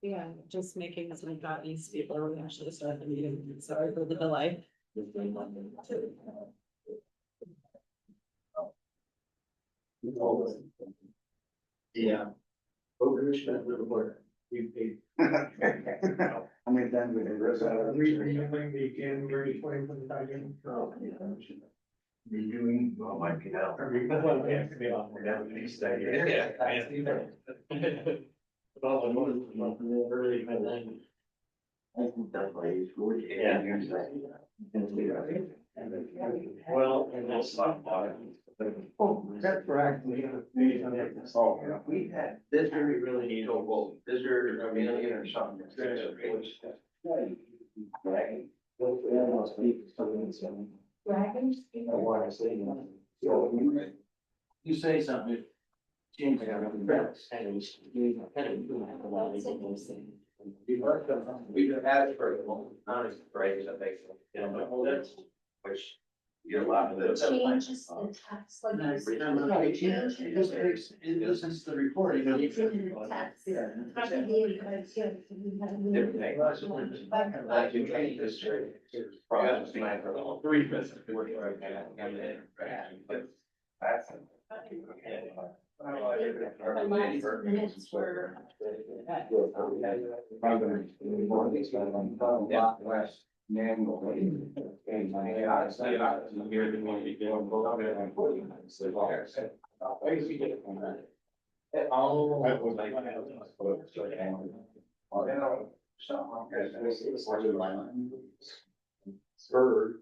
Yeah, just making as we got these people are actually start the meeting. Sorry for the delay. Yeah. I mean, then we can Renewing the January 2025. redoing, well, might be out. Well, and that's not. That's correct. We had, this year we really need to vote, this year, I mean, or something. I want to say, you say something. Change it around. We've had it for a long time, right, I think, you know, which. You're allowed to. Changes the tax. Like This is the recording. tax. Like you train this trade. Problems tonight for all three business. The last minutes were. Spurred.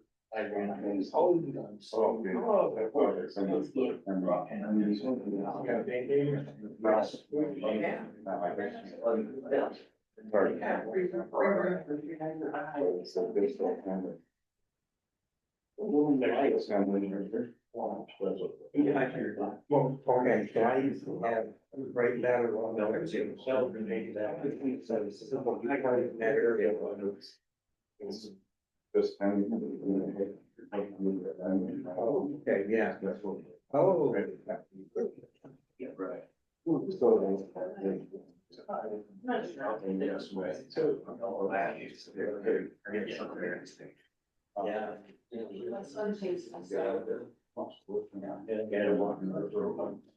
Well, okay, so I used to have right better on the self related that. So it's simple, I got it in that area. This time. Oh, okay, yeah. Oh. Yeah, right.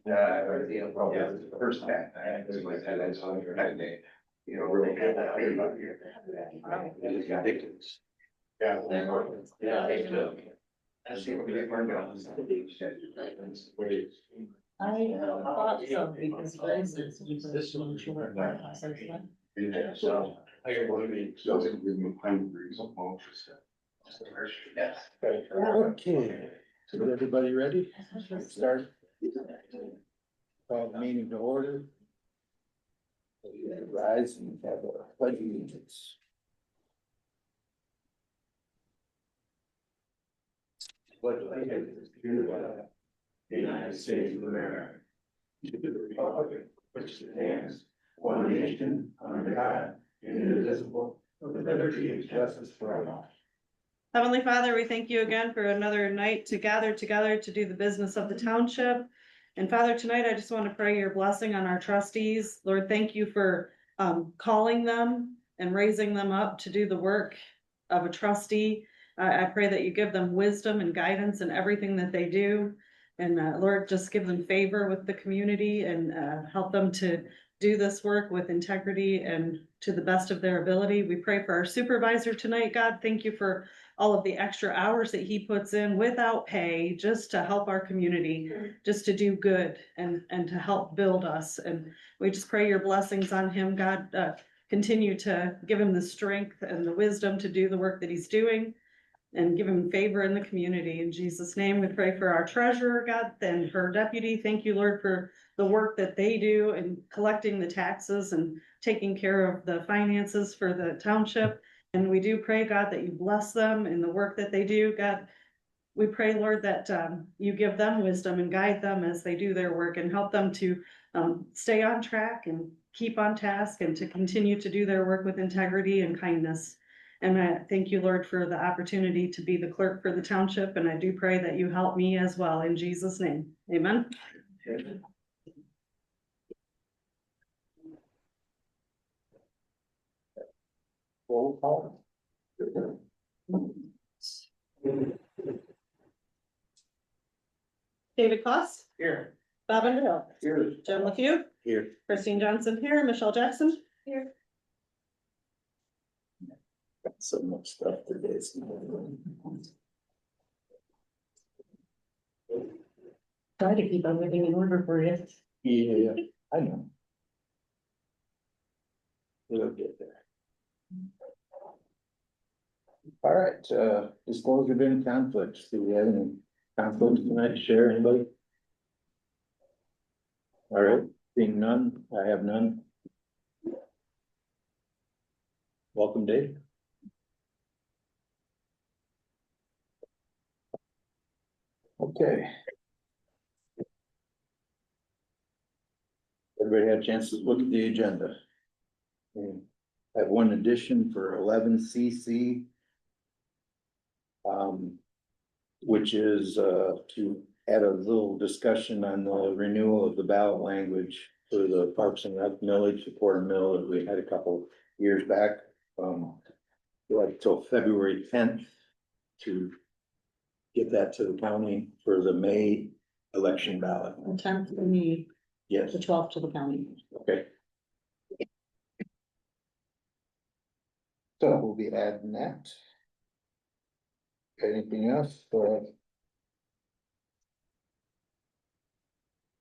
Yeah. First time, you know, really had that about here. It is ridiculous. Yeah. I thought so because for instance, this one. So. I got one of these. Doesn't give me hungry, something. Yes. Okay, so everybody ready? Start. Call the meeting to order. Rise and have a pledge of allegiance. Pledge allegiance to the United States of America, to the republic which stands one nation under God, indivisible, with liberty and justice for all. Heavenly Father, we thank you again for another night to gather together to do the business of the township. And Father, tonight I just want to pray your blessing on our trustees. Lord, thank you for calling them and raising them up to do the work of a trustee. I pray that you give them wisdom and guidance in everything that they do. And Lord, just give them favor with the community and help them to do this work with integrity and to the best of their ability. We pray for our supervisor tonight. God, thank you for all of the extra hours that he puts in without pay, just to help our community, just to do good and to help build us. And we just pray your blessings on him. God, continue to give him the strength and the wisdom to do the work that he's doing and give him favor in the community. In Jesus' name, we pray for our treasurer, God, and her deputy. Thank you, Lord, for the work that they do in collecting the taxes and taking care of the finances for the township. And we do pray, God, that you bless them in the work that they do. God, we pray, Lord, that you give them wisdom and guide them as they do their work and help them to stay on track and keep on task and to continue to do their work with integrity and kindness. And I thank you, Lord, for the opportunity to be the clerk for the township, and I do pray that you help me as well, in Jesus' name, amen. Roll call. David Cost, Here. Bob Underhill, Here. Jim LeFew, Here. Christine Johnson here, Michelle Jackson. Here. So much stuff today. Try to keep everything in order for you. Yeah, I know. We'll get there. All right, disclosure of any conflicts. Do we have any conflicts tonight to share, anybody? All right, seeing none, I have none. Welcome, Dave. Okay. Everybody had a chance to look at the agenda. I have one addition for 11 CC. Which is, to add a little discussion on the renewal of the ballot language for the Parks and Rec millage, support mill that we had a couple years back. We had till February 10th to get that to the county for the May election ballot. The 10th to me, Yes, the 12th to the county. okay. So we'll be adding that. Anything else?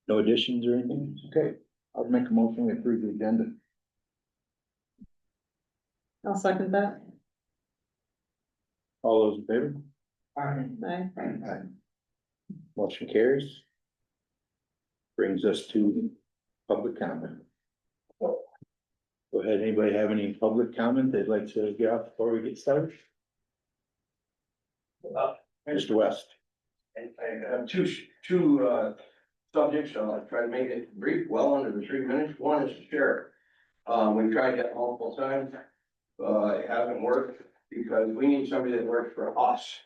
No additions or anything? Okay, I'll make a motion to approve the agenda. I'll second that. All those in favor? Aye. Aye. Motion carries. Brings us to public comment. Go ahead, anybody have any public comment they'd like to get off before we get started? Mr. West. And I have two subjects, I'll try to make it brief, well under the 3 minutes. One is the sheriff. We've tried that multiple times. It hasn't worked because we need somebody that works for us.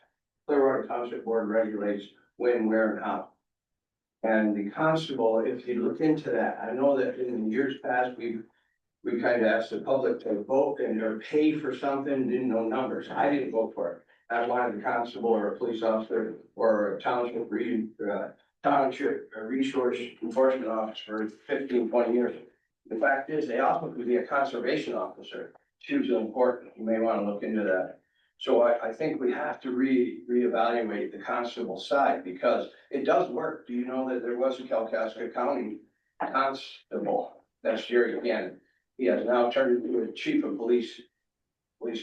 Clearwater Township Board regulates when, where, and how. And the constable, if you look into that, I know that in years past, we kind of asked the public to vote and or pay for something, didn't know numbers. I didn't vote for it. I wanted a constable or a police officer or a township resource enforcement officer for 15, 20 years. The fact is, they also could be a conservation officer. Hugely important. You may want to look into that. So I think we have to reevaluate the constable side because it does work. Do you know that there was a Kalkaska County constable that's Jerry again? He has now turned into a chief of police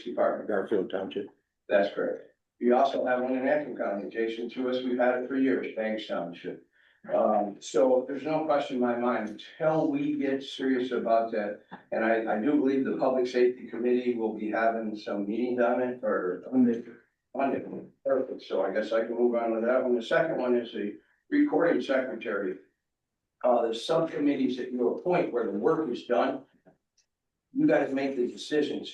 department. Garfield Township. That's correct. We also have one in Acton County, adjacent to us. We've had it for years, Banks Township. So there's no question in my mind, until we get serious about that. And I do believe the Public Safety Committee will be having some meetings on it or Monday. Perfect. So I guess I can move on with that one. The second one is the recording secretary. The subcommittees that you appoint where the work is done, you guys make the decisions.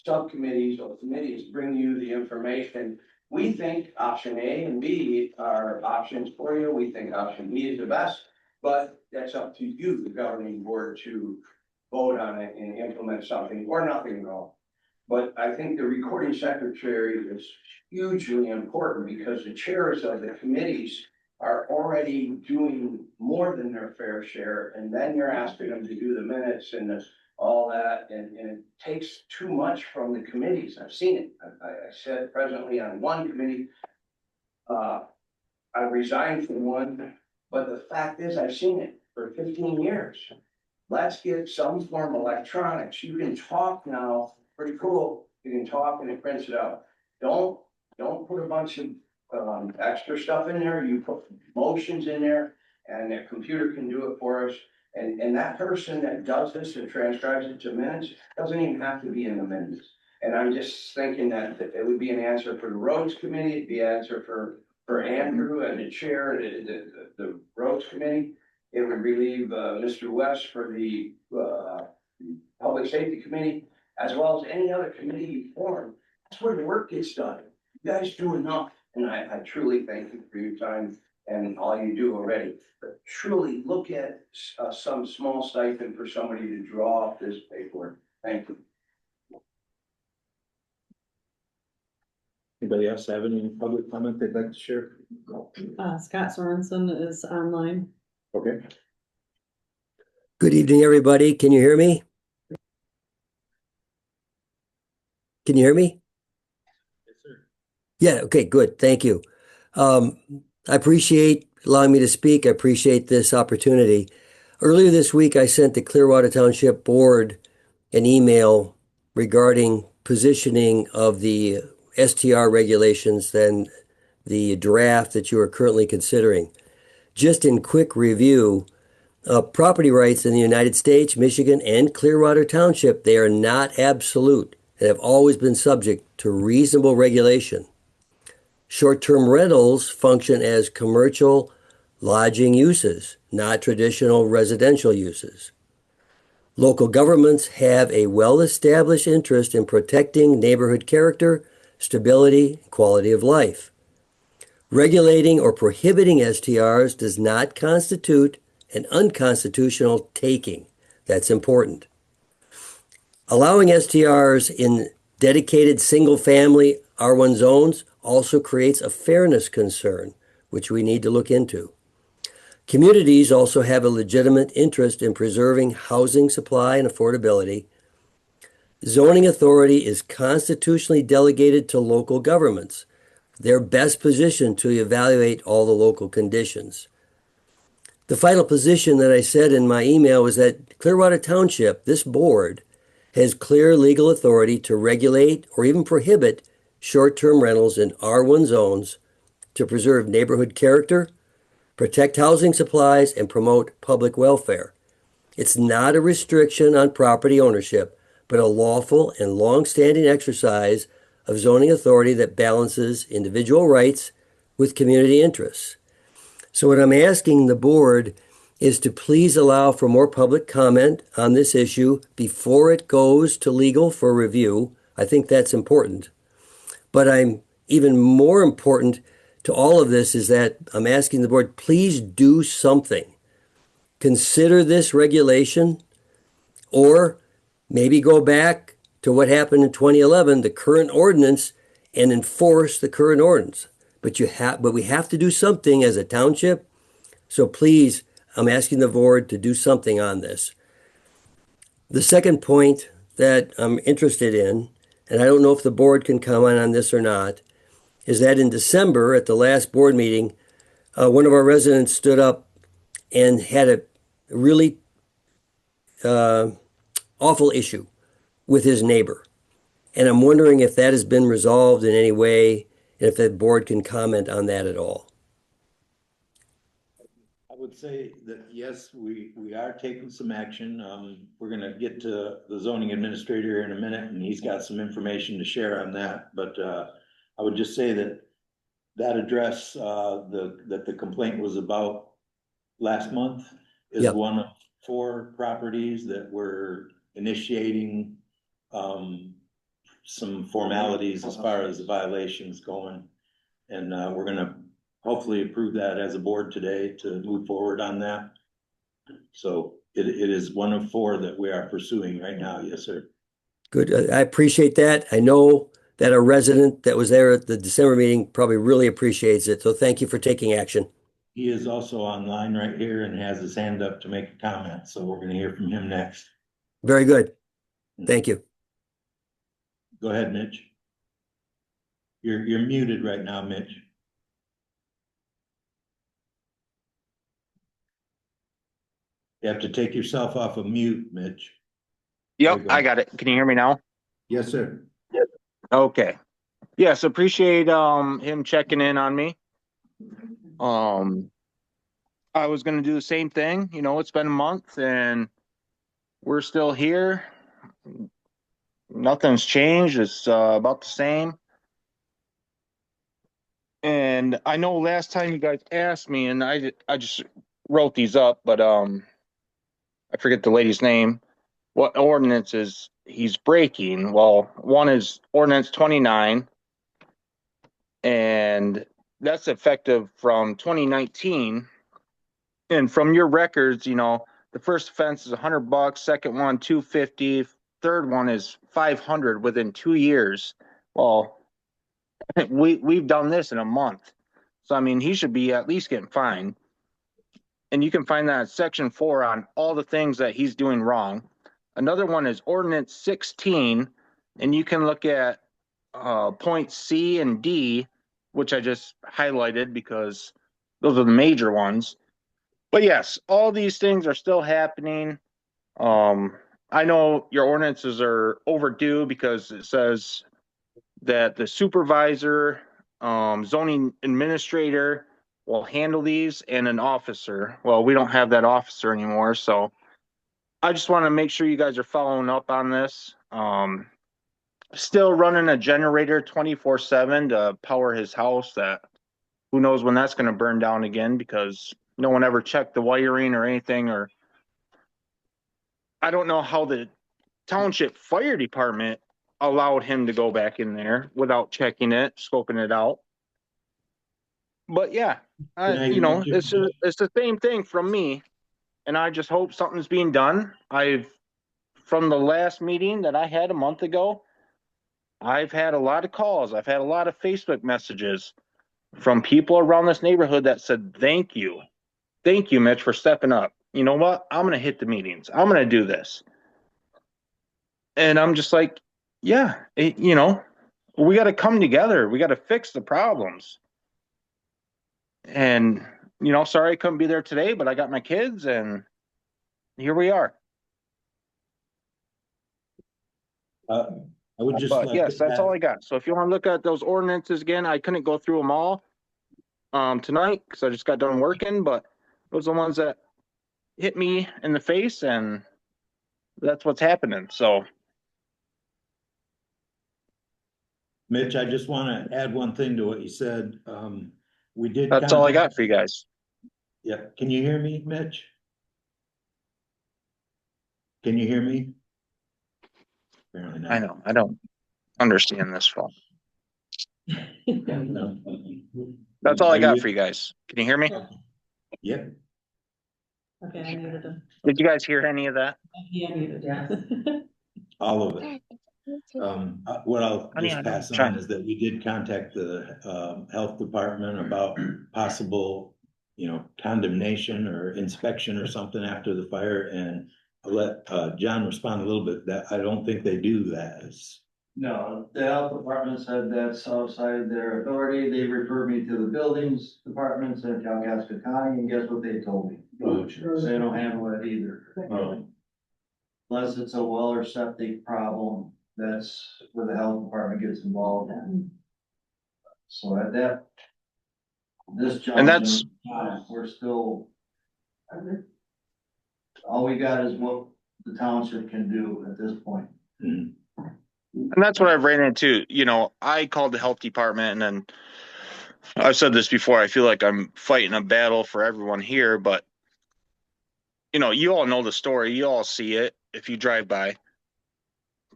Subcommittees or committees bring you the information. We think option A and B are options for you. We think option B is the best, but that's up to you, the governing board, to vote on it and implement something or nothing at all. But I think the recording secretary is hugely important because the chairs of the committees are already doing more than their fair share. And then you're asking them to do the minutes and all that, and it takes too much from the committees. I've seen it. I said presently on one committee, I resigned from one, but the fact is I've seen it for 15 years. Let's get some form of electronics. You can talk now, pretty cool. You can talk and it prints it out. Don't put a bunch of extra stuff in there. You put motions in there and the computer can do it for us. And that person that does this and transcribes it to minutes doesn't even have to be in the minutes. And I'm just thinking that it would be an answer for the roads committee, it'd be an answer for Andrew and the chair, the roads committee. It would relieve Mr. West for the public safety committee, as well as any other committee you form. That's where the work gets done. You guys do enough, and I truly thank you for your time and all you do already. But truly look at some small stipend for somebody to draw up this paperwork. Thank you. Anybody else have any public comment they'd like to share? Scott Sorensen is online. Okay. Good evening, everybody. Can you hear me? Can you hear me? Yes, sir. Yeah, okay, good. Thank you. I appreciate allowing me to speak. I appreciate this opportunity. Earlier this week, I sent the Clearwater Township Board an email regarding positioning of the STR regulations and the draft that you are currently considering. Just in quick review, property rights in the United States, Michigan, and Clearwater Township, they are not absolute and have always been subject to reasonable regulation. Short-term rentals function as commercial lodging uses, not traditional residential uses. Local governments have a well-established interest in protecting neighborhood character, stability, and quality of life. Regulating or prohibiting STRs does not constitute an unconstitutional taking. That's important. Allowing STRs in dedicated single-family R1 zones also creates a fairness concern, which we need to look into. Communities also have a legitimate interest in preserving housing supply and affordability. Zoning authority is constitutionally delegated to local governments. They're best positioned to evaluate all the local conditions. The final position that I said in my email was that Clearwater Township, this board, has clear legal authority to regulate or even prohibit short-term rentals in R1 zones to preserve neighborhood character, protect housing supplies, and promote public welfare. It's not a restriction on property ownership, but a lawful and long-standing exercise of zoning authority that balances individual rights with community interests. So what I'm asking the board is to please allow for more public comment on this issue before it goes to legal for review. I think that's important. But I'm even more important to all of this is that I'm asking the board, please do something. Consider this regulation, or maybe go back to what happened in 2011, the current ordinance, and enforce the current ordinance. But we have to do something as a township. So please, I'm asking the board to do something on this. The second point that I'm interested in, and I don't know if the board can comment on this or not, is that in December at the last board meeting, one of our residents stood up and had a really awful issue with his neighbor. And I'm wondering if that has been resolved in any way, and if the board can comment on that at all. I would say that, yes, we are taking some action. We're gonna get to the zoning administrator in a minute, and he's got some information to share on that. But I would just say that that address, that the complaint was about last month is Yep. one of 4 properties that we're initiating some formalities as far as the violations going. And we're gonna hopefully approve that as a board today to move forward on that. So it is one of 4 that we are pursuing right now. Yes, sir. Good. I appreciate that. I know that a resident that was there at the December meeting probably really appreciates it. So thank you for taking action. He is also online right here and has his hand up to make a comment. So we're gonna hear from him next. Very good. Thank you. Go ahead, Mitch. You're muted right now, Mitch. You have to take yourself off of mute, Mitch. There Yep, you go. I got it. Can you hear me now? Yes, sir. Okay. Yes, appreciate him checking in on me. I was gonna do the same thing, it's been a month and we're still here. Nothing's changed. It's about the same. And I know last time you guys asked me, and I just wrote these up, but I forget the lady's name. What ordinances he's breaking. Well, one is ordinance 29, and that's effective from 2019. And from your records, the first offense is $100, second one, 250, third one is 500 within 2 years. Well, we've done this in a month. So, I mean, he should be at least getting fined. And you can find that in section 4 on all the things that he's doing wrong. Another one is ordinance 16, and you can look at point C and D, which I just highlighted because those are the major ones. But yes, all these things are still happening. I know your ordinances are overdue because it says that the supervisor, zoning administrator will handle these, and an officer. Well, we don't have that officer anymore, so I just want to make sure you guys are following up on this. Still running a generator 24/7 to power his house. That who knows when that's going to burn down again, because no one ever checked the wiring or anything. Or I don't know how the township fire department allowed him to go back in there without checking it, scoping it out. But yeah, it's the same thing from me, and I just hope something's being done. From the last meeting that I had a month ago, I've had a lot of calls. I've had a lot of Facebook messages from people around this neighborhood that said, thank you, Mitch, for stepping up. You know what? I'm going to hit the meetings. I'm going to do this. And I'm just like, yeah, we got to come together. We got to fix the problems. And, sorry I couldn't be there today, but I got my kids and here we are. I would just But like yes, to that's add- all I got. So if you want to look at those ordinances again, I couldn't go through them all tonight because I just got done working, but those are the ones that hit me in the face, and that's what's happening. So Mitch, I just want to add one thing to what you said. We did. that's all I got for you guys. Yeah, can you hear me, Mitch? Can you hear me? Apparently not. I know. I don't understand this phone. No. That's all I Are got you- for you guys. Can you hear me? Yep. Okay, I muted him. Did you guys hear any of that? He unmuted, yeah. All of it. What I'll Honey, just I know, pass trying. on is that we did contact the health department about possible, condemnation or inspection or something after the fire, and I'll let John respond a little bit. That I don't think they do that. No, the health department said that's outside their authority. They referred me to the buildings departments in Kalkaska County, and guess what they told me? They don't handle it either. Unless it's a well or septic problem, that's where the health department gets involved. So at this And that's- junction, we're still. All we got is what the township can do at this point. Mhm. And that's what I've ran into. I called the health department, and then I've said this before. I feel like I'm fighting a battle for everyone here, but you all know the story. You all see it if you drive by.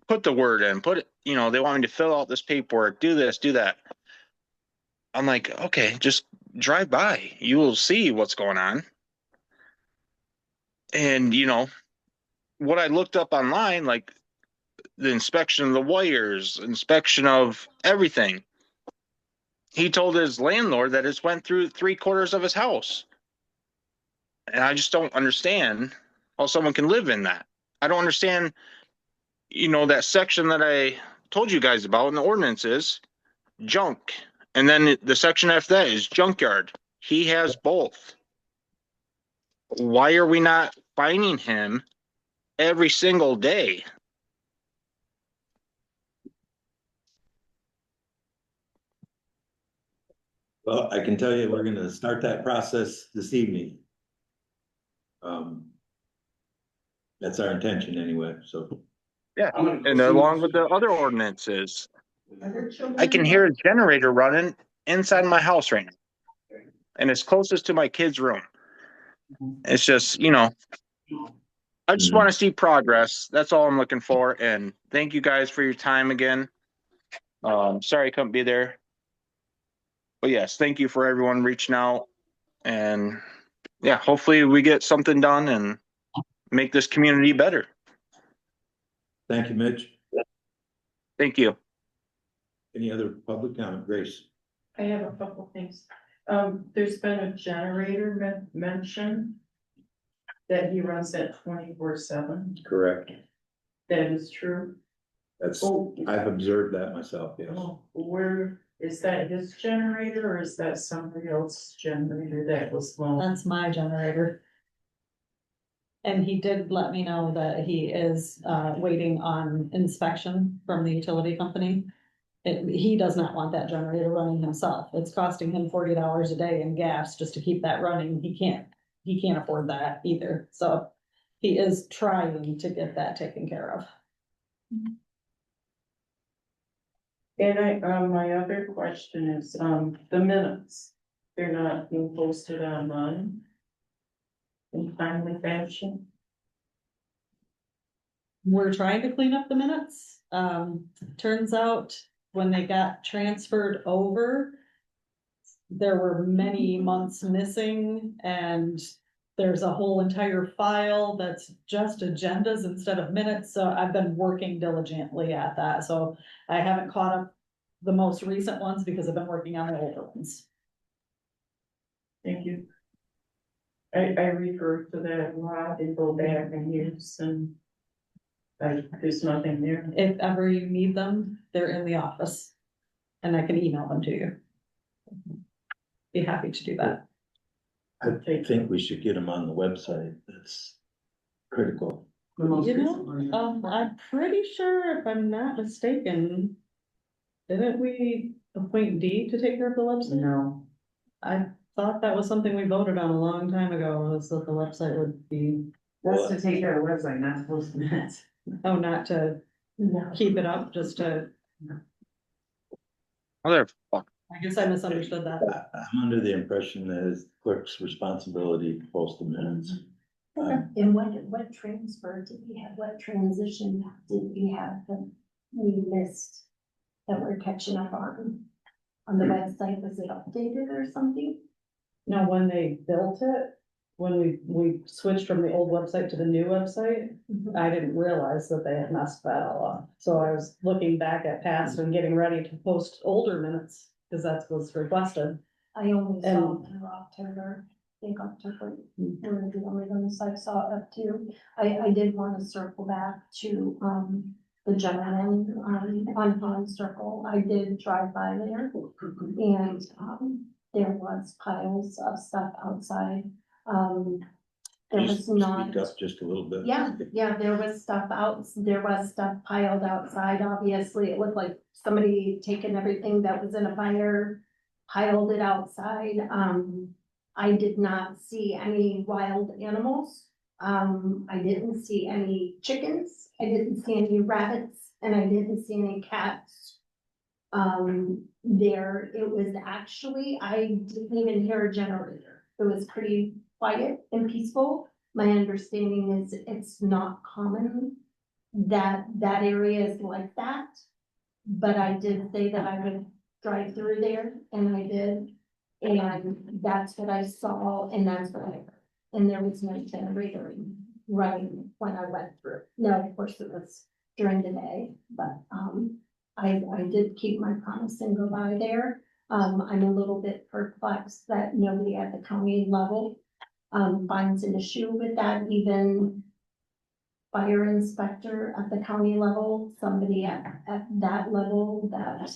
Put the word in. Put it. They want me to fill out this paperwork. Do this. Do that. I'm like, okay, just drive by. You will see what's going on. And what I looked up online, like the inspection of the wires, inspection of everything. He told his landlord that it's went through 3/4 of his house. And I just don't understand how someone can live in that. I don't understand, that section that I told you guys about in the ordinances, junk. And then the section after that is junkyard. He has both. Why are we not finding him every single day? Well, I can tell you, we're gonna start that process this evening. That's our intention anyway, so. Yeah, and along with the other ordinances, I can hear a generator running inside my house right now. And it's closest to my kid's room. It's just, I just want to see progress. That's all I'm looking for. And thank you guys for your time again. Sorry I couldn't be there. But yes, thank you for everyone reaching out. And yeah, hopefully we get something done and make this community better. Thank you, Mitch. Thank you. Any other public comment, Grace? I have a couple things. There's been a generator mentioned that he runs at 24/7. Correct. That is true. That's, Oh, I've observed that myself, yes. where, is that his generator or is that somebody else's generator that was loaned? That's my generator. And he did let me know that he is waiting on inspection from the utility company. He does not want that generator running himself. It's costing him $40 a day in gas just to keep that running. He can't afford that either. So he is trying to get that taken care of. And my other question is, the minutes, they're not being posted online in timely fashion. We're trying to clean up the minutes. Turns out when they got transferred over, there were many months missing and there's a whole entire file that's just agendas instead of minutes. So I've been working diligently at that. So I haven't caught up the most recent ones because I've been working on the older ones. Thank you. I refer to that a lot and go back and use and there's nothing there. If ever you need them, they're in the office and I can email them to you. Be happy to do that. I think we should get them on the website. That's critical. The most You recent know, one. I'm pretty sure if I'm not mistaken, didn't we appoint Dee to take care of the website? No, I thought that was something we voted on a long time ago, was that the website would be, that's to take care of website, not to post the minutes. oh, not to No. keep it up, just to, Motherfucker. I guess I misunderstood that. I'm under the impression that it's clerk's responsibility to post the minutes. And what transfer did we have, what transition did we have that we missed that we're catching up on the website? Was it updated or something? No, when they built it, when we switched from the old website to the new website, I didn't realize that they had messed that all up. So I was looking back at past and getting ready to post older minutes, because that's what's requested. I only saw And- through October, I think October, were the only ones I saw up to. I did want to circle back to, the gentleman, on Pond Circle. I did drive by there and, there was piles of stuff outside. There Just was not. speak up just a little bit. Yeah, there was stuff piled outside, obviously, it looked like somebody taken everything that was in a fire, piled it outside, I did not see any wild animals. I didn't see any chickens, I didn't see any rabbits, and I didn't see any cats. There, it was actually, I didn't even hear a generator, it was pretty quiet and peaceful. My understanding is it's not common that that area is like that. But I did say that I would drive through there, and I did. And that's what I saw, and that's what I heard. And there was no generator running when I went through. No, of course it was during the day, but, I did keep my promise and go by there. I'm a little bit perplexed that nobody at the county level finds an issue with that, even fire inspector at the county level, somebody at that level that,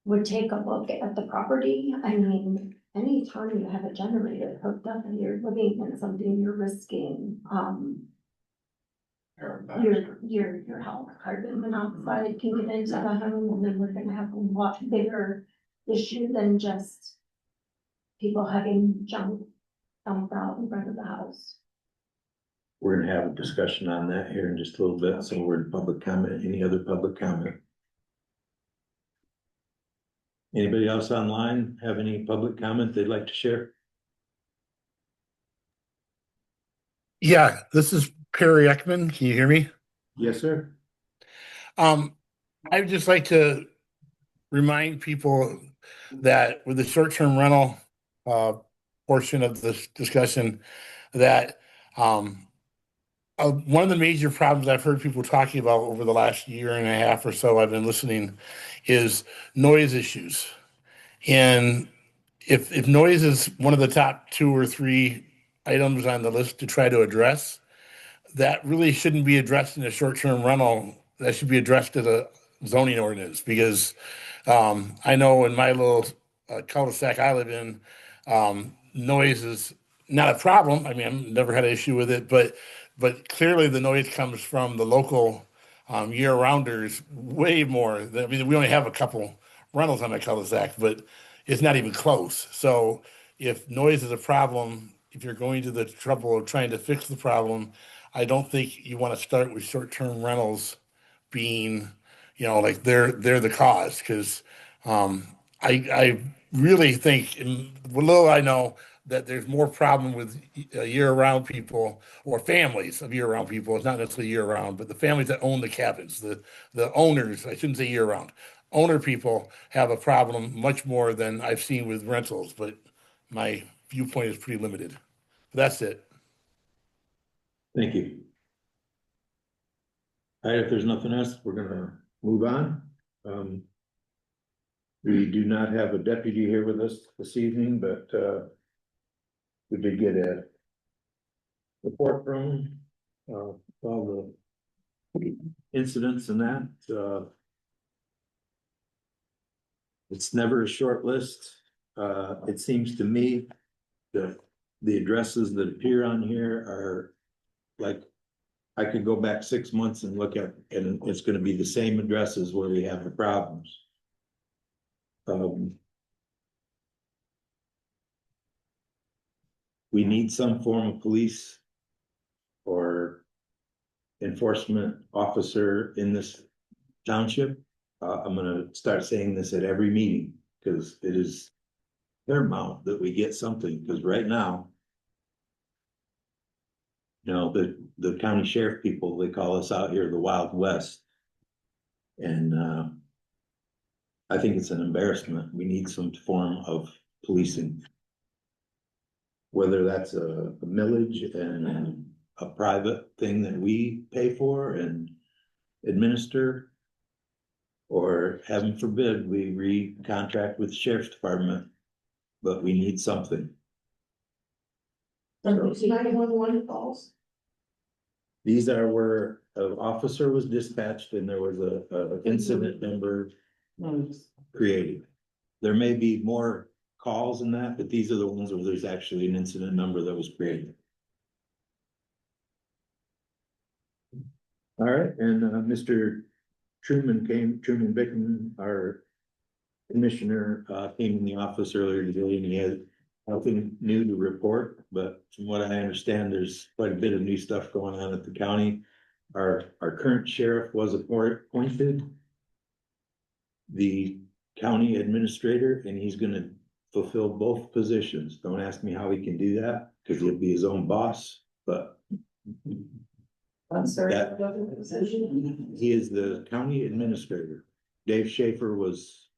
would take a look at the property. I mean, anytime you have a generator hooked up and you're living in something, you're risking, your health. Carbon monoxide can get into the home, and then we're gonna have a lot bigger issue than just people having junk dumped out in front of the house. We're gonna have a discussion on that here in just a little bit, so we're in public comment. Any other public comment? Anybody else online have any public comment they'd like to share? Yeah, this is Perry Ekman. Can you hear me? Yes, sir. Um, I'd just like to remind people that with the short-term rental uh, portion of this discussion, that one of the major problems I've heard people talking about over the last year and a half or so I've been listening is noise issues. And if noise is one of the top two or three items on the list to try to address, that really shouldn't be addressed in a short-term rental. That should be addressed as a zoning ordinance because I know in my little cul-de-sac I live in, noise is not a problem. I mean, I've never had an issue with it, but clearly the noise comes from the local year-rounders way more. I mean, we only have a couple rentals on my cul-de-sac, but it's not even close. So if noise is a problem, if you're going to the trouble of trying to fix the problem, I don't think you want to start with short-term rentals being, like they're the cause because I really think, in what little I know, that there's more problem with year-round people or families of year-round people. It's not necessarily year-round, but the families that own the cabins, the owners. I shouldn't say year-round. Owner people have a problem much more than I've seen with rentals, but my viewpoint is pretty limited. That's it. Thank you. All right, if there's nothing else, we're gonna move on. We do not have a deputy here with us this evening, but we did get a report from all the incidents and that. It's never a short list. It seems to me that the addresses that appear on here are like, I could go back 6 months and look at, and it's gonna be the same addresses where we have the problems. We need some form of police or enforcement officer in this township. I'm gonna start saying this at every meeting because it is paramount that we get something, because right now, the county sheriff people, they call us out here the Wild West. And I think it's an embarrassment. We need some form of policing. Whether that's a millage and a private thing that we pay for and administer, or heaven forbid, we re-contract with the sheriff's department, but we need something. 911 calls. These are where an officer was dispatched and there was a incident number created. There may be more calls than that, but these are the ones where there's actually an incident number that was created. All right, and Mr. Truman Bickman, our commissioner, came in the office earlier today and he had nothing new to report, but from what I understand, there's quite a bit of new stuff going on at the county. Our current sheriff was appointed the county administrator, and he's gonna fulfill both positions. Don't ask me how he can do that, because he'll be his own boss, but I'm sorry. That- he is the county administrator. Dave Schaefer was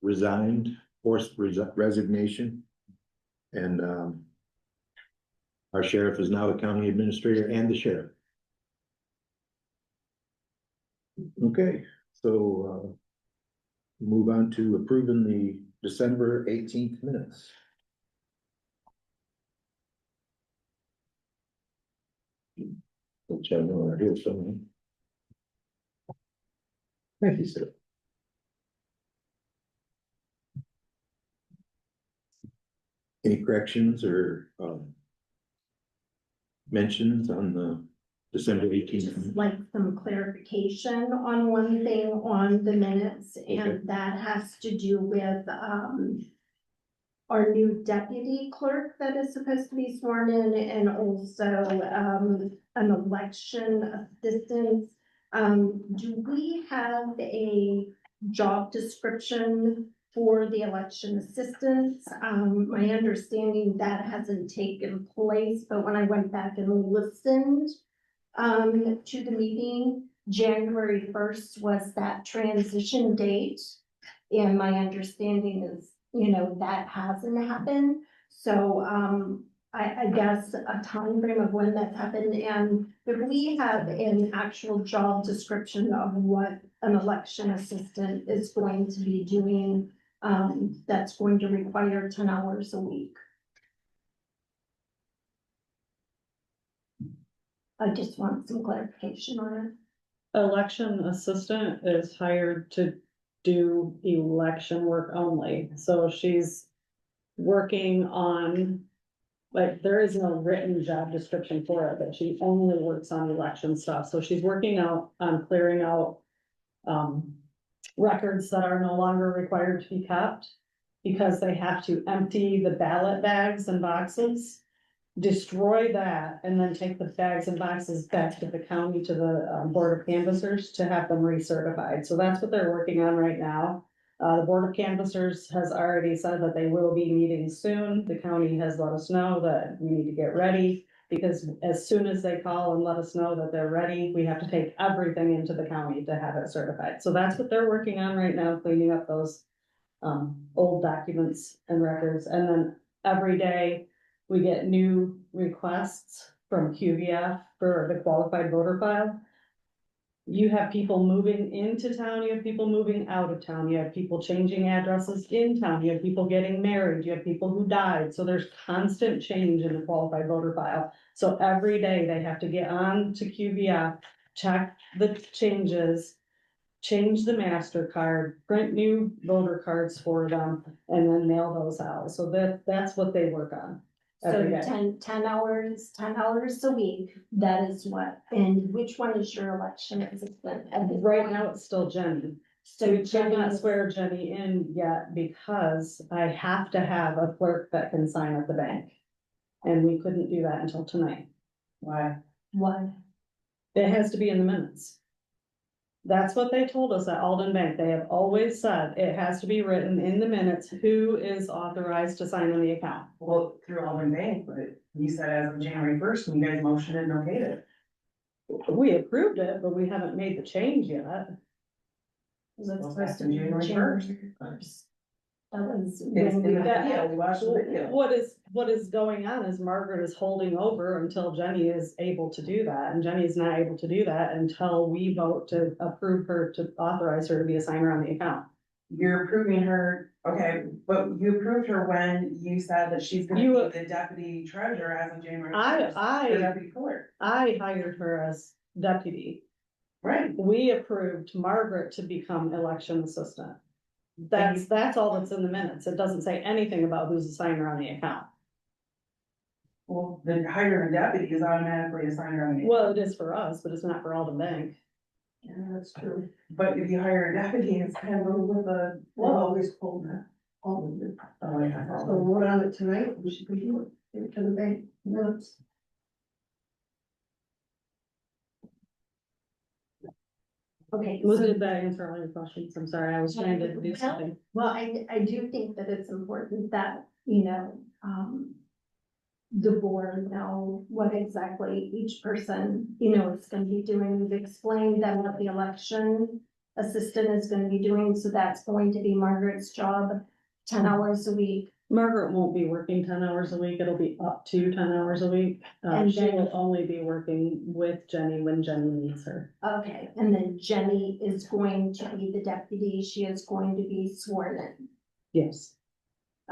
resigned, forced resignation. And our sheriff is now the county administrator and the sheriff. Okay, so move on to approving the December 18th minutes. Which I know are here somewhere. Thank you, sir. Any corrections or mentions on the December 18th? Like some clarification on one thing on the minutes, Okay. and that has to do with, our new deputy clerk that is supposed to be sworn in, and also, an election assistant. Do we have a job description for the election assistance. My understanding that hasn't taken place, but when I went back and listened to the meeting, January 1st was that transition date. And my understanding is, that hasn't happened. So, I guess a time frame of when that's happened, and if we have an actual job description of what an election assistant is going to be doing, that's going to require 10 hours a week. I just want some clarification on it. Election assistant is hired to do election work only, so she's working on, like, there is no written job description for it, but she only works on election stuff, so she's working out on clearing out records that are no longer required to be kept, because they have to empty the ballot bags and boxes, destroy that, and then take the bags and boxes back to the county, to the Board of Canvassers to have them recertified. So that's what they're working on right now. The Board of Canvassers has already said that they will be meeting soon. The county has let us know that we need to get ready, because as soon as they call and let us know that they're ready, we have to take everything into the county to have it certified. So that's what they're working on right now, cleaning up those old documents and records. And then every day we get new requests from QVF for the qualified voter file. You have people moving into town, you have people moving out of town, you have people changing addresses in town, you have people getting married, you have people who died. So there's constant change in the qualified voter file. So every day they have to get on to QVF, check the changes, change the MasterCard, print new voter cards for them, and then mail those out. So that's what they work on So every day. 10 hours a week, that is what, and which one is your election assistant? Right now, it's still Jenny. So We could Jenny not is- swear Jenny in yet because I have to have a clerk that can sign at the bank. And we couldn't do that until tonight. Why? What? It has to be in the minutes. That's what they told us at Alden Bank. They have always said it has to be written in the minutes who is authorized to sign on the account. Well, through Alden Bank, but you said as of January 1st, when you guys motioned and okayed it. We approved it, but we haven't made the change yet. That's Well, supposed to back be in January January 1st. That was It's when in we the got, video, we watched the video. What is going on is Margaret is holding over until Jenny is able to do that, and Jenny is not able to do that until we vote to approve her, to authorize her to be a signer on the account. You're approving her, okay, but you approved her when you said that she's gonna You- be the deputy treasurer as of January 1st. The I deputy clerk, hired her as deputy. right? We approved Margaret to become election assistant. That's all that's in the minutes. It doesn't say anything about who's a signer on the account. Well, then hiring a deputy is automatically a signer on the. Well, it is for us, but it's not for Alden Bank. yeah, that's true. But if you hire a deputy, it's kind of with a, well, always pulled that, all of it. oh, yeah. vote on it tonight, we should be doing it to the bank minutes. Okay. Did that answer all your questions? I'm sorry, I was trying to do something. Well, I do think that it's important that, the board know what exactly each person, is gonna be doing. We've explained that what the election assistant is gonna be doing, so that's going to be Margaret's job, 10 hours a week. Margaret won't be working 10 hours a week. It'll be up to 10 hours a week. And She then- will only be working with Jenny when Jenny needs her. Okay, and then Jenny is going to be the deputy, she is going to be sworn in. Yes.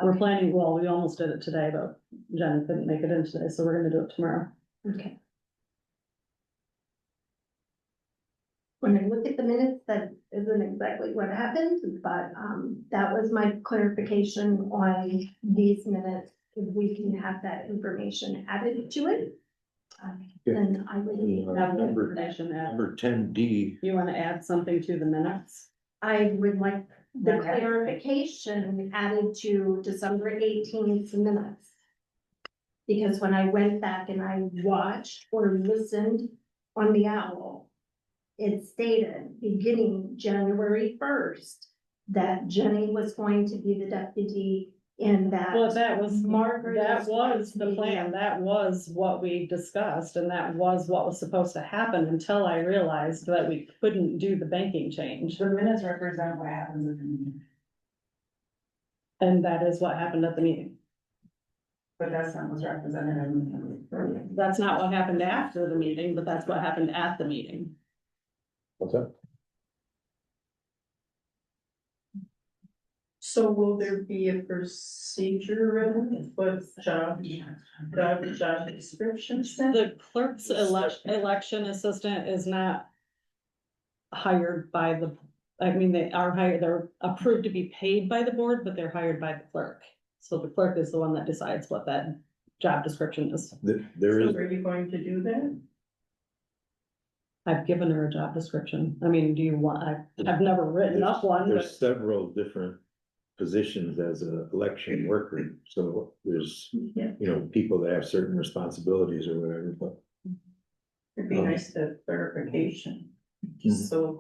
We're Okay. planning, well, we almost did it today, but Jenny couldn't make it in today, so we're gonna do it tomorrow. Okay. When I look at the minutes, that isn't exactly what happened, but, that was my clarification on these minutes. If we can have that information added to it. Then I would have the Number information. number 10D, You wanna add something to the minutes? I would like the Okay. clarification added to December 18th minutes. Because when I went back and I watched or listened on the owl, it stated beginning January 1st, that Jenny was going to be the deputy and that. Well, that was Margaret the plan, that was what we discussed, and that was what was supposed to happen until I realized that we couldn't do the banking change. The minutes represent what happens at the meeting, And that is what happened at the meeting. but that's not what's represented in the minutes. That's not what happened after the meeting, but that's what happened at the meeting. What's that? So will there be a procedure written with job descriptions then? The clerk's election assistant is not hired by the, I mean, they are hired, they're approved to be paid by the board, but they're hired by the clerk. So the clerk is the one that decides what that job description is. There is, So are you going to do that? I've given her a job description. I mean, do you want, I've never written up one, there's but several different positions as an election worker, so there's, Yeah. you know, people that have certain responsibilities or whatever, but. It'd be nice to have clarification, just so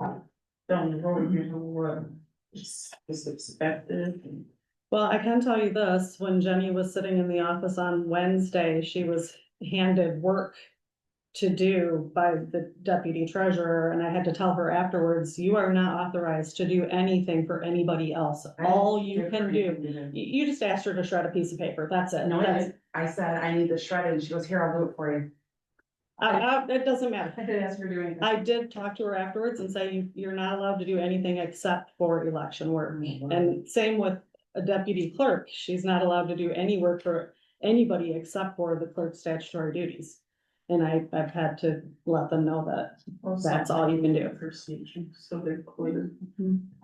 down the road, you know, what is expected. well, I can tell you this, when Jenny was sitting in the office on Wednesday, she was handed work to do by the deputy treasurer, and I had to tell her afterwards, you are not authorized to do anything for anybody else. All you can do, you just asked her to shred a piece of paper, that's it. No, That's- I said, I need this shredded, and she goes, here, I'll do it for you. It doesn't matter. I did ask her doing it. I did talk to her afterwards and say, you're not allowed to do anything except for election work. And same with a deputy clerk, she's not allowed to do any work for anybody except for the clerk's statutory duties. And I've had to let them know that. That's all you can do. Procedure, so they're clear.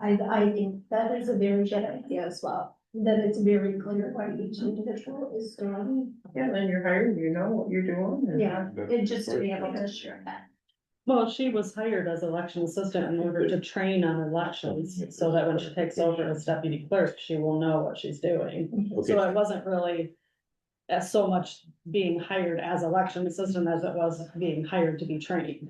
I think that is a very good idea as well, that it's very clear what each individual is doing. Yeah, then you're hired, you know what you're doing. and- Yeah, and just to be able to share that. Well, she was hired as election assistant in order to train on elections, so that when she takes over as deputy clerk, she will know what she's doing. So Okay, it wasn't really as so much being hired as election assistant as it was being hired to be trained.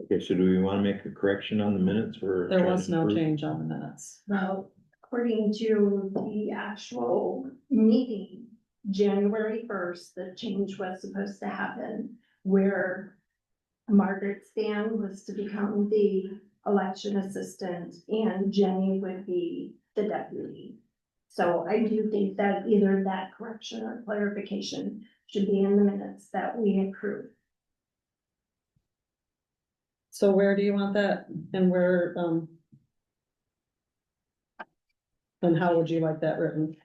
okay, so do we wanna make a correction on the minutes for? There was no change on the minutes. Well, according to the actual meeting, January first, the change was supposed to happen where Margaret Stan was to become the election assistant and Jenny would be the deputy. So I do think that either that correction or clarification should be in the minutes that we approve. So where do you want that and where, and how would you like that written?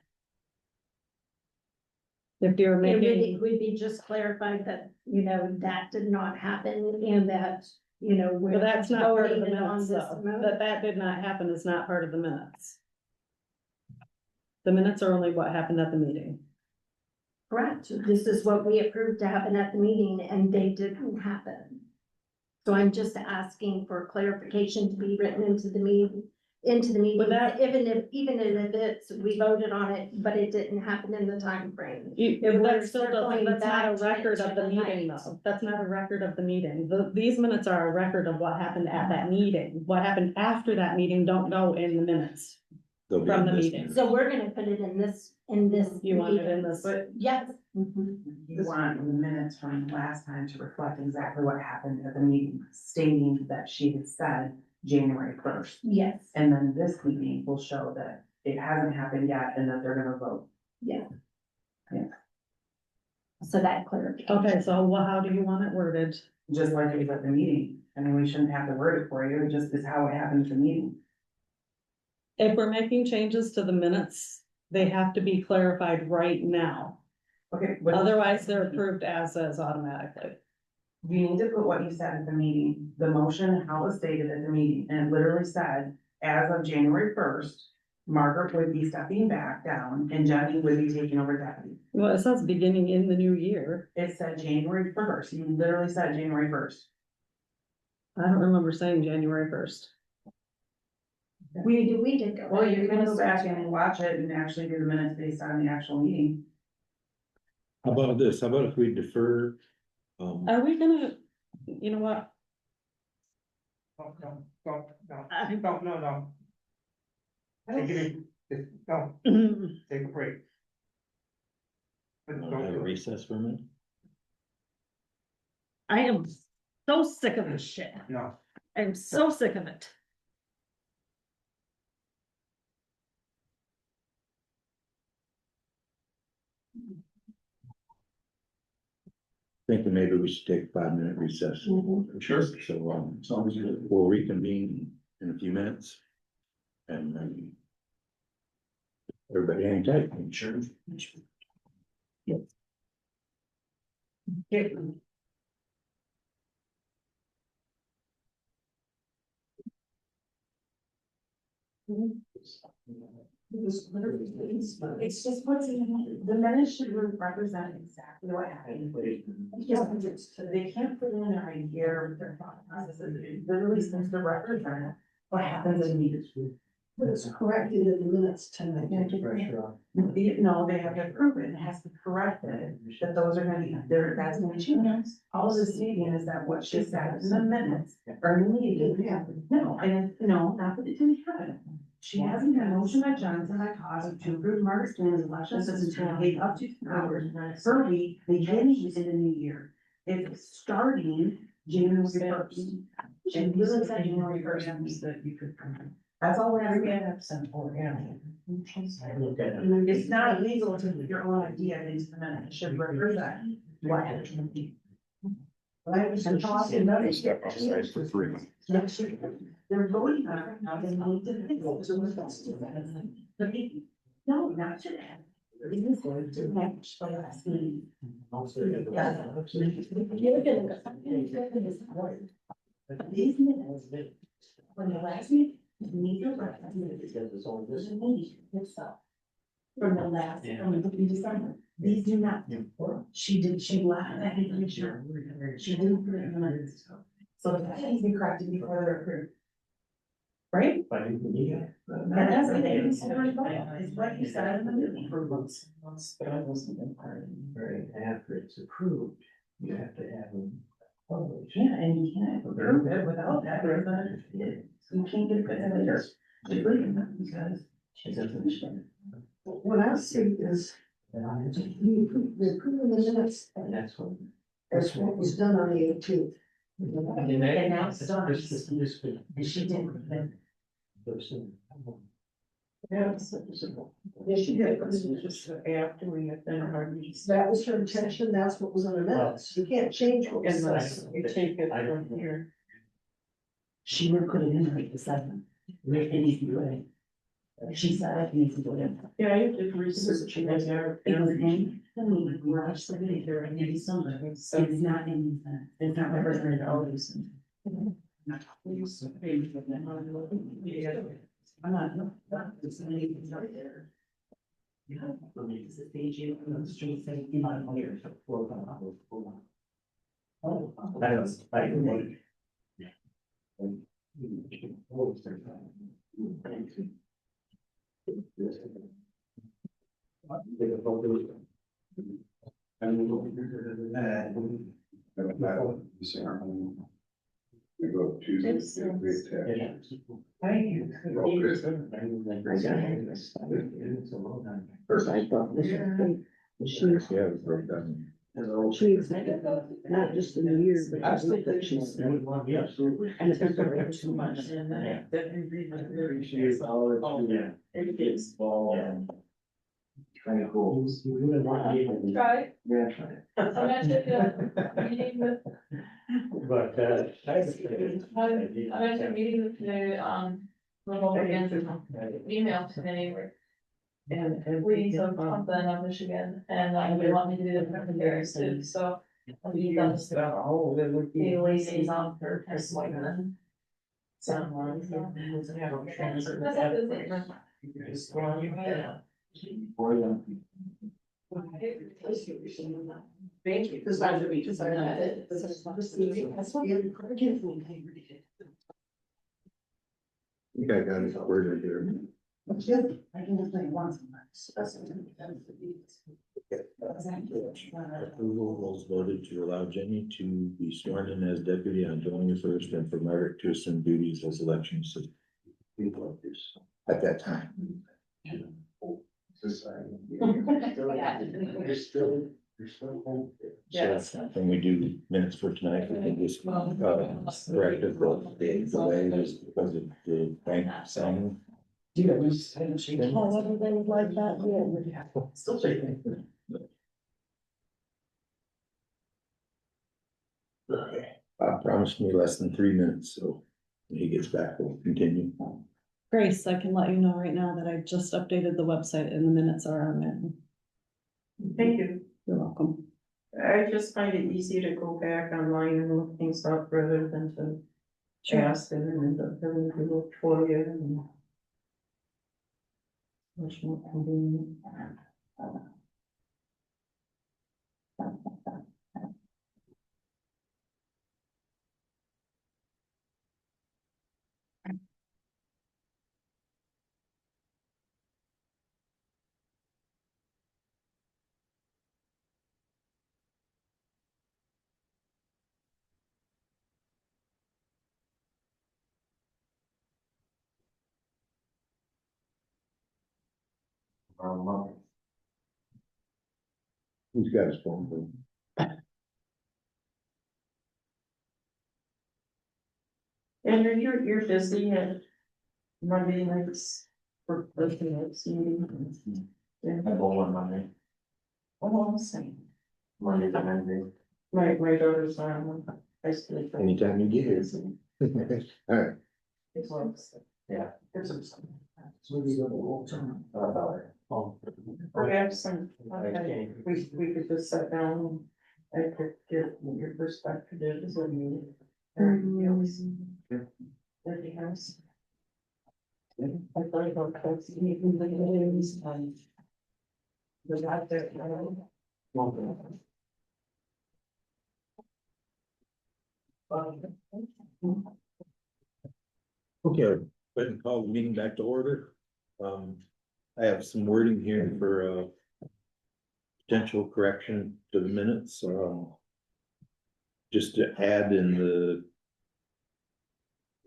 If you're It making, would be just clarified that, you know, that did not happen and that, you know, we're. but that's not part of the voting on minutes this though, mode. that did not happen is not part of the minutes. The minutes are only what happened at the meeting. Correct. This is what we approved to happen at the meeting and they didn't happen. So I'm just asking for clarification to be written into the meeting, But that- even if it's, we voted on it, but it didn't happen in the time frame. If That we're still doesn't, circling that's not back a to record it of the meeting tonight. though, that's not a record of the meeting, these minutes are a record of what happened at that meeting. What happened after that meeting don't go in the minutes. They'll be from in the this meeting. minute. So we're gonna put it in this. You want it in meeting. this, But Yes. you want the minutes from last time to reflect exactly what happened at the meeting, stating that she had said January first. Yes, And then this meeting will show that it hasn't happened yet and that they're gonna vote. so that clarification. okay, so how do you want it worded? Just like it was at the meeting. I mean, we shouldn't have to word it for you, it just is how it happened at the meeting. If we're making changes to the minutes, they have to be clarified right now, Okay, but otherwise they're approved as is automatically. you need to put what you said at the meeting, the motion, how it was stated at the meeting, and it literally said, as of January first, Margaret would be stepping back down and Jenny would be taking over deputy. Well, it says beginning in the new year, It said January first, you literally said January first. I don't remember saying January first. We did go. Well, you can go back and watch it and actually do the minutes based on the actual meeting. How about this, how about if we defer, Are we gonna, you know what, No. Take it easy. No, take a break. Recess for a minute? I am so sick of this shit. No. I'm so sick of it. Thinking maybe we should take a 5-minute recess. Sure. So, Sounds good. we'll reconvene in a few minutes. And, everybody hang tight. Sure. It's just what's in, the minutes should represent exactly what happened. Yeah, they can't put in their idea with their thought processes, it literally seems to represent what happens in meetings. But it's corrected in the minutes tonight. No, they have to approve it, and it has to be corrected, that those are gonna be, that's gonna change. All of this stating is that what she said in the minutes, or in the meeting, no, no, not that it didn't happen. She hasn't had a motion by Johnson by cause to approve Margaret Stanley's election since to paid up to hours per week, beginning in the new year. It's starting January first. And really said January first. That's all we're asking. It's not legal to put your own idea into the minute, it should represent what happened. And talking about it. Step outside for 3. They're voting on it right now, they need to fix it. No, not today. This is going to match the last meeting. These minutes, when the last meeting, need to represent the meeting itself. From the last, from December, these do not. She left that information, she didn't put it in the minutes. So that needs to be corrected before they're approved. Right? And that's what they is what you said in the meeting. But I wasn't in part, very after it's approved, you have to have them published. Yeah, and you can't approve it without that, you can't get it put in there. Because she doesn't. What I see is you approve the minutes And that's what. as what was done on the 18th. And now it's done. And she didn't. Yes, she did. Just after we have done our meetings. That was her intention, that's what was in the minutes. You can't change what was Unless said. you take it from here. She would put it in like the 7th. It needs to be ready. She said it needs to go in. Yeah, I did research. It was in the meeting, we're actually there in December. So it's not in, it's not represented always. I'm not, it's not there. Yeah, for me, it's a stage in the street saying, in my ear. Oh, We go Tuesday. Thank you. First, I thought this was she's, Yeah, it broke down. she's not just in the year, but I still think she's. And it's been very Too much in that. Everything's all. Kind of cool. Try, Yeah, try it. I'm actually at a meeting with, But, I'm at a meeting with the, remote again, email today, And reading some something of Michigan, and they want me to do the secondary too, so. I'll be done this, Oh, that would be. the liaison for Chris Whiteman. So. For them. Thank you. Because I read it. That's what you're forgetting. I think I got it worded here. I can just play once. Approval was voted to allow Jenny to be sworn in as deputy on January 1st and for Margaret to assume duties as election assistant. at that time. Yes. So when we do minutes for tonight, we can just, correct it, the delay is because of the bank signing. However they would like that, yeah. Still shaking. Bob promised me less than 3 minutes, so when he gets back, we'll continue. Grace, I can let you know right now that I just updated the website and the minutes are on it. Thank you. You're welcome. I just find it easy to go back online and look things up rather than to ask and then end up having to look for you and. Much more convenient. Who's got his phone? Andrew, you're busy at Monday nights for Thursday nights meeting. Yeah. I go one Monday, Oh, I'm saying, Monday to Wednesday. my daughter's on high school. Anytime you get here. All right. It works. Yeah. Perhaps some, we could just sit down and I could get your perspective is what you. Everything else. I thought about folks, even the news and. Was out there. Okay, go ahead and call the meeting back to order. I have some wording here for potential correction to the minutes. Just to add in the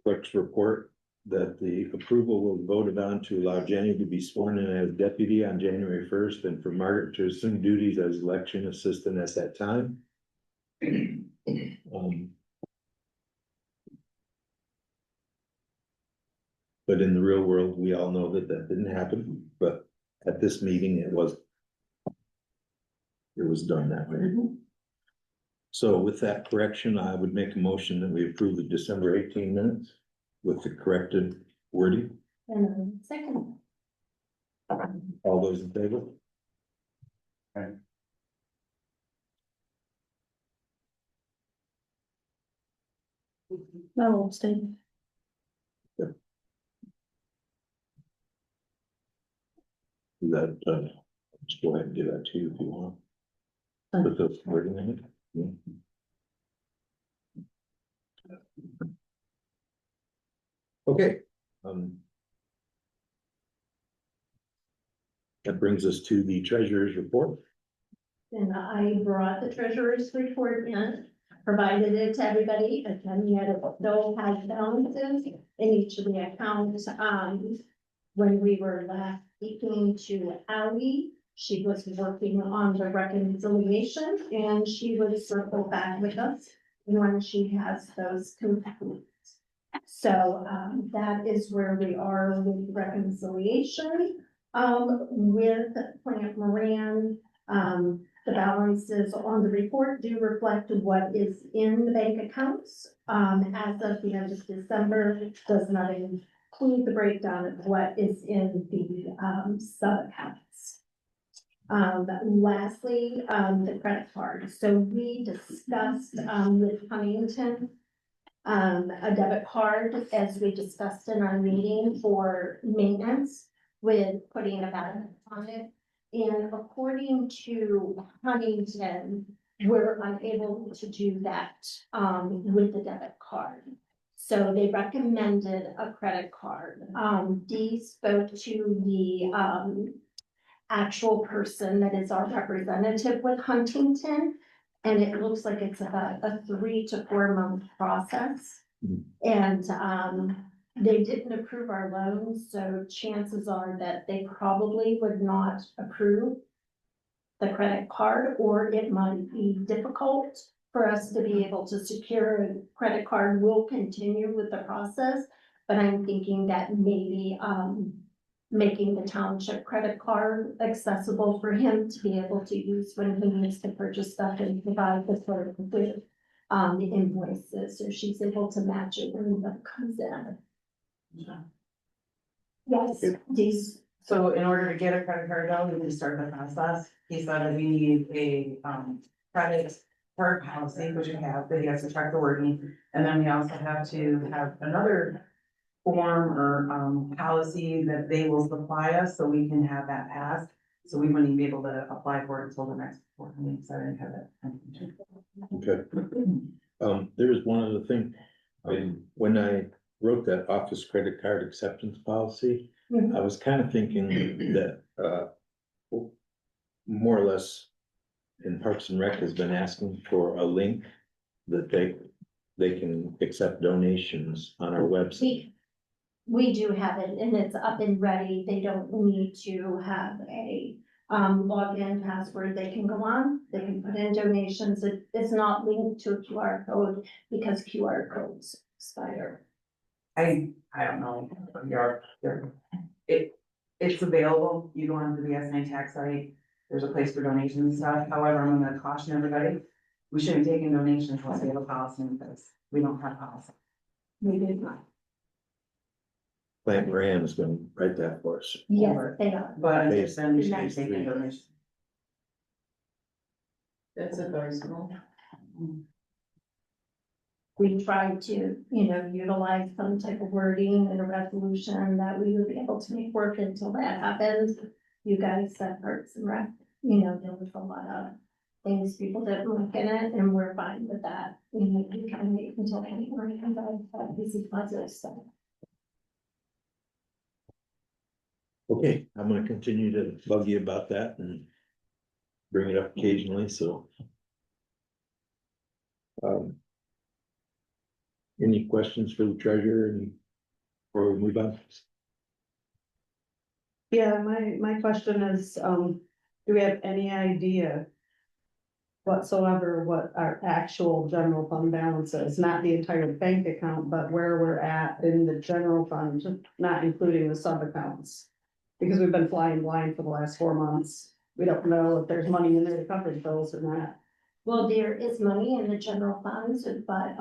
clerk's report that the approval was voted on to allow Jenny to be sworn in as deputy on January 1st and for Margaret to assume duties as election assistant at that time. But in the real world, we all know that that didn't happen, but at this meeting, it was done that way. So with that correction, I would make a motion that we approve the December 18 minutes with the corrected wording. And second. All those in favor? No, abstain. That, just go ahead and give that to you if you want. Put the wording in it. Yeah. Okay. That brings us to the treasurer's report. And I brought the treasurer's report in, provided it to everybody, and yet it still has balances in each of the accounts. When we were last speaking to Ally, she was working on the reconciliation and she would circle back with us when she has those complete. So, that is where we are with reconciliation. With Plant Moran, the balances on the report do reflect what is in the bank accounts. As of the end of December, does not include the breakdown of what is in the sub accounts. Lastly, the credit card. So we discussed with Huntington a debit card, as we discussed in our meeting, for maintenance with putting a balance on it. And according to Huntington, we're unable to do that with the debit card. So they recommended a credit card. Dee spoke to the actual person that is our representative with Huntington. And it looks like it's about a 3 to 4 month process. And They didn't approve our loans, so chances are that they probably would not approve the credit card, or it might be difficult for us to be able to secure a credit card. We'll continue with the process, but I'm thinking that maybe, making the township credit card accessible for him to be able to use when he needs to purchase stuff and provide the sort of with, the invoices, so she's able to match it when that comes in. Yes, these, So in order to get a credit card though, we need to start the process. He said that we need a, credit card policy, which we have, that he has to check the wording. And then we also have to have another form or, policy that they will supply us so we can have that passed. So we wouldn't even be able to apply for it until the next 4 weeks. I didn't have that. Okay. There's one other thing. When I wrote that office credit card acceptance policy, I was kind of thinking that, more or less in Parks and Rec has been asking for a link that they can accept donations on our website. we do have it, and it's up and ready. They don't need to have a login password. They can go on, they can put in donations. It's not linked to a QR code because QR codes expire. I don't know, it's available. You go onto the S9 tax site. There's a place for donations and stuff. However, I'm gonna caution everybody, we shouldn't take in donations unless we have a policy in place. We don't have policy. We did not. Plant Moran is gonna write that for us. Yes, they are. But Phase- then we should phase take in three. donations. That's advisable. We tried to, utilize some type of wording in a resolution that we would be able to make work until that happens. You guys said Parks and Rec, there was a lot of things people didn't look in it, and we're fine with that. You can wait until January, and this is positive stuff. Okay, I'm gonna continue to bug you about that and bring it up occasionally, so. Any questions for the treasurer and before we move on? Yeah, my question is, do we have any idea whatsoever what our actual general fund balance is? Not the entire bank account, but where we're at in the general fund, not including the sub accounts. Because we've been flying blind for the last 4 months. We don't know if there's money in there to cover the bills or not. Well, there is money in the general funds, but,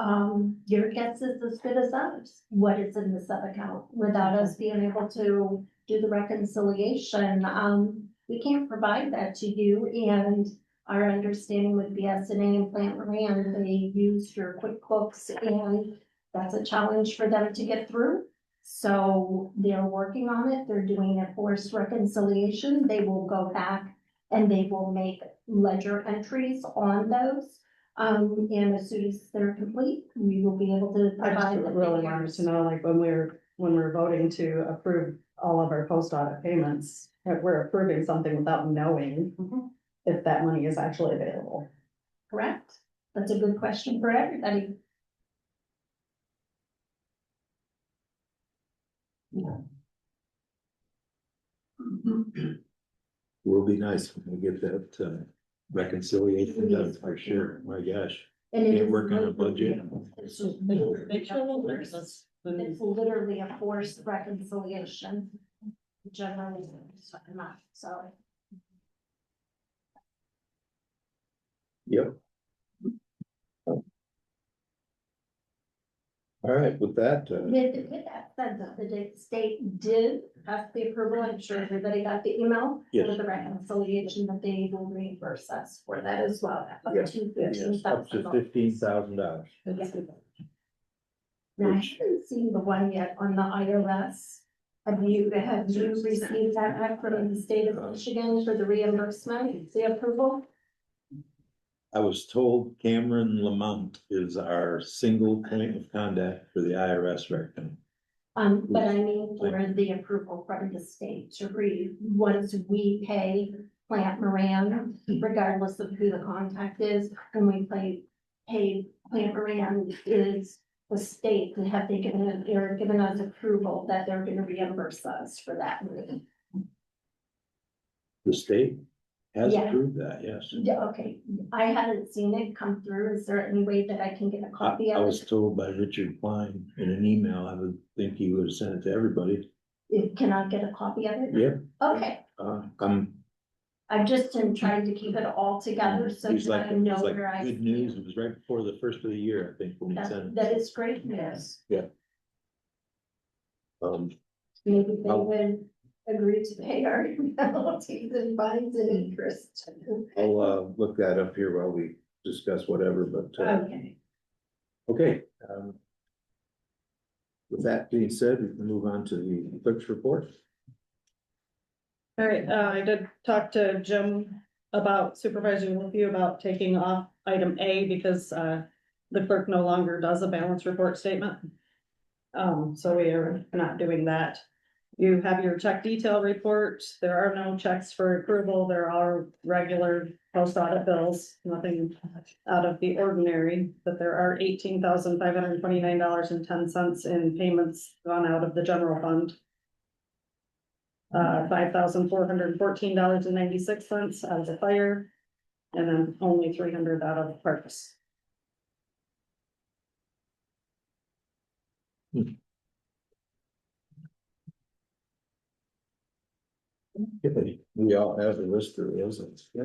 your guess is as good as ours. What is in the sub account without us being able to do the reconciliation? We can't provide that to you, and our understanding with BSNA and Plant Moran, they use your QuickBooks, and that's a challenge for them to get through. So they're working on it. They're doing a forced reconciliation. They will go back and they will make ledger entries on those. And as soon as they're complete, we will be able to I just provide. the really wanted figures. to know, like, when we're voting to approve all of our post audit payments, that we're approving something without knowing if that money is actually available. Correct. That's a good question for everybody. Will be nice when we get that reconciliation done, for sure, my gosh. And it Can't is work on a literally- budget. It's literally a forced reconciliation. Generally, so. Yep. All right, with that, With that said, the state did have the approval. I'm sure everybody got the email. Yes. With the reconciliation that they will reimburse us for that as well. Up Yes. to yes, up to $15,000. Now, I haven't seen the one yet on the IRS. Have you received that back from the state of Michigan for the reimbursement, the approval? I was told Cameron Lamont is our single point of contact for the IRS right now. But I mean for the approval from the state to once we pay Plant Moran, regardless of who the contact is, when we pay Plant Moran is the state, have they given us approval that they're gonna reimburse us for that money? The state has Yeah. approved that, yes. Yeah, okay, I haven't seen it come through. Is there any way that I can get a I, copy I of was it? told by Richard Klein in an email, I would think he would have sent it to everybody. Can I get a copy of it? Yep, Okay, I've just been trying to keep it all together so he's that like, I know it's like where I. good news. It was right before the first of the year, I think, when he That, sent that it. is great news. Maybe they I'll- would agree to pay our penalties and fines and interest. I'll, look that up here while we discuss whatever, but, Okay. okay. With that being said, we can move on to the clerk's report. All right, I did talk to Jim about supervising with you about taking off item A because, the clerk no longer does a balance report statement. So we are not doing that. You have your check detail report. There are no checks for approval. There are regular post audit bills, nothing out of the ordinary, but there are $18,529.10 in payments gone out of the general fund. $5,414.96 out of the fire, and then only 300 out of parks. We all have a list of those. Yeah.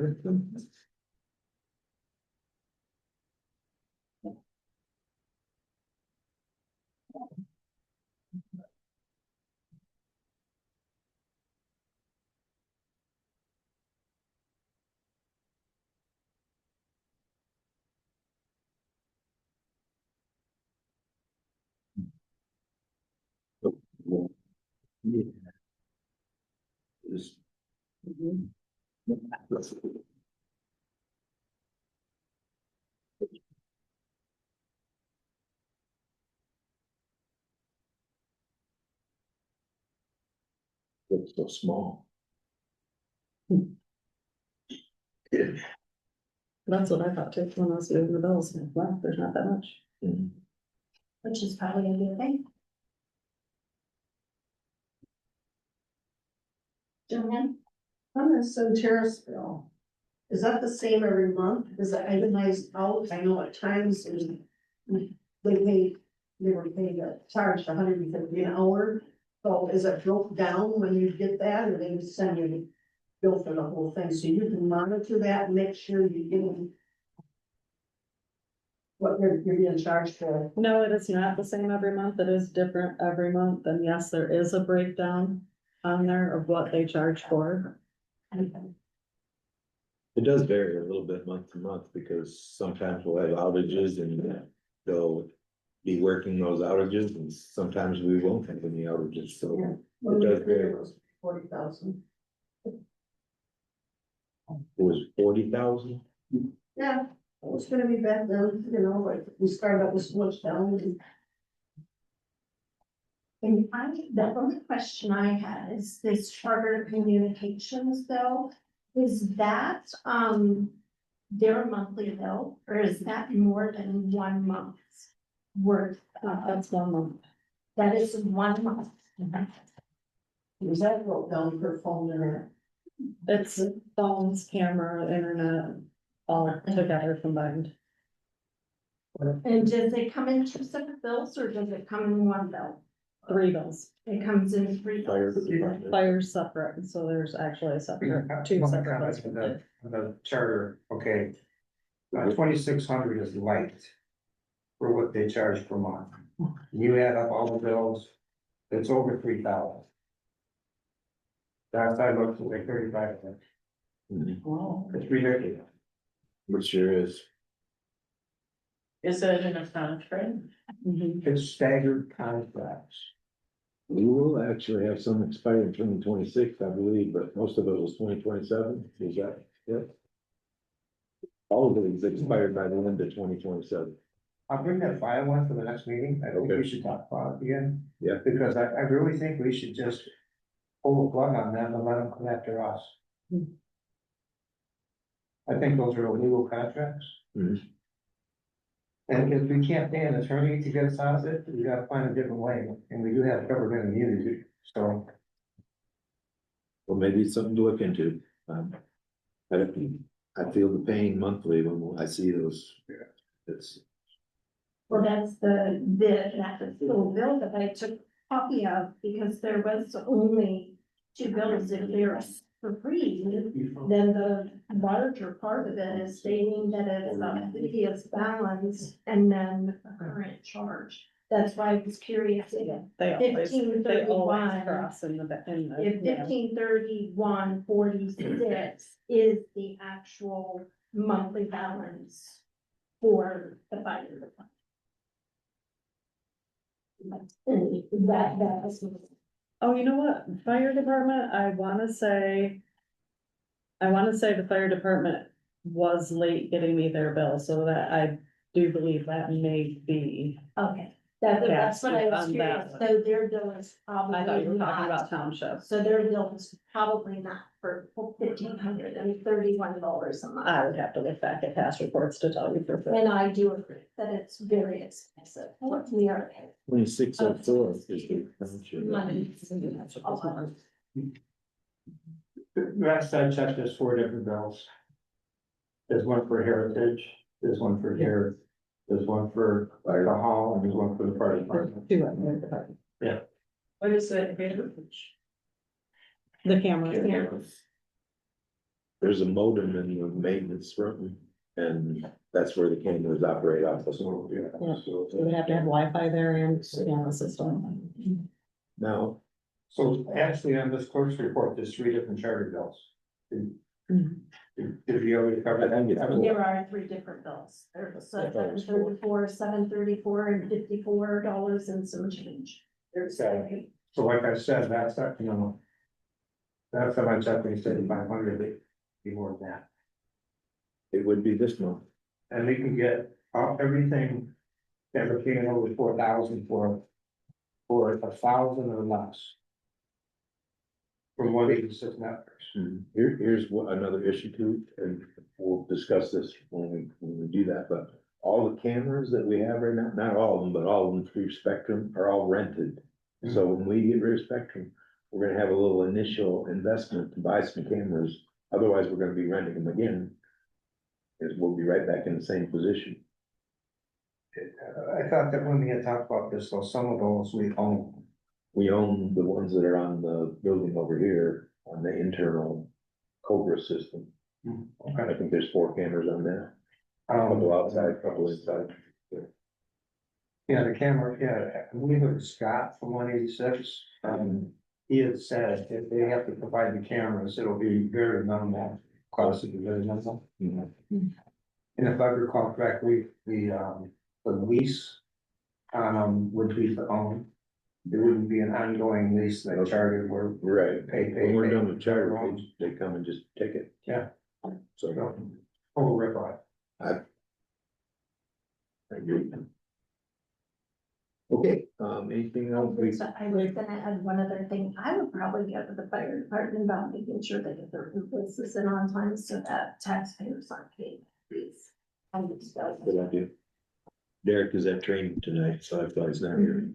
Just- It's so small. That's what I thought too, when I was doing the bills, wow, there's not that much. Mhm. Which is probably gonna be a thing. Joanne? On the Centerra's bill, is that the same every month? Is that itemized out? I know at times they were paid, charged $150 an hour. So is it broke down when you get that, or they just send you the bill for the whole thing, so you can monitor that and make sure you're getting what you're being charged for? No, it is not the same every month. It is different every month. And yes, there is a breakdown on there of what they charge for. It does vary a little bit month to month because sometimes we'll have outages and they'll be working those outages and sometimes we won't have any outages, so. When It we does vary. figured it was 40,000. It was 40,000. Yeah, it's gonna be back then, you know, like we started out with so much down. And the only question I had is this charter communications bill, is that, their monthly bill, or is that more than 1 month's worth? That's 1 month. That is 1 month. Was that broke down per phone internet? It's phones, camera, internet, all together combined. And does it come in 2 separate bills, or does it come in 1 bill? 3 bills. It comes in 3 Fire bills. department. Fire's separate, so there's actually a separate, 2 separate bills. for the- The charter, okay. 2,600 is light for what they charge per month. You add up all the bills, it's over 3,000. Last I looked, it was like 35. Mhm. It's ridiculous. It sure is. Is that in a contract? Mhm. It's staggered contracts. We will actually have some expire in 2026, I believe, but most of it was 2027. Is that it? All of it is expired by the end of 2027. I'll bring that file one for the next meeting. I think Okay. we should talk about it again. Yeah. Because I really think we should just pull the plug on them and let them come after us. I think those are illegal contracts. Mhm. And if we can't pay an attorney to get us out of it, we gotta find a different way, and we do have government immunity, so. Well, maybe it's something to look into. I don't, I feel the pain monthly when I see those. It's, Well, that's that's the little bill that I took a copy of, because there was only two bills. If they're for free, then the larger part of it is stating that it's a previous balance and then a current charge. That's why I was curious. They always 1531. cross in the, If yeah. 1531.46 is the actual monthly balance for the fire department. That's. Oh, you know what? Fire department, I wanna say the fire department was late getting me their bill, so that I do believe that may be. Okay, that's what I was On curious, that. so their bill is probably I thought you were talking not, about township. so their bill is probably not for $1,531 a month. I would have to look back at past reports to tell you for sure. And I do agree that it's very expensive, what we are paying. 2604 is the township. Money. Last I checked, there's 4 different bills. There's one for Heritage, there's one for here, there's one for the hall, and there's one for the fire department. Two at the department. What is it? The camera. There's a modem in the maintenance room, and that's where the cameras operate off of. So, Yeah. So we would have to have Wi-Fi there and camera system. now, So actually, on this clerk's report, there's 3 different charter bills. Did you already cover that? There are 3 different bills. There's $734, and $54 and some change. There's. So like I said, that's, you know, that's how much up we said 500, it'd be more than that. it would be this month. And we can get everything that we're paying over 4,000 for 1,000 or less. From 186 networks. Here's what another issue too, and we'll discuss this when we do that, but all the cameras that we have right now, not all of them, but all of them through Spectrum are all rented. So when we get rid of Spectrum, we're gonna have a little initial investment to buy some cameras, otherwise we're gonna be renting them again. Cause we'll be right back in the same position. I thought that when we had talked about this, though, some of those we own. We own the ones that are on the building over here on the internal Cobra system. I think there's 4 cameras on there, couple outside, couple inside. Yeah, the camera, yeah, I believe it was Scott from 186. He had said if they have to provide the cameras, it'll be very minimal, cost will be very minimal. And if I recall correctly, the lease, would be the own. There wouldn't be an ongoing lease that chartered where. Right, when we're done with charter, Pay. they come and just take it. Yeah. So, Oh, rip off. I agree. Okay, anything else? I was gonna add one other thing. I would probably get with the fire department about making sure they get their invoices in on time so that taxpayers aren't paying fees. Good idea. Derek is at training tonight, so I thought he's not here.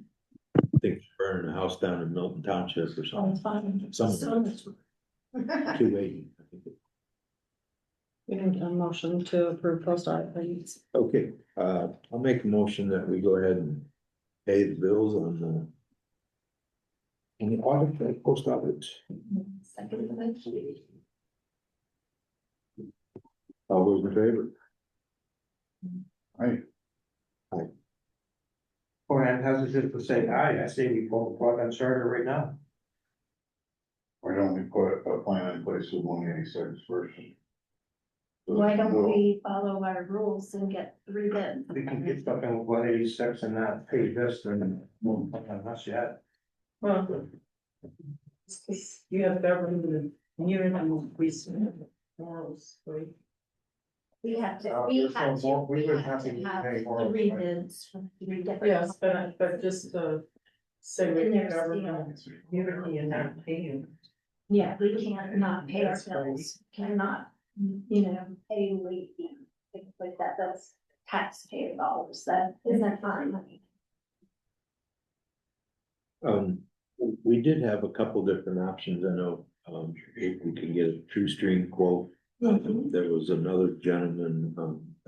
I think he's burning a house down in Milton Township or Oh, it's something. fine. Something. 280, I think. We need a motion to approve post audit, please. Okay, I'll make a motion that we go ahead and pay the bills on the audit, the post audit. Second dimension. All those in favor? Aye. Well, I'm hesitant to say aye, I say we pull the plug on charter right now. Why don't we put a plan in place with 186 first? Why don't we follow our rules and get 3 bids? We can get stuff in 186 and not pay this, and won't put on us yet. Well. You have government, you and we morals, right? We have to, Uh, we there's have no to, more- we we would have have to to have pay more, 3 right? bids from 3 different. Yes, but just say And we there's government unity and not paying. Yeah, we can't not pay our bills, cannot, pay late fees, things like that, that's taxpayer dollars. is that fine? We did have a couple different options. I know, if we could get a true stream quote. There was another gentleman,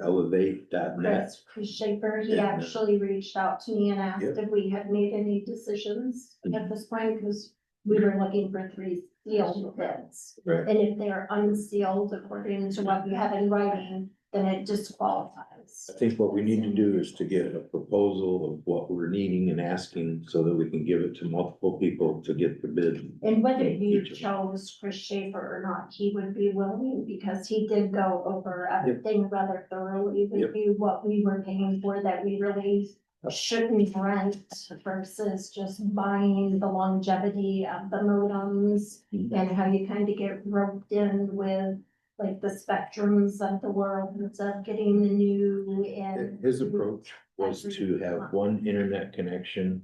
elevate.net. Chris Schaefer, he Yeah. actually reached out to me and asked Yep. if we had made any decisions at this point, because we were looking for 3 sealed bids. Right. And if they're unsealed according to what we have in writing, then it disqualifies. I think what we need to do is to get a proposal of what we're needing and asking so that we can give it to multiple people to get the bid. And whether you Each of them. chose Chris Schaefer or not, he would be willing, because he did go over everything rather thoroughly with Yep. you, what we were paying for, that we really shouldn't rent versus just buying the longevity of the modems, Mhm. and how you kind of get roped in with like the spectrums of the world instead of getting the new and. His approach was to have one internet connection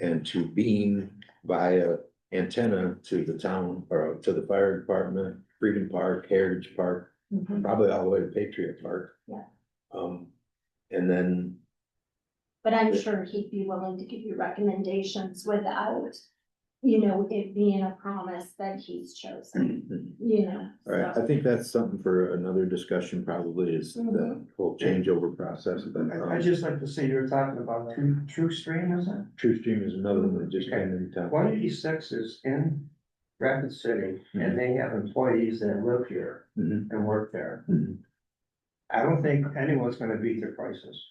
and to beam via antenna to the town or to the fire department, Freedom Park, Heritage Park, Mhm. probably all the way to Patriot Park. Yeah. And then, But I'm sure he'd be willing to give you recommendations without, it being a promise that he's chosen, all right, I think that's something for another discussion probably is the Mhm. whole changeover process. But I just like to say you're talking about True Stream, is it? True Stream is another one that just came into town. 186 is in Rapid City, and they have employees that live here Mhm. and work there. Mhm. I don't think anyone's gonna beat their prices.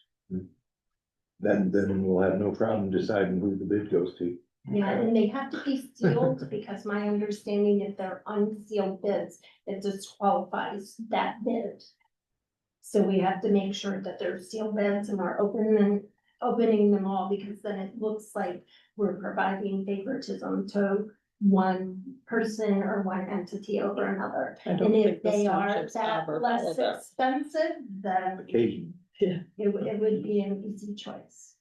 Then we'll have no problem deciding who the bid goes to. Yeah, and they have to be sealed, because my understanding, if they're unsealed bids, it disqualifies that bid. So we have to make sure that they're sealed bids and are opening them all, because then it looks like we're providing favoritism to one person or one entity over another. I And don't if think this they are township's that ever less followed that. expensive, then Occasion. it would be an easy choice.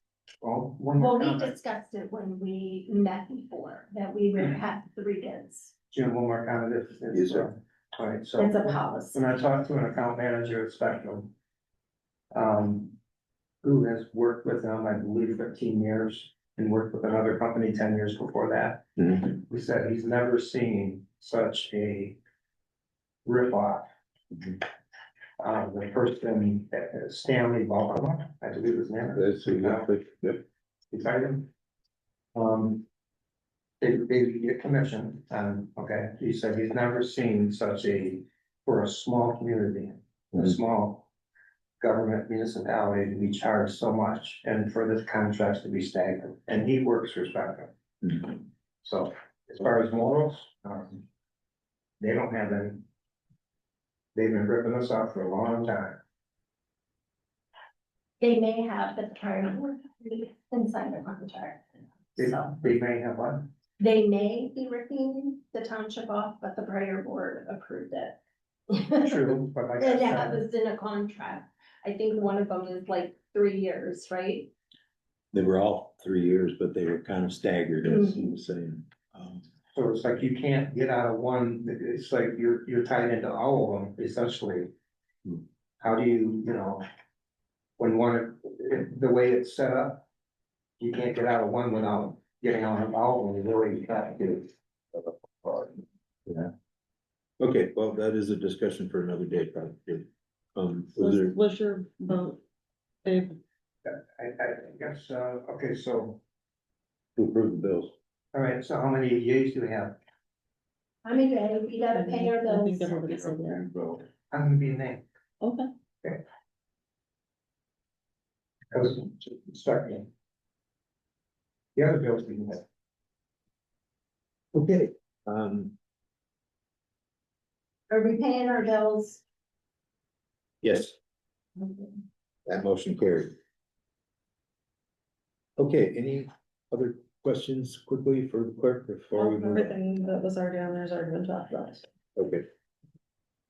Well, one Well, more we comment, discussed it when we met before, that we would have 3 bids. Jim, one more comment. Yes, sir. All right, so It's a policy. when I talked to an account manager at Spectrum, who has worked with them, I believe 15 years, and worked with another company 10 years before that. Mhm. He said he's never seen such a ripoff. The person, Stanley Baldwin, I believe his name. That's exactly, yep. Excited. They get commission, okay, he said he's never seen such for a small community, a Mhm. small government municipality to be charged so much, and for this contract to be staggered, and he works for Spectrum. Mhm. So, as far as morals, they don't have any. They've been ripping us off for a long time. They may have, but the prior board inside the contract. So They may have one. they may be ripping the township off, but the prior board approved it. True, but like I And said, that was in a contract. I think one of them is like 3 years, right? They were all 3 years, but they were kind of staggered, as he was saying. so it's like you can't get out of one, it's like you're tied into all of them essentially. How do when one, the way it's set up, you can't get out of one without getting out of all of them, you really have to. Yeah. Okay, well, that is a discussion for another day, probably. Was there, What's your vote, Dave? I guess, okay, so, to approve the bills? all right, so how many yeas do we have? I mean, we gotta pay our I think bills. everybody said that. I'm gonna be named. Okay. I was starting. The other bills we have. Okay, Are we paying our bills? yes, that motion carried. Okay, any other questions quickly for the clerk before we move on? Everything that was already on there has already been talked about. Okay.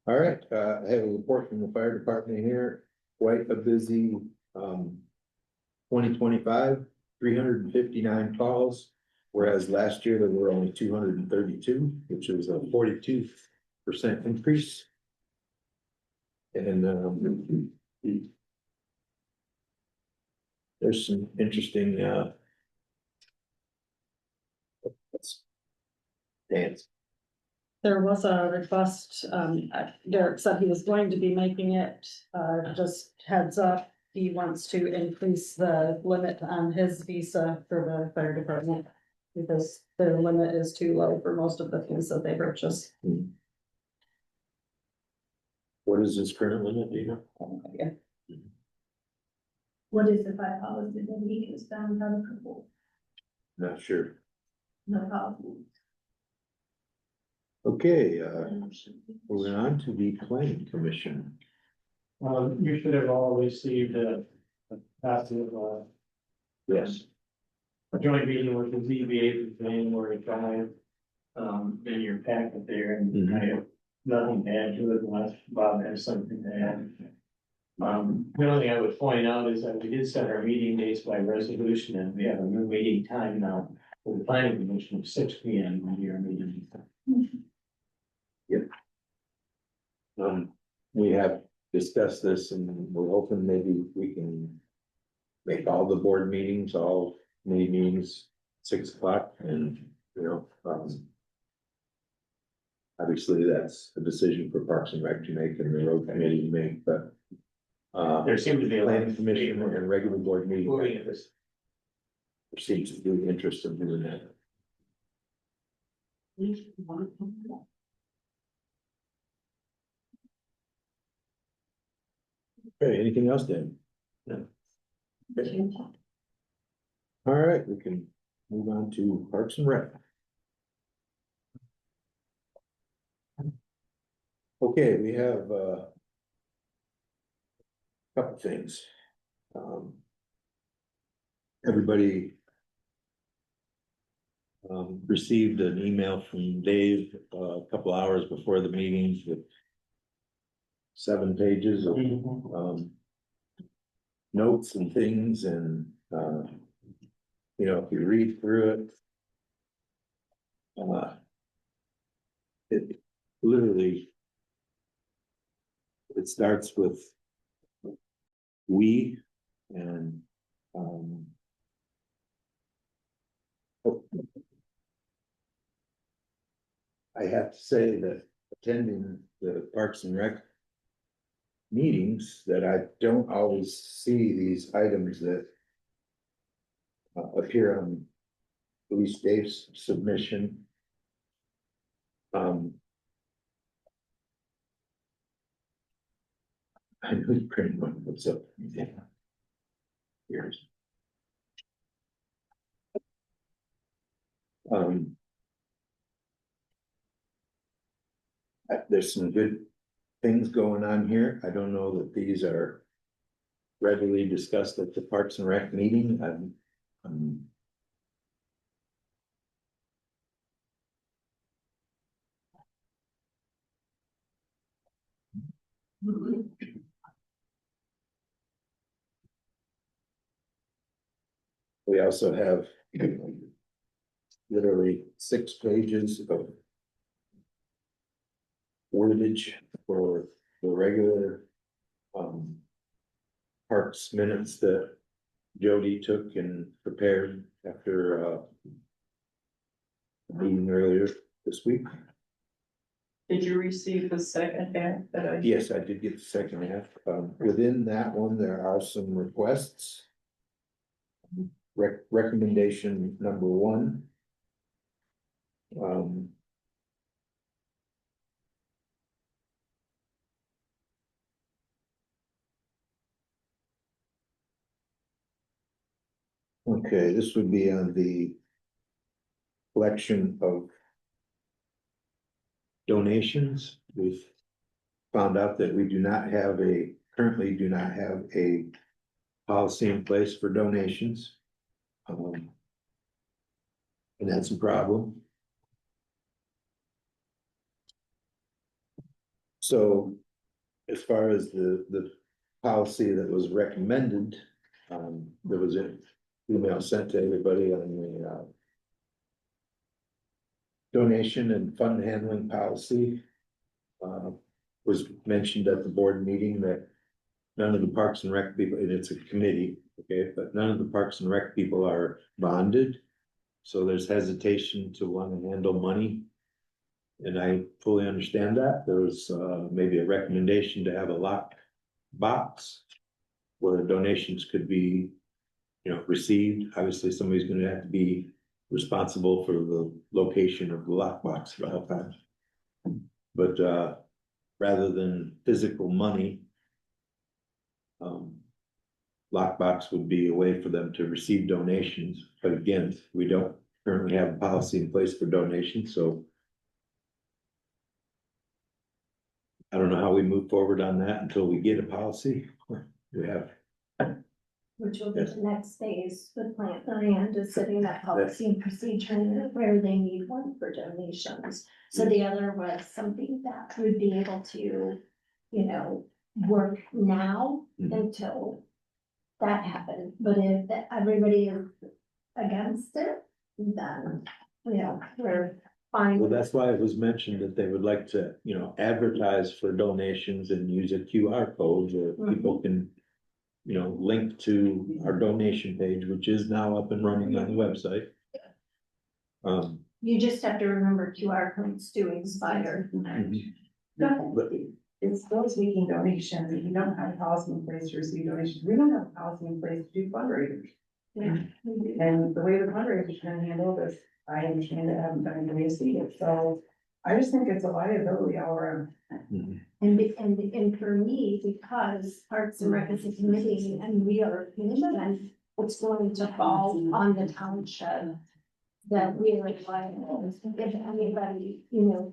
All right, I have a report from the fire department here, quite a busy, 2025, 359 calls. Whereas last year there were only 232, which is a 42% increase. And, There's some interesting, dance. There was a request, Derek said he was going to be making it, just heads up. He wants to increase the limit on his visa for the fire department. Because their limit is too low for most of the things that they purchase. What is his current limit, do you know? Yeah. What is the five policy that he is found without approval? Not sure. No problem. Okay, moving on to the planning commission. You should have all received a copy of, Yes. a joint meeting with the ZBA for January 5. In your packet there, and I have nothing to add to it unless Bob has something to add. The only thing I would point out is that we did set our meeting dates by resolution, and we have a new meeting time now for the planning commission of 6 P.M. when we are meeting. We have discussed this and we're hoping maybe we can make all the board meetings, all mini meetings, 6 o'clock and, obviously that's a decision for Parks and Rec to make and the road committee to make, but There seemed to be a lot planning of commission and regular board meeting. moving at this. There seems to be interest in doing that. Okay, anything else, Dan? No. Okay. All right, we can move on to Parks and Rec. Okay, we have couple things. Everybody received an email from Dave a couple hours before the meetings with 7 pages of notes and things and if you read through it literally it starts with we and I have to say that attending the Parks and Rec meetings that I don't always see these items that appear on at least Dave's submission. I know you pretty much what's up. Here's. There's some good things going on here. I don't know that these are readily discussed at the Parks and Rec meeting. We also have literally 6 pages of wordage for the regular Parks minutes that Jody took and prepared after a meeting earlier this week. Did you receive the second half that I? Yes, I did get the second half. Within that one, there are some requests. Recommendation number 1. Okay, this would be on the collection of donations. We've found out that we currently do not have a policy in place for donations. And that's a problem. So as far as the policy that was recommended, there was an email sent to everybody on the donation and fund handling policy. Was mentioned at the board meeting that none of the Parks and Rec people, and it's a committee, okay, but none of the Parks and Rec people are bonded. So there's hesitation to want to handle money. And I fully understand that. There was maybe a recommendation to have a lock box where donations could be, received. Obviously, somebody's gonna have to be responsible for the location of the lockbox at all times. But rather than physical money, lockbox would be a way for them to receive donations. But again, we don't currently have a policy in place for donations, so I don't know how we move forward on that until we get a policy. We have. Which will be the next phase with Plant Moran, is setting that policy and procedure and where they need one for donations. So the other was something that would be able to, work now until that happened. But if everybody is against it, then, we're fine. Well, that's why it was mentioned that they would like to, advertise for donations and use a QR code where people can, link to our donation page, which is now up and running on the website. You just have to remember QR codes do expire. But It's those making donations, if you don't have a policy in place to receive donations, we don't have a policy in place to do fundraisers. And the way the fundraisers can handle this, I understand it, I haven't done any see it, so I just think it's a liability all around. And for me, because Parks and Rec is a committee and we are a commission, it's going to fall on the township that we are liable if anybody,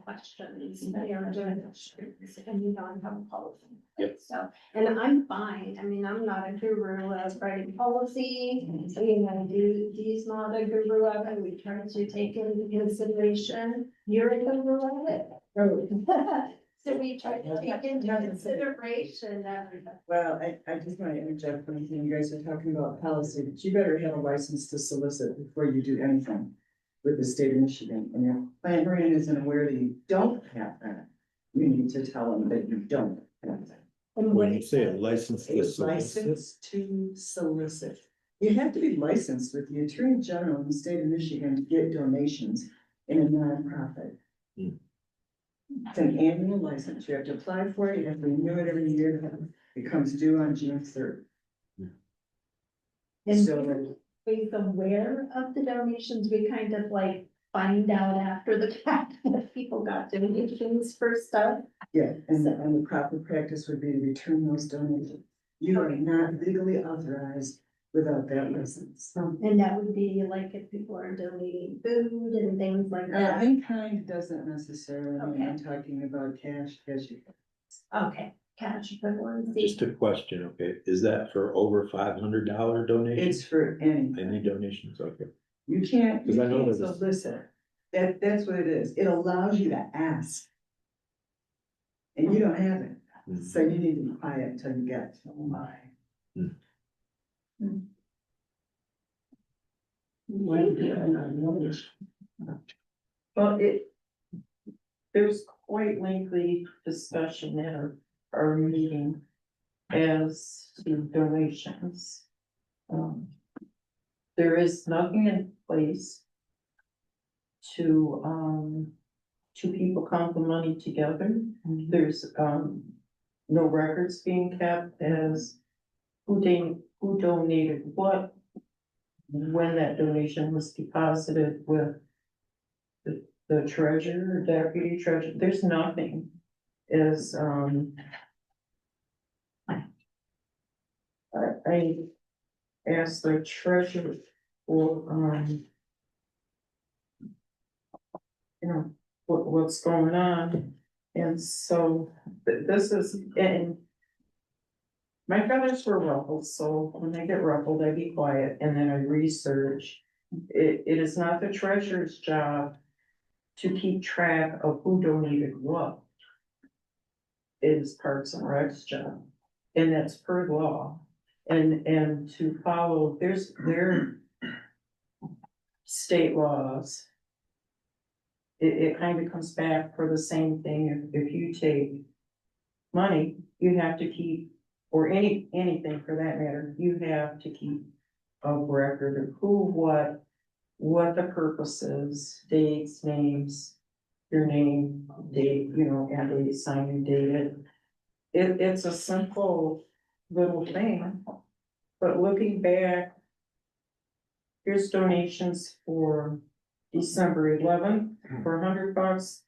questions they are doing this and you don't have a policy. Yep. So, and I'm fine. I mean, I'm not a guru of writing policy. So, Dee's not a guru of it. We try to take into consideration. You're a guru of it. So we try to take into consideration everything. Well, I just want to interject when you guys are talking about policy, but you better have a license to solicit before you do anything with the state of Michigan. And if Plant Moran isn't aware that you don't have that, you need to tell them that you don't have that. when you say a license to A solicit, license to solicit. You have to be licensed with the Attorney General in the state of Michigan to get donations in a nonprofit. It's an annual license. You have to apply for it. You have to renew it every year. It comes due on June 3rd. And So, we're aware of the donations. We kind of find out after the fact that people got donations for stuff. yeah, and the proper practice would be to return those donations. You are not legally authorized without that license. And that would be if people are donating food and things like that. In kind doesn't necessarily mean I'm talking about cash. Okay, cash equivalency. just a question, okay, is that for over $500 donation? It's for any. Any donations, okay. You can't, Because I know there's solicit. That's what it is. It allows you to ask. And you don't have it. So you need to be quiet until you get it. Oh my. Well, there's quite lengthy discussion at our meeting as to donations. There is nothing in place to two people count the money together. There's, no records being kept as who donated what, when that donation was deposited with the treasurer, deputy treasurer. There's nothing is, I asked the treasurer for, what's going on. And so this is, and my feathers were ruffled, so when I get ruffled, I be quiet and then I research. It is not the treasurer's job to keep track of who donated what. It is Parks and Rec's job, and that's per law. And to follow, there's their state laws. It kind of comes back for the same thing. If you take money, you have to keep or anything for that matter, you have to keep a record of who, what the purpose is, dates, names, your name, date, you know, and date, sign and date it. It's a simple little thing, but looking back, here's donations for December 11th for $100.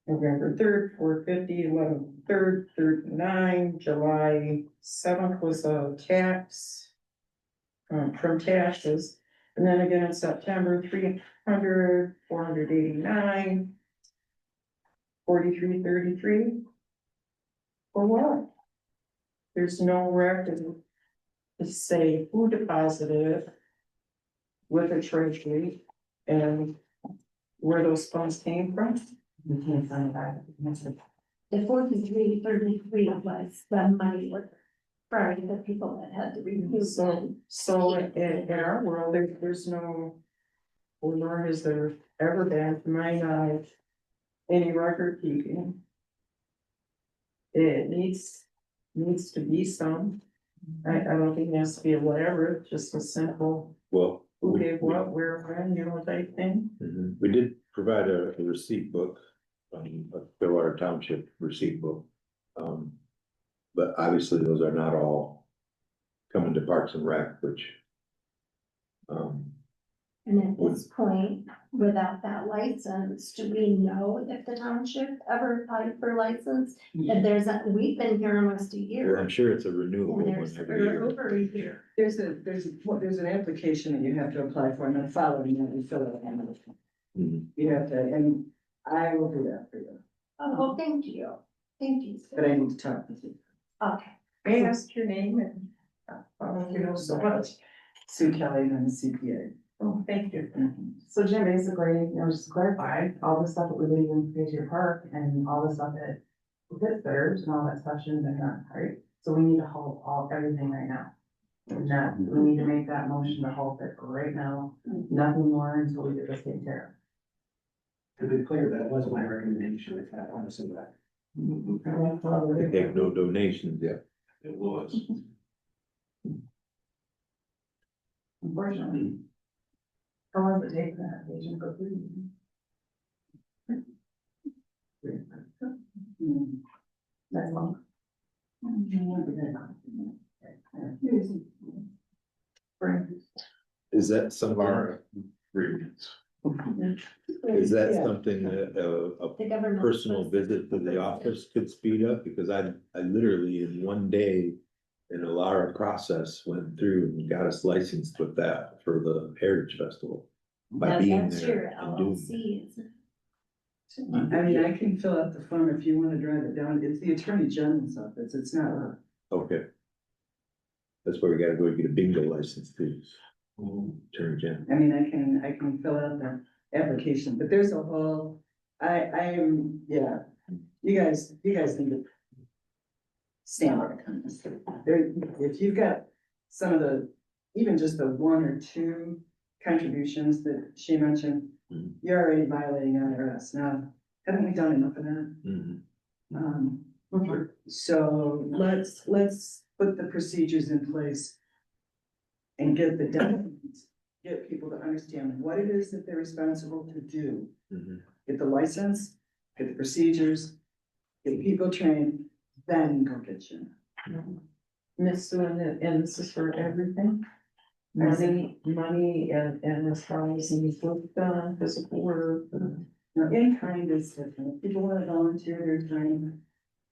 November 3rd, 450, 11th, 3rd, 39, July 7th was a tax. From taxes, and then again in September, 300, 489. 4333. For what? There's no record to say who deposited with a treasury and where those funds came from. We can't find that. The 4333 was the money with, for the people that had to review. So in our world, there's no, or nor has there ever been, to my knowledge, any record keeping. It needs to be some. I don't think it has to be a whatever, just a simple, Well. who gave what, where, when, you know, type thing. We did provide a receipt book, a Clearwater Township receipt book. But obviously those are not all coming to Parks and Rec, which. And at this point, without that license, do we know if the township ever applied for license? If there's we've been here almost a Well, year. I'm sure it's a renewable And one there's every year. over a year. There's an application that you have to apply for, and then following that, you fill it in. Mhm. You have to, and I will do that for you, Oh, well, thank you. Thank you. but I need to talk with you. Okay. May I ask your name and, you know, so much. Sue Kelly, I'm a CPA. Oh, thank you. So Jim, basically, you know, just to clarify, all the stuff that we're doing in Patriot Park and all the stuff that Pittsburgh and all that stuff shouldn't have been done, right? So we need to halt everything right now. And that, we need to make that motion to halt it right now, nothing more until we get this taken care To be clear, that was my recommendation, if I want to say that. They take no donations yet. It was. Unfortunately. How long does it take for that agent to go through? That's long. Is that some of our, Agreements. is that Yeah. something that a The government. personal visit to the office could speed up? Because I literally in one day. In a Lara process went through and got us licensed with that for the Heritage Festival. By being That's your there and doing. LLC, isn't it? I mean, I can fill out the form if you wanna drive it down, it's the Attorney General's office, it's not. Okay. That's where we gotta go get a bingo license too. Attorney General. I mean, I can fill out the application, but there's a whole, I am, yeah, you guys need to. Stand on this. There, if you've got some of the, even just the one or two contributions that she mentioned, Mhm. you're already violating IRS now. Haven't we done enough of that? Mhm. So let's put the procedures in place. And get the documents, get people to understand what it is that they're responsible to do. Mhm. Get the license, get the procedures, get people trained, then go get you. Miss Sue, and this is for everything? Money and as far as the work done, physical work. Now, in kind is different. People want to volunteer their time,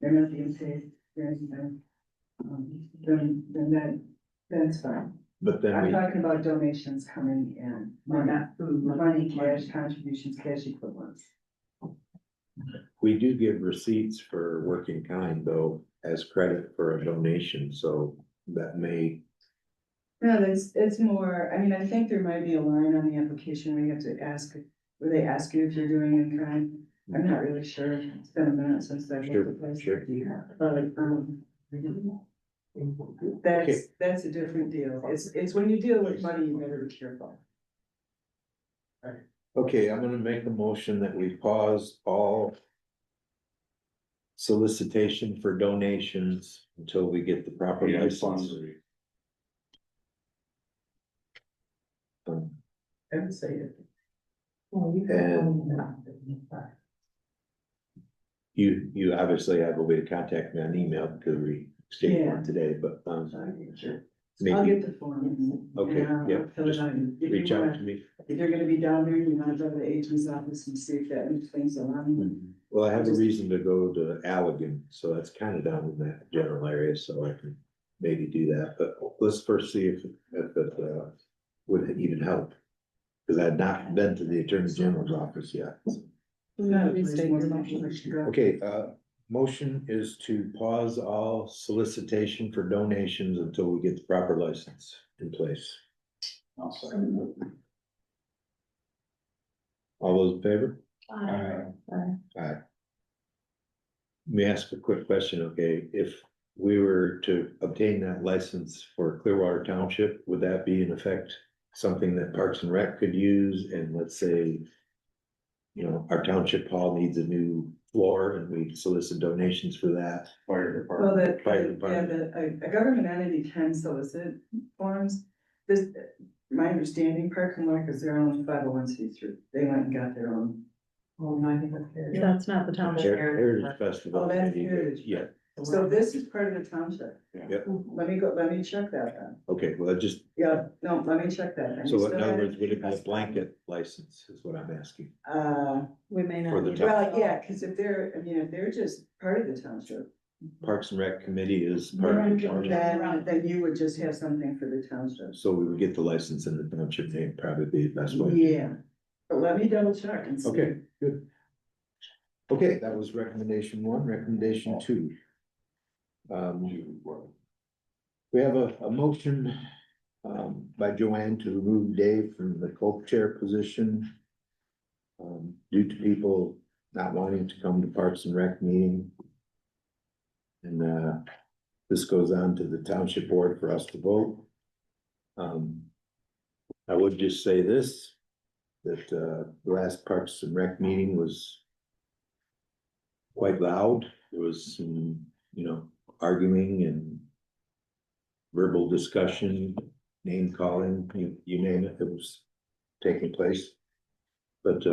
they're not being paid, for anything. Then that's fine. But then I'm we, talking about donations coming in, not food, money, cash, contributions, cash equivalents. we do give receipts for working kind though, as credit for a donation, so that may. No, it's more, I mean, I think there might be a line on the application where you have to ask, where they ask you if you're doing in kind. I'm not really sure, it's been a minute since I've looked at this. Sure. But, that's a different deal. It's when you deal with money, you better be careful. Okay, I'm gonna make a motion that we pause all. solicitation for donations until we get the proper license. I would say it. You obviously have a way to contact me on email because we stayed on today, but, I'll maybe, get the form. okay, and, yeah, fill it just out. If you reach out wanna- to me. If you're gonna be down there, you wanna go to the agent's office and see if that moves things along. Well, I have a reason to go to Allegan, so that's kind of down in that general area, so I can maybe do that, but let's first see if it would even help. Cause I've not been to the Attorney General's office yet. Okay, motion is to pause all solicitation for donations until we get the proper license in place. All those in favor? Aye. Let me ask a quick question, okay, if we were to obtain that license for Clearwater Township, would that be in effect something that Parks and Rec could use, and let's say, you know, our township hall needs a new floor and we solicit donations for that? Fire Well, department. Fire yeah, department. a government entity can solicit forms. This, my understanding, Park and Rec is their own 501c3. They went and got their own. Oh, no, I think that's fair. That's not the township. Heritage Festival. Oh, that's Committee, Heritage. Yeah, So this is part of the township. Yep. Let me check that then. okay, well, just, Yeah, no, let me check that. And so you in still other have words, would it be a to- blanket license, is what I'm asking? We may For not. the need town. it. Well, yeah, cause if they're just part of the township, Parks and Rec Committee is part of the township, then you would just have something for the township. so we would get the license in the township name, probably be the best way. Yeah, but let me double check and see. Okay, good. Okay, that was recommendation one, recommendation two. We have a motion by Joanne to remove Dave from the co-chair position due to people not wanting to come to Parks and Rec meeting. And this goes on to the township board for us to vote. I would just say this, that the last Parks and Rec meeting was quite loud. There was some, you know, arguing and verbal discussion, name calling, you name it, it was taking place. But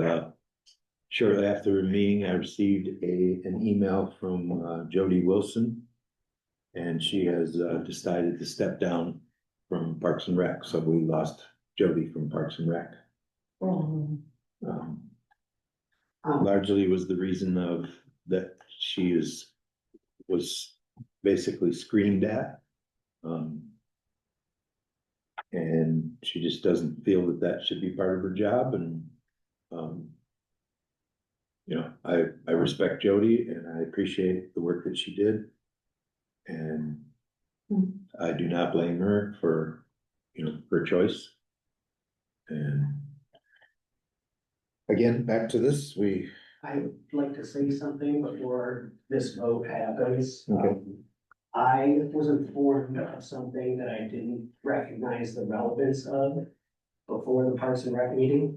shortly after the meeting, I received an email from Jody Wilson. And she has decided to step down from Parks and Rec, so we lost Jody from Parks and Rec. Largely was the reason of that she was basically screamed at. And she just doesn't feel that that should be part of her job, and you know, I respect Jody and I appreciate the work that she did. And I do not blame her for, you know, her choice. And again, back to this, I would like to say something before this vote happens. Okay. I was informed of something that I didn't recognize the relevance of before the Parks and Rec meeting.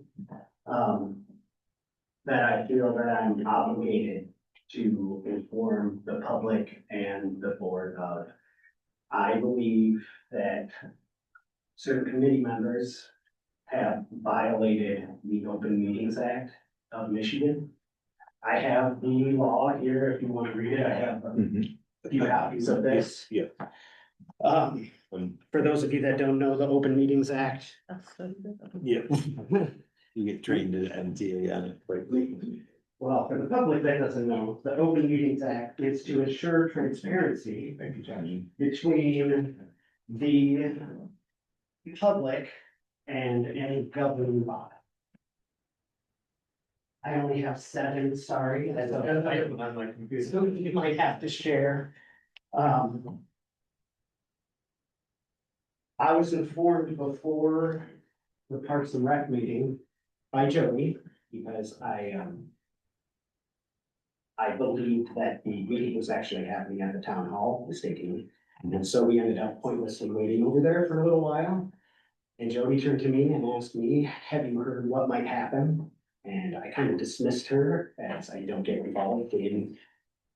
That I feel that I'm obligated to inform the public and the board of. I believe that certain committee members have violated the Open Meetings Act of Michigan. I have the law here, if you want to read it, I have a few copies of this. Yeah. For those of you that don't know, the Open Meetings Act. Yeah. You get trained at MTA on it quite quickly. Well, for the public that doesn't know, the Open Meetings Act is to ensure transparency between the public and any governing body. I only have 7, sorry, as a item on my computer, so you might have to share. I was informed before the Parks and Rec meeting by Jody, because I believed that the meeting was actually happening at the town hall mistakenly. And so we ended up pointlessly waiting over there for a little while. And Jody turned to me and asked me, have you heard what might happen? And I kind of dismissed her as I don't get involved in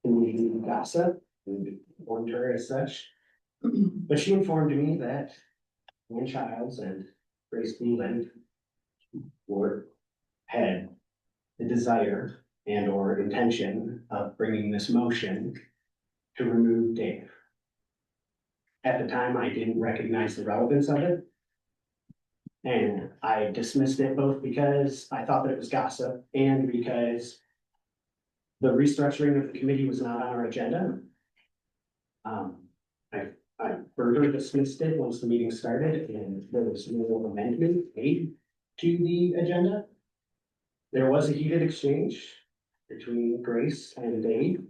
community gossip and informed her as such. But she informed me that Ann Childs and Grace Leland had the desire and or intention of bringing this motion to remove Dave. At the time, I didn't recognize the relevance of it. And I dismissed it both because I thought that it was gossip and because the restructuring of the committee was not on our agenda. I further dismissed it once the meeting started and there was no amendment made to the agenda. There was a heated exchange between Grace and Dave.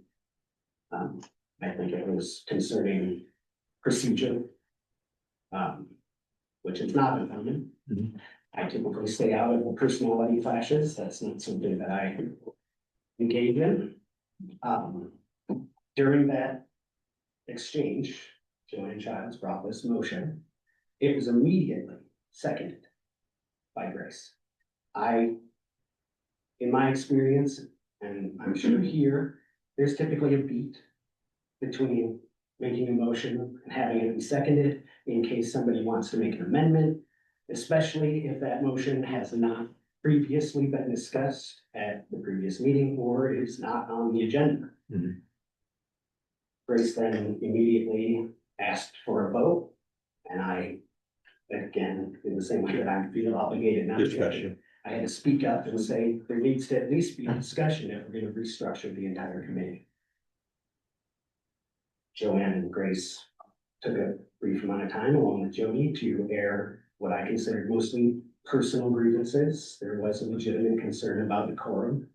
I think it was concerning procedure, which is not uncommon. I typically stay out of the personality clashes. That's not something that I engage in. During that exchange, Joanne Childs brought this motion. It was immediately seconded by Grace. In my experience, and I'm sure here, there's typically a beat between making a motion and having it be seconded in case somebody wants to make an amendment, especially if that motion has not previously been discussed at the previous meeting or is not on the agenda. Grace then immediately asked for a vote, and I, again, in the same way that I feel obligated not to, I had to speak up and say there needs to at least be a discussion if we're going to restructure the entire committee. Joanne and Grace took a brief amount of time along with Jody to air what I considered mostly personal grievances. There was a legitimate concern about decorum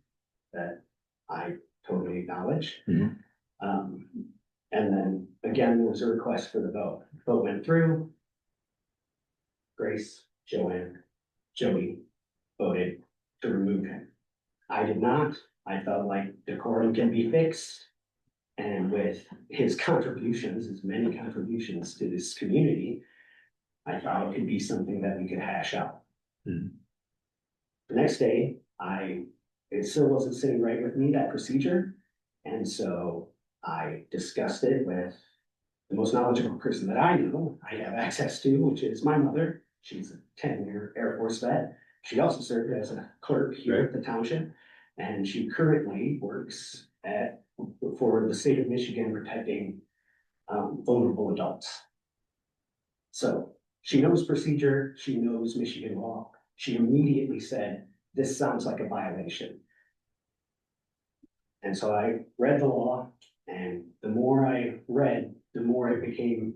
that I totally acknowledge. And then again, there was a request for the vote. Vote went through. Grace, Joanne, Jody voted to remove him. I did not. I felt like decorum can be fixed. And with his contributions, his many contributions to this community, I thought it could be something that we could hash out. The next day, it still wasn't sitting right with me, that procedure. And so I discussed it with the most knowledgeable person that I know I have access to, which is my mother. She's a 10-year Air Force vet. She also served as a clerk here at the township. And she currently works for the state of Michigan protecting vulnerable adults. So she knows procedure, she knows Michigan law. She immediately said, this sounds like a violation. And so I read the law, and the more I read, the more it became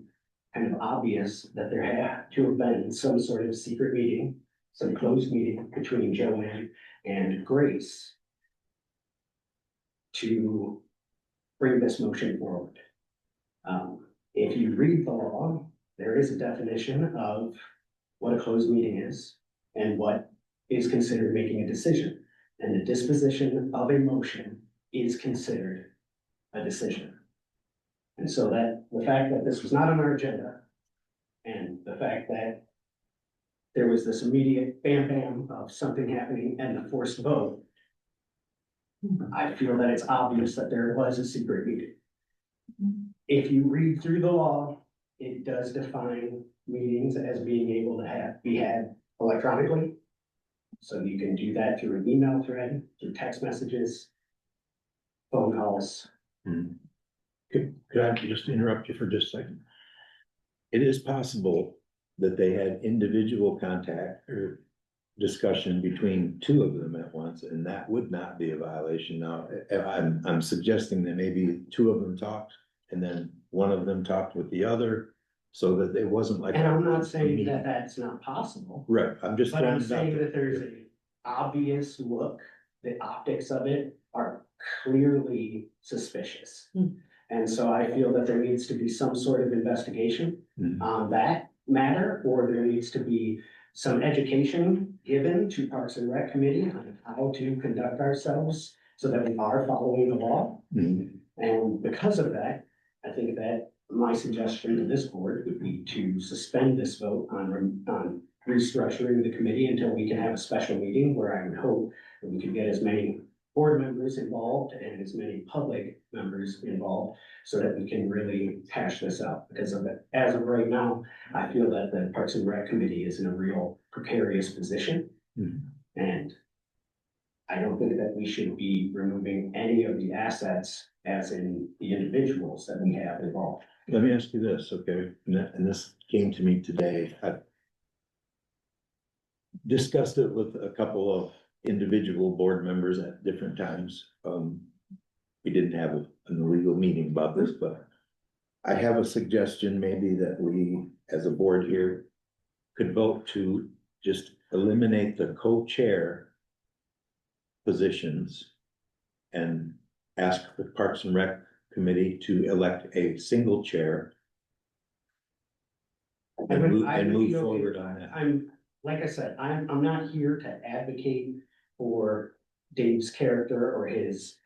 kind of obvious that there had to have been some sort of secret meeting, some closed meeting between Joanne and Grace to bring this motion forward. If you read the law, there is a definition of what a closed meeting is and what is considered making a decision. And the disposition of a motion is considered a decision. And so that the fact that this was not on our agenda and the fact that there was this immediate bam bam of something happening and the forced vote, I feel that it's obvious that there was a secret meeting. If you read through the law, it does define meetings as being able to be had electronically. So you can do that through an email thread, through text messages, phone calls. Could I just interrupt you for just a second? It is possible that they had individual contact or discussion between two of them at once, and that would not be a violation. Now, I'm suggesting that maybe two of them talked and then one of them talked with the other, so that it wasn't like. And I'm not saying that that's not possible. Right, I'm just. But I'm saying that there's an obvious look, the optics of it are clearly suspicious. And so I feel that there needs to be some sort of investigation on that matter, or there needs to be some education given to Parks and Rec Committee on how to conduct ourselves so that we are following the law. And because of that, I think that my suggestion to this board would be to suspend this vote on restructuring the committee until we can have a special meeting where I would hope that we could get as many board members involved and as many public members involved so that we can really hash this out. Because of it, as of right now, I feel that the Parks and Rec Committee is in a real precarious position. And I don't think that we should be removing any of the assets, as in the individuals that we have involved. Let me ask you this, okay, and this came to me today. I discussed it with a couple of individual board members at different times. We didn't have an illegal meeting about this, but I have a suggestion maybe that we, as a board here, could vote to just eliminate the co-chair positions and ask the Parks and Rec Committee to elect a single chair and move forward on that. Like I said, I'm not here to advocate for Dave's character or his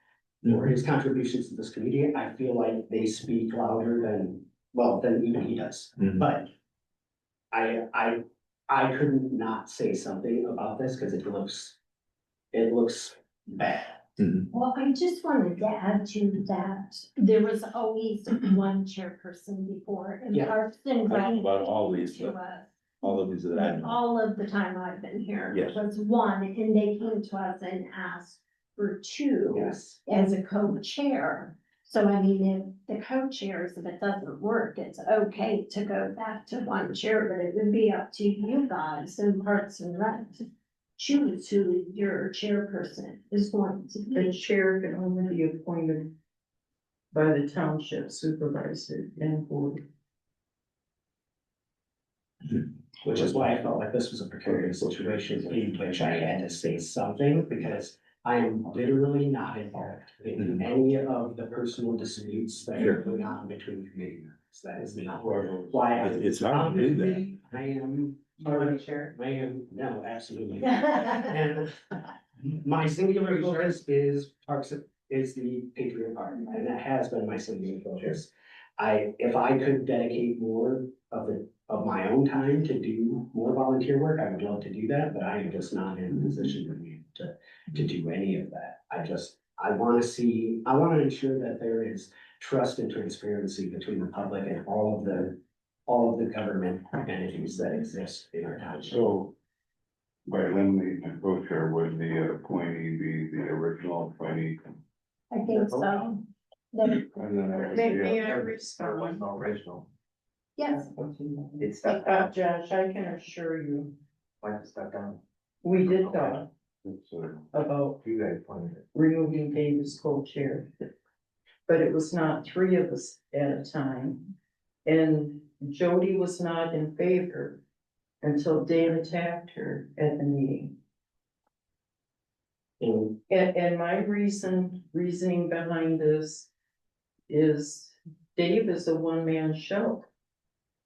contributions to this community. I feel like they speak louder than even he does. But I couldn't not say something about this because it looks bad. Well, I just wanted to add to that, there was always one chairperson before and Yeah. Parks and Rec About always, to but us. all of these that I know. All of the time I've been here, there Yes. was one, and they came to us and asked for two Yes. as a co-chair. So I mean, if the co-chairs, if it doesn't work, it's okay to go back to one chair, but it would be up to you guys in Parks and Rec to choose who your chairperson is going to The be. chair can only be appointed by the township supervisor and board. Which is why I felt like this was a precarious situation in which I had to say something, because I am literally not involved in any of the personal disputes that are going on between committee members. That is not why It's hard to do that. I am. Chair. I am, no, absolutely. And my singular focus is is the Patriot Party, and that has been my singular focus. If I could dedicate more of my own time to do more volunteer work, I would love to do that, but I am just not in a position to do any of that. I want to ensure that there is trust and transparency between the public and all of the government entities that exist in our township. So by eliminating the co-chair, would the appointee be the original appointee? I think so. Then, And then that would May be I respond? Original. yes, It's Josh, I can assure you, Like stuff down. we did talk it's, about You guys pointed it. removing Dave as co-chair. But it was not three of us at a time. And Jody was not in favor until Dave attacked her at the meeting. And my reasoning behind this is Dave is a one-man show.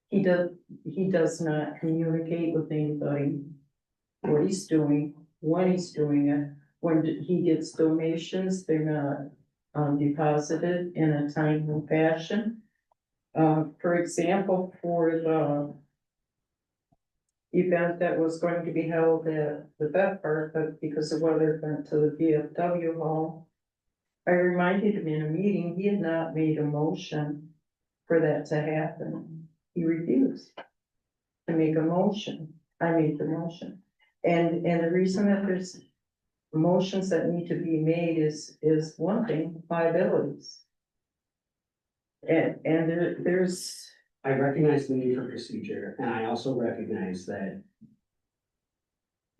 He does not communicate with anybody what he's doing, when he's doing it. When he gets donations, they're not deposited in a timely fashion. For example, for the event that was going to be held at the Vet Park, but because the weather went to the VFW hall, I reminded him in a meeting, he had not made a motion for that to happen. He refused to make a motion. I made the motion. And the reason that there's motions that need to be made is one thing, liabilities. And there's. I recognize the need for procedure, and I also recognize that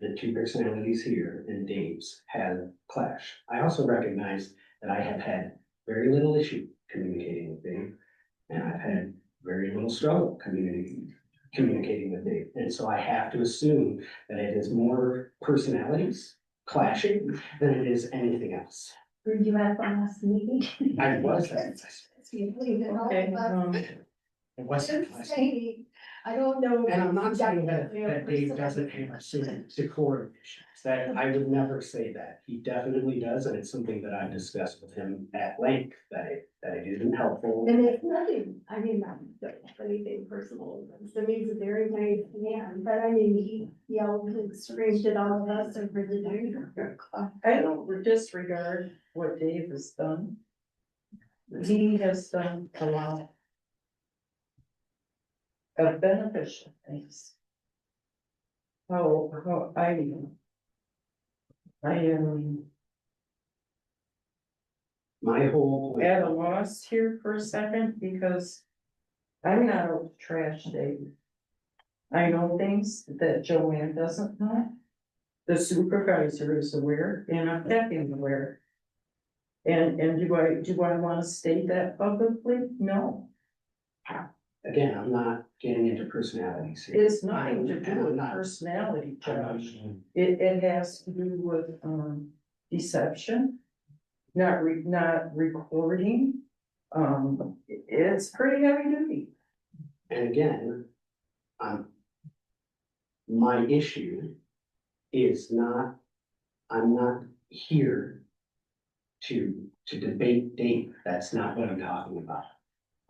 the two personalities here and Dave's had clash. I also recognize that I have had very little issue communicating with Dave, and I've had very little struggle communicating with Dave. And so I have to assume that it is more personalities clashing than it is anything else. were you at the last meeting? I was. Okay, It wasn't. I don't know. And I'm not saying that Dave doesn't have certain decorum issues, that I would never say that. He definitely does, and it's something that I've discussed with him at length, that it isn't helpful. And it's nothing, I mean, not anything personal offense. I mean, he's a very nice man, but I mean, he yelled and screamed at all of us over the dinner. I don't disregard what Dave has done. He has done a lot of beneficial things. How I am My whole. at a loss here for a second because I'm not out to trash Dave. I know things that Joanne doesn't know. The supervisor is aware and I'm happy aware. And do I want to state that publicly? No. Again, I'm not getting into personalities here. It's nothing to And do I'm with not- personality, I'm not- Josh. It has to do with, deception. Not recording. It's pretty heavy duty. And again, my issue is not, I'm not here to debate Dave. That's not what I'm talking about.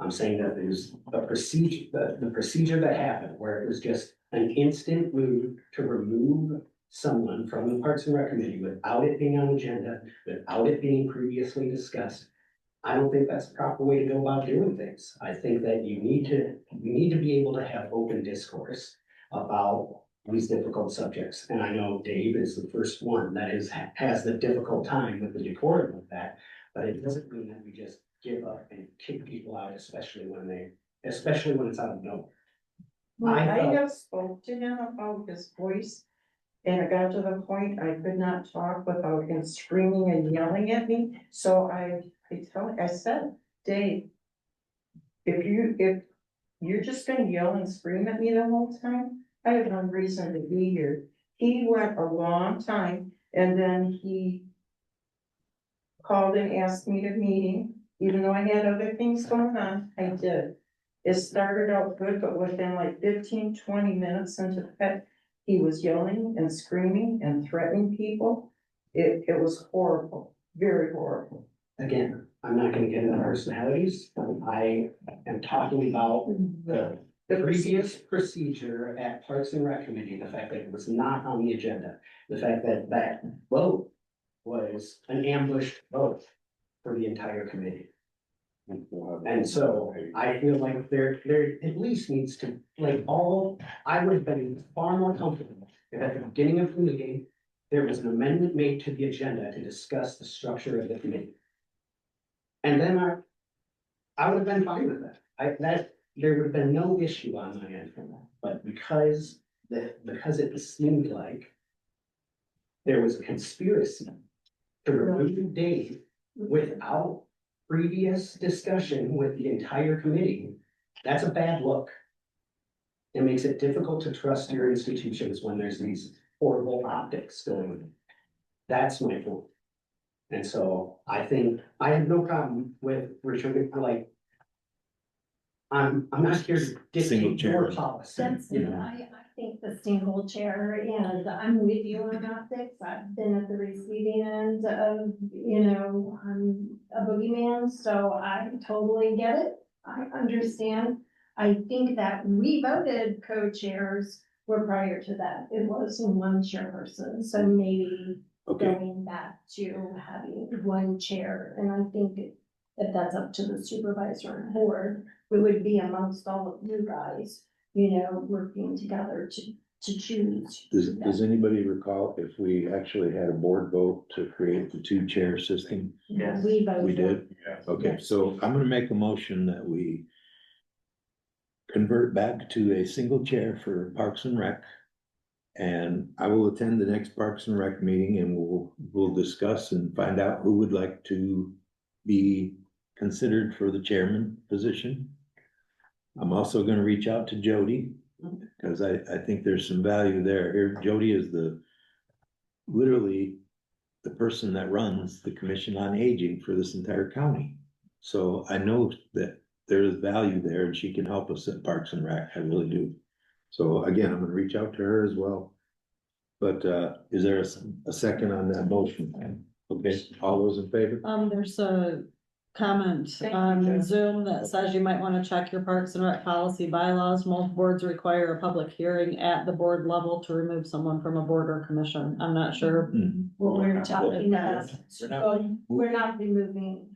I'm saying that there's a procedure, the procedure that happened where it was just an instant move to remove someone from the Parks and Rec committee without it being on the agenda, without it being previously discussed. I don't think that's the proper way to go about doing things. I think that we need to be able to have open discourse about these difficult subjects. And I know Dave is the first one that has the difficult time with the decorum of that, but it doesn't mean that we just give up and kick people out, especially when it's out of nowhere. I have spoke to him about his voice. And it got to the point I could not talk without him screaming and yelling at me. So I said, Dave, if you're just gonna yell and scream at me the whole time, I have no reason to be here. He went a long time and then he called and asked me to meet him, even though I had other things going on, I did. It started out good, but within like 15-20 minutes into that, he was yelling and screaming and threatening people. It was horrible, very horrible. Again, I'm not gonna get into personalities. I am talking about the previous procedure at Parks and Rec Committee, the fact that it was not on the agenda. The fact that that vote was an ambushed vote for the entire committee. And so I feel like there at least needs to, I would have been far more comfortable if at the beginning of the meeting, there was an amendment made to the agenda to discuss the structure of the committee. And then I would have been fine with that. There would have been no issue on my end from that. But because it seemed like there was a conspiracy to remove Dave without previous discussion with the entire committee, that's a bad look. It makes it difficult to trust your institutions when there's these horrible optics going on. That's my point. And so I think I have no problem with Richard, I'm not here to dictate your policy. That's, I think the single chair, and I'm with you on optics. I've been at the receiving end of, I'm a boogeyman, so I totally get it. I understand. I think that we voted co-chairs were prior to that. It was one chairperson, so maybe going back to having one chair. And I think if that's up to the supervisor and board, we would be amongst all of you guys, working together to choose. Does anybody recall if we actually had a board vote to create the two-chair system? Yes. We voted. We did? Okay, Yes. so I'm gonna make a motion that we convert back to a single chair for Parks and Rec. And I will attend the next Parks and Rec meeting and we'll discuss and find out who would like to be considered for the chairman position. I'm also gonna reach out to Jody, because I think there's some value there. Here, Jody is literally the person that runs the Commission on Aging for this entire county. So I know that there is value there and she can help us at Parks and Rec, I really do. So again, I'm gonna reach out to her as well. But is there a second on that motion? Okay, all those in favor? There's a comment Thank you, on Jen. Zoom that says you might want to check your Parks and Rec policy bylaws. Most boards require a public hearing at the board level to remove someone from a board or commission. I'm not sure. What we're talking about, We're not- so we're not removing,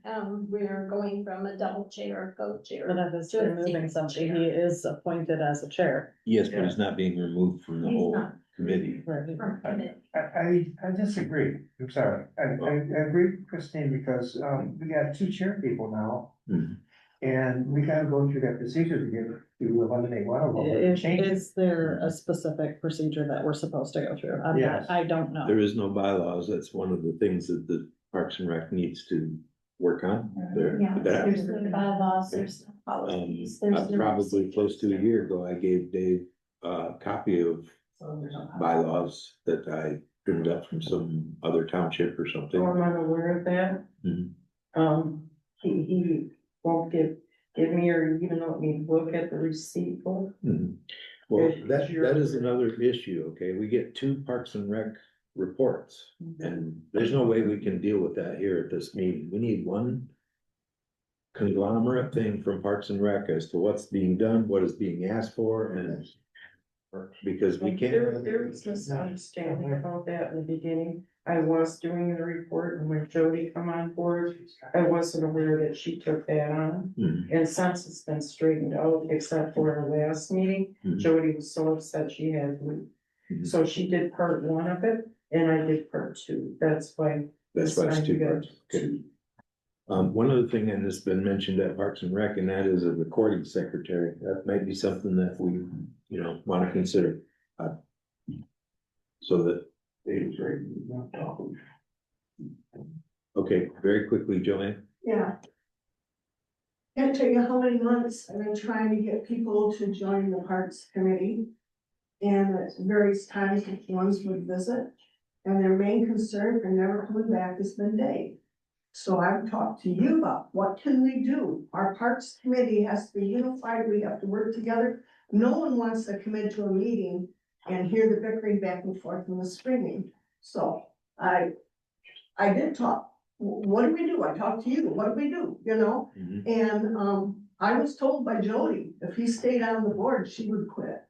we're going from a double chair, co-chair. But that is to a removing single somebody. chair. He is appointed as a chair. Yes, but it's not being removed from the He's whole not. committee. From committee. I disagree, I'm sorry, I agree with Christine because, we got two chair people now. Mhm. And we gotta go through that procedure to get, to eliminate one of them. Is there a specific procedure that we're supposed to go through? I'm Yes. not, I don't know. There is no bylaws. That's one of the things that the Parks and Rec needs to work on. There, Yeah, that- there's no bylaws, there's no policies, there's no. Probably close to a year ago, I gave Dave a copy of bylaws that I printed up from some other township or So something. I'm unaware of that. Mhm. He won't give me or even let me look at the receipt book. Mhm. Well, If that you're- is another issue, okay? We get two Parks and Rec reports. And there's no way we can deal with that here at this meeting. We need one conglomerate thing from Parks and Rec as to what's being done, what is being asked for, and because we There can't. was misunderstanding about that in the beginning. I was doing the report and when Jody come on board, I wasn't aware that she took that on. Mhm. And since it's been straightened out, except for our last meeting, Mhm. Jody was so upset she had to leave. Mhm. So she did part one of it and I did part two. That's why. That's why it's this two time we got parts. Okay. One other thing, and it's been mentioned at Parks and Rec, and that is a recording secretary. That might be something that we, want to consider. So that. Okay, very quickly, Joanne. Yeah. Can't tell you how many months I've been trying to get people to join the Parks Committee. And at various times, ones would visit, and their main concern for never coming back has been Dave. So I've talked to you about what can we do? Our Parks Committee has to be unified, we have to work together. No one wants to come into a meeting and hear the bickering back and forth and the screaming. So I did talk, what do we do? I talked to you, what do we do, And, I was told by Jody, if he stayed on the board, she would quit.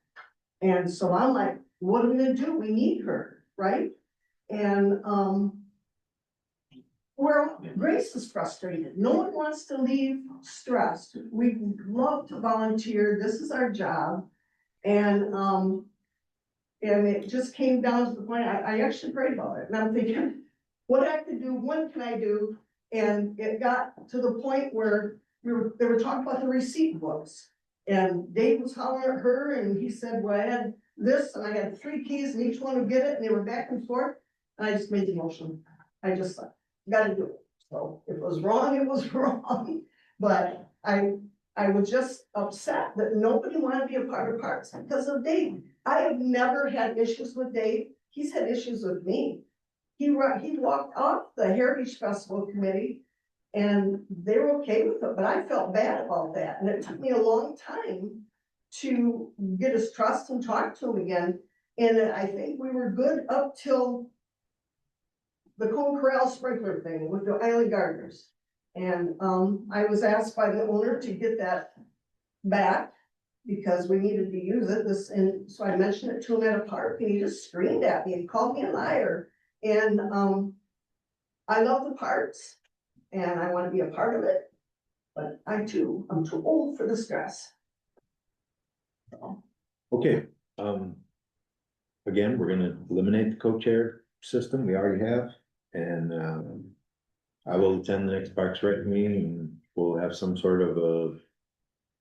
And so I'm like, what are we gonna do? We need her, right? And, Grace is frustrated. No one wants to leave stressed. We love to volunteer. This is our job. And it just came down to the point, I actually prayed about it and I'm thinking, what I could do, what can I do? And it got to the point where they were talking about the receipt books. And Dave was hollering at her and he said, well, I had this and I had 3 keys and each one would get it and they were back and forth. And I just made the motion. I just gotta do it. So if it was wrong, it was wrong. But I was just upset that nobody wanted to be a part of Parks because of Dave. I have never had issues with Dave. He's had issues with me. He walked off the Heritage Festival Committee and they were okay with it, but I felt bad about that. And it took me a long time to get his trust and talk to him again. And I think we were good up till the Cone Corral sprinkler thing with the Island Gardeners. And I was asked by the owner to get that back because we needed to use it. And so I mentioned it to him at a park and he just screamed at me and called me a liar. And I love the parks and I want to be a part of it. But I'm too old for the stress. Okay, again, we're gonna eliminate the co-chair system. We already have. And, I will attend the next Parks Rec meeting and we'll have some sort of a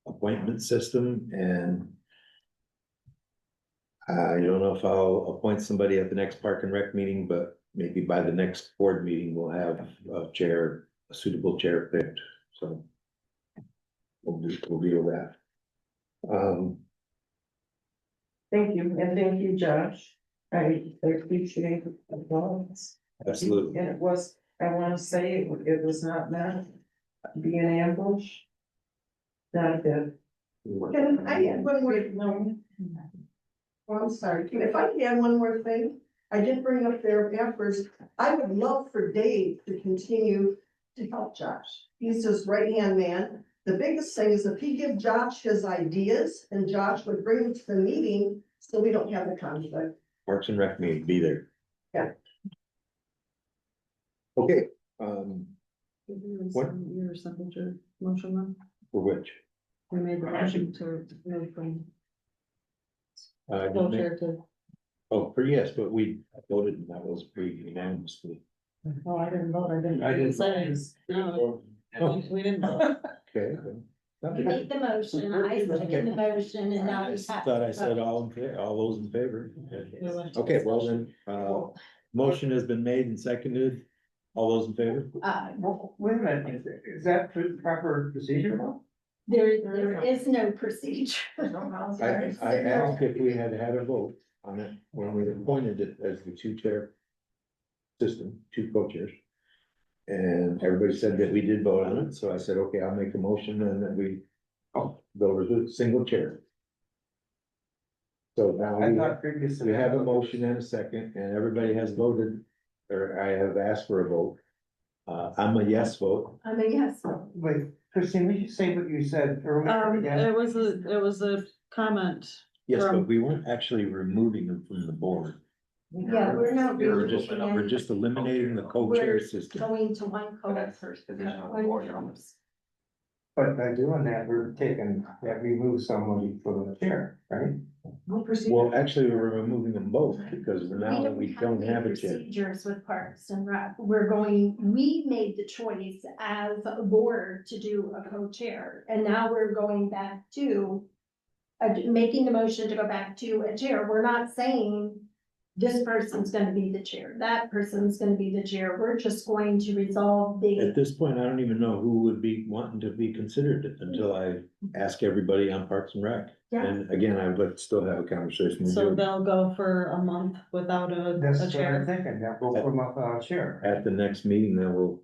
appointment system and I don't know if I'll appoint somebody at the next Park and Rec meeting, but maybe by the next board meeting, we'll have a suitable chair picked, so. We'll deal with that. Thank you, and thank you, Josh. I appreciate it. Absolutely. And it was, I wanna say, it was not meant to be an ambush. Not good. Can I add one more? Oh, I'm sorry. If I can add one more thing, I did bring up there afterwards. I would love for Dave to continue to help Josh. He's his right-hand man. The biggest thing is if he give Josh his ideas and Josh would bring them to the meeting, so we don't have the conflict. Parks and Rec meeting, be there. Yeah. Okay, Your signature motion one, for which? we made the motion to move from Didn't co-chair make- to, Oh, for yes, but we voted and that was pretty unanimously. oh, I didn't vote, I didn't. I didn't say. No, we didn't vote. Okay. You made the motion, I second the motion, and now I we just have. thought I said all those in favor. Okay, well then, motion has been made and seconded. All those in favor? Well, wait a minute, is that the proper procedure though? There is no procedure. I asked if we had had a vote on it when we appointed it as the two-chair system, two co-chairs. And everybody said that we did vote on it, so I said, okay, I'll make a motion and then we go to the single chair. So now I thought previously. we have a motion and a second, and everybody has voted, or I have asked for a vote. I'm a yes vote. I mean, yes, Wait, Christine, would you say what you said earlier again? It was a comment. Yes, From- but we weren't actually removing them from the board. yeah, we're not. We're just eliminating the co-chair We're system. Going to one But by doing that, we're taking, that remove somebody from the chair, right? Well, actually, we're removing them both because now that we don't have a chair. Procedures with Parks and Rec, we made the choice as a board to do a co-chair, and now we're going back to making the motion to go back to a chair. We're not saying this person's gonna be the chair, that person's gonna be the chair. We're just going to resolve At the, this point, I don't even know who would be wanting to be considered until I ask everybody on Parks and Rec. Yeah. And again, I would like to still have a conversation with So you they'll go for a month without That's a what I'm chair. thinking, that will come up on a chair. at the next meeting. Then we'll,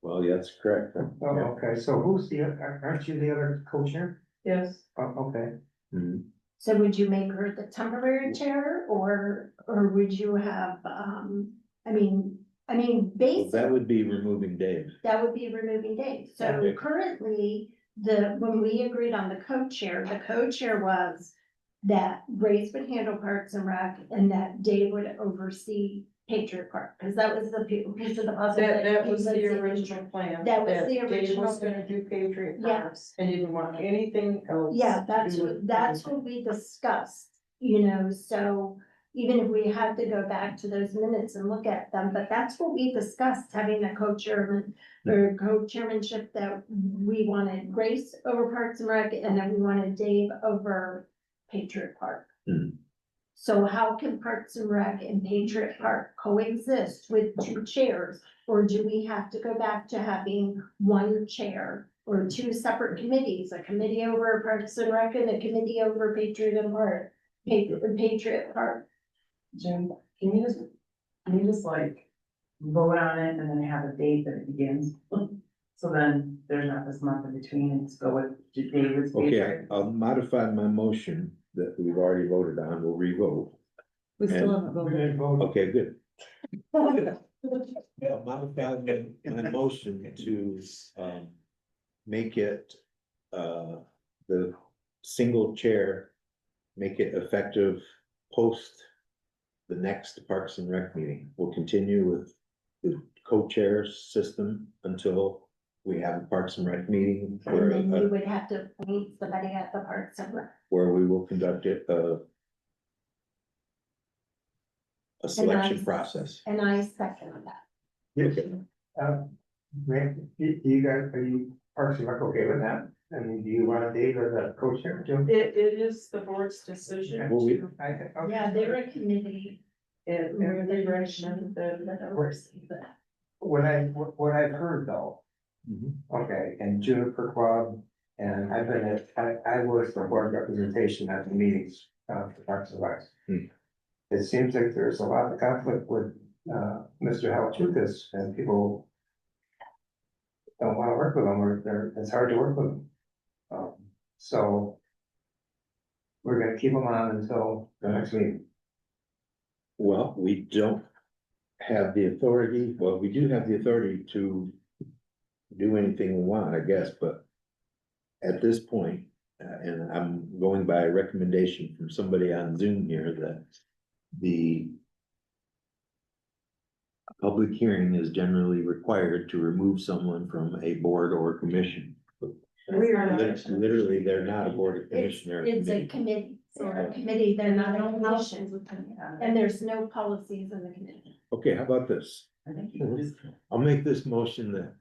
well, yeah, that's correct. Oh, okay, so who's aren't you the other co-chair? Yes. Oh, okay. Mhm. so would you make her the temporary chair, or would you have, I mean, Well, basically. that would be removing Dave. That would be removing Dave. So Okay. currently, when we agreed on the co-chair was that Grace would handle Parks and Rec and that Dave would oversee Patriot Park, because that was the piece of the puzzle. That he was the in. original plan. That was the Dave original. was gonna do Patriot Yeah. Parks and he didn't want anything else. Yeah, to that's do with that's anything. what we discussed, so even if we had to go back to those minutes and look at them, but that's what we discussed, having a co-chairman or co-chairmanship, that we wanted Grace over Parks and Rec and then we wanted Dave over Patriot Park. Hmm. So how can Parks and Rec and Patriot Park coexist with two chairs? Or do we have to go back to having one chair or two separate committees, a committee over Parks and Rec and a committee over Patriot and Park, Patriot Park? Jim, can you just like vote on it and then have a date that it begins? So then there's not this month in between and just go with David's. Okay, I'll modify my motion that we've already voted on. We'll re-vote. We still And- haven't We voted. didn't vote. Okay, good. I'll modify my motion to, make it, the single chair, make it effective post the next Parks and Rec meeting. We'll continue with the co-chair system until we have a Parks and Rec meeting And then you where, would have to appoint somebody at the Parks and Rec. where we will conduct it, a selection process. And I second that. Okay. Rick, you guys, are you Parks and Rec okay with that? I mean, do you want Dave as a co-chair too? It is the board's decision Well, we- to, Okay. Yeah, they're a committee. and they recommend that. Oversee that. What I've heard though, Mhm. okay, and Juniper Club, and I've been I was the board representation at the meetings, for Parks and Rec. Hmm. It seems like there's a lot of conflict with, Mr. Halchukas, and people don't wanna work with him, or it's hard to work with him. So we're gonna keep him on until the next meeting. Well, we don't have the authority, well, we do have the authority to do anything we want, I guess, but at this point, and I'm going by a recommendation from somebody on Zoom here, that the public hearing is generally required to remove someone from a board or commission. Literally, they're not a board or commission. They're a It's a committee. committee, so a committee, they're not a commission, and there's no policies in the committee. Okay, how about this? I'll make this motion that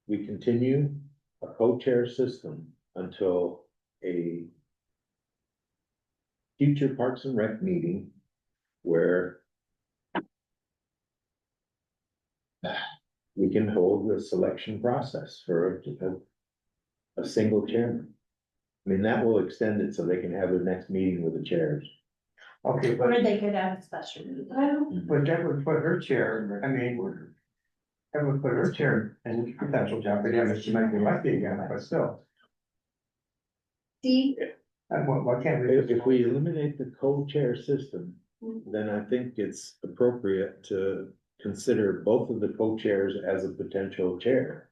we continue a co-chair system until a future Parks and Rec meeting where we can hold the selection process for a single chairman. I mean, that will extend it so they can have the next meeting with the chairs. Okay, Or but, they could have a special meeting. but that would put her chair, I mean, that would put her chair in potential jeopardy, I mean, she might be elected again, but still. See, Why can't we? If we eliminate the co-chair system, then I think it's appropriate to consider both of the co-chairs as a potential chair.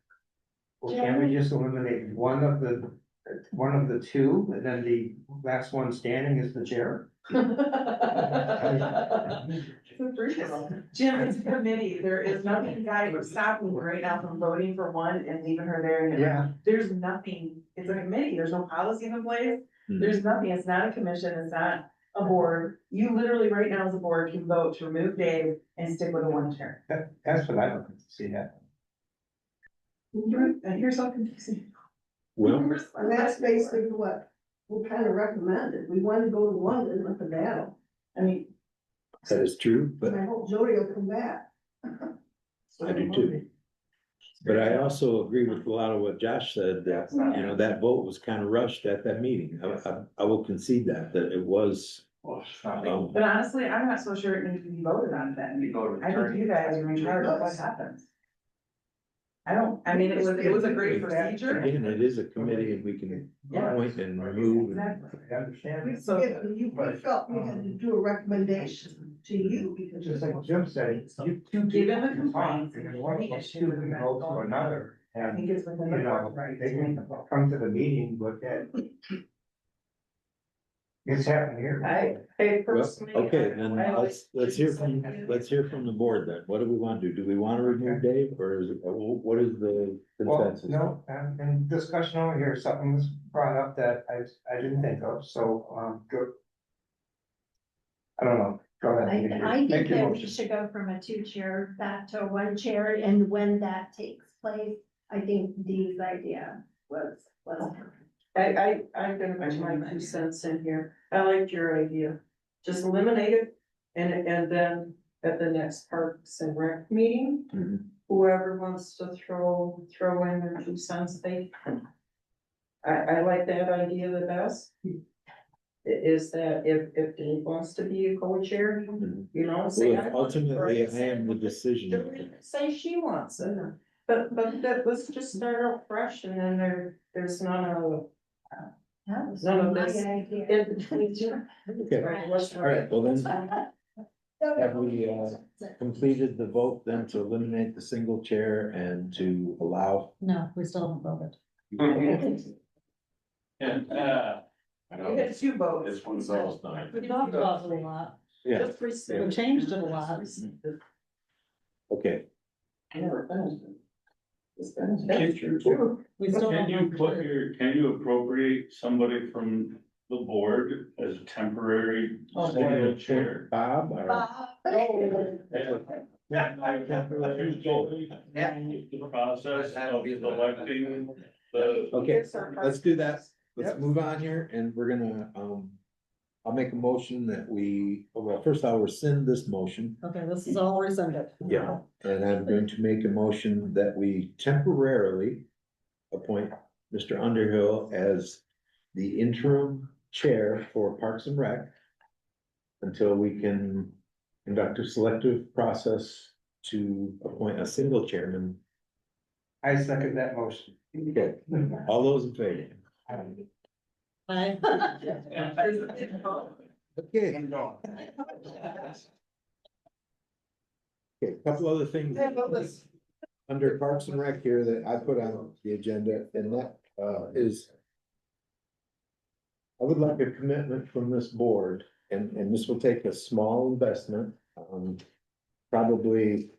Well, can't we just eliminate one of the two, and then the last one standing is the chair? Jim, it's a committee, there is nothing guy would stop me right now from voting for one and leaving her there. And Yeah. There's nothing, it's a committee, there's no policy in place, there's nothing, it's not a commission, it's not a board. You literally right now as a board can vote to remove Dave and stick with the one chair. That's what I don't see that. And here's so confusing. Well, And that's basically what we kind of recommended. We wanted to go to London with the battle. I mean, that is true, but And I hope Jody will come back. I do too. But I also agree with a lot of what Josh said, that, you know, that vote was kind of rushed at that meeting. I will concede that it was. but honestly, I'm not so sure it needs to be voted on then. I think you guys are in charge of what happens. I mean, it was a great procedure. Again, it is a committee and we can appoint and remove. Exactly. I understand. So- We felt we had to do a recommendation to you because. Just like Jim said, you two. Give him a people complaint. talk, and one of those two can go to another, I and, think it's within the you know, board, right? they can come to the meeting, look at. It's happening here. I Well, personally. okay, then I like- let's hear from the board then. What do we want to do? Do we want to remove Dave or is it, what is the Well, consensus? no, in discussion over here, something was brought up that I didn't think of, so, go. I don't know, go ahead. I Make think your that we motion. should go from a 2-chair back to a 1-chair, and when that takes place, I think Dee's idea was perfect. I'm gonna put my 2 cents in here. I liked your idea. Just eliminate it and then at the next Parks and Rec meeting, Mhm. whoever wants to throw in their 2 cents, they. I like that idea the best. Is that if Dave wants to be a co-chair, you know, say. Well, I want it, or ultimately, I say- am the decision maker. Say she wants it, but let's just start out fresh and then there's none of. That was None of my this. idea. In between. Okay, all right, well then, have we completed the vote then to eliminate the single chair and to allow? No, we still haven't voted. And, You had 2 votes. this one's almost done. We talked about it a lot. Yeah, Just rescind. We changed it a lot. okay. Never finished it. It's Can finished. you- We still Can you don't put have. your, can you appropriate somebody from the board as a temporary single chair? Bob? or- The process of selecting the. Okay, let's do that. Let's move on here and we're gonna, I'll make a motion that well, first I'll rescind this motion. Okay, this is all rescinded. Yeah, and I'm going to make a motion that we temporarily appoint Mr. Underhill as the interim chair for Parks and Rec until we can conduct a selective process to appoint a single chairman. I second that motion. Okay, all those in favor? Aye. Okay. Okay, a couple other things. under Parks and Rec here that I put on the agenda, and that is. I would like a commitment from this board, and this will take a small investment, probably.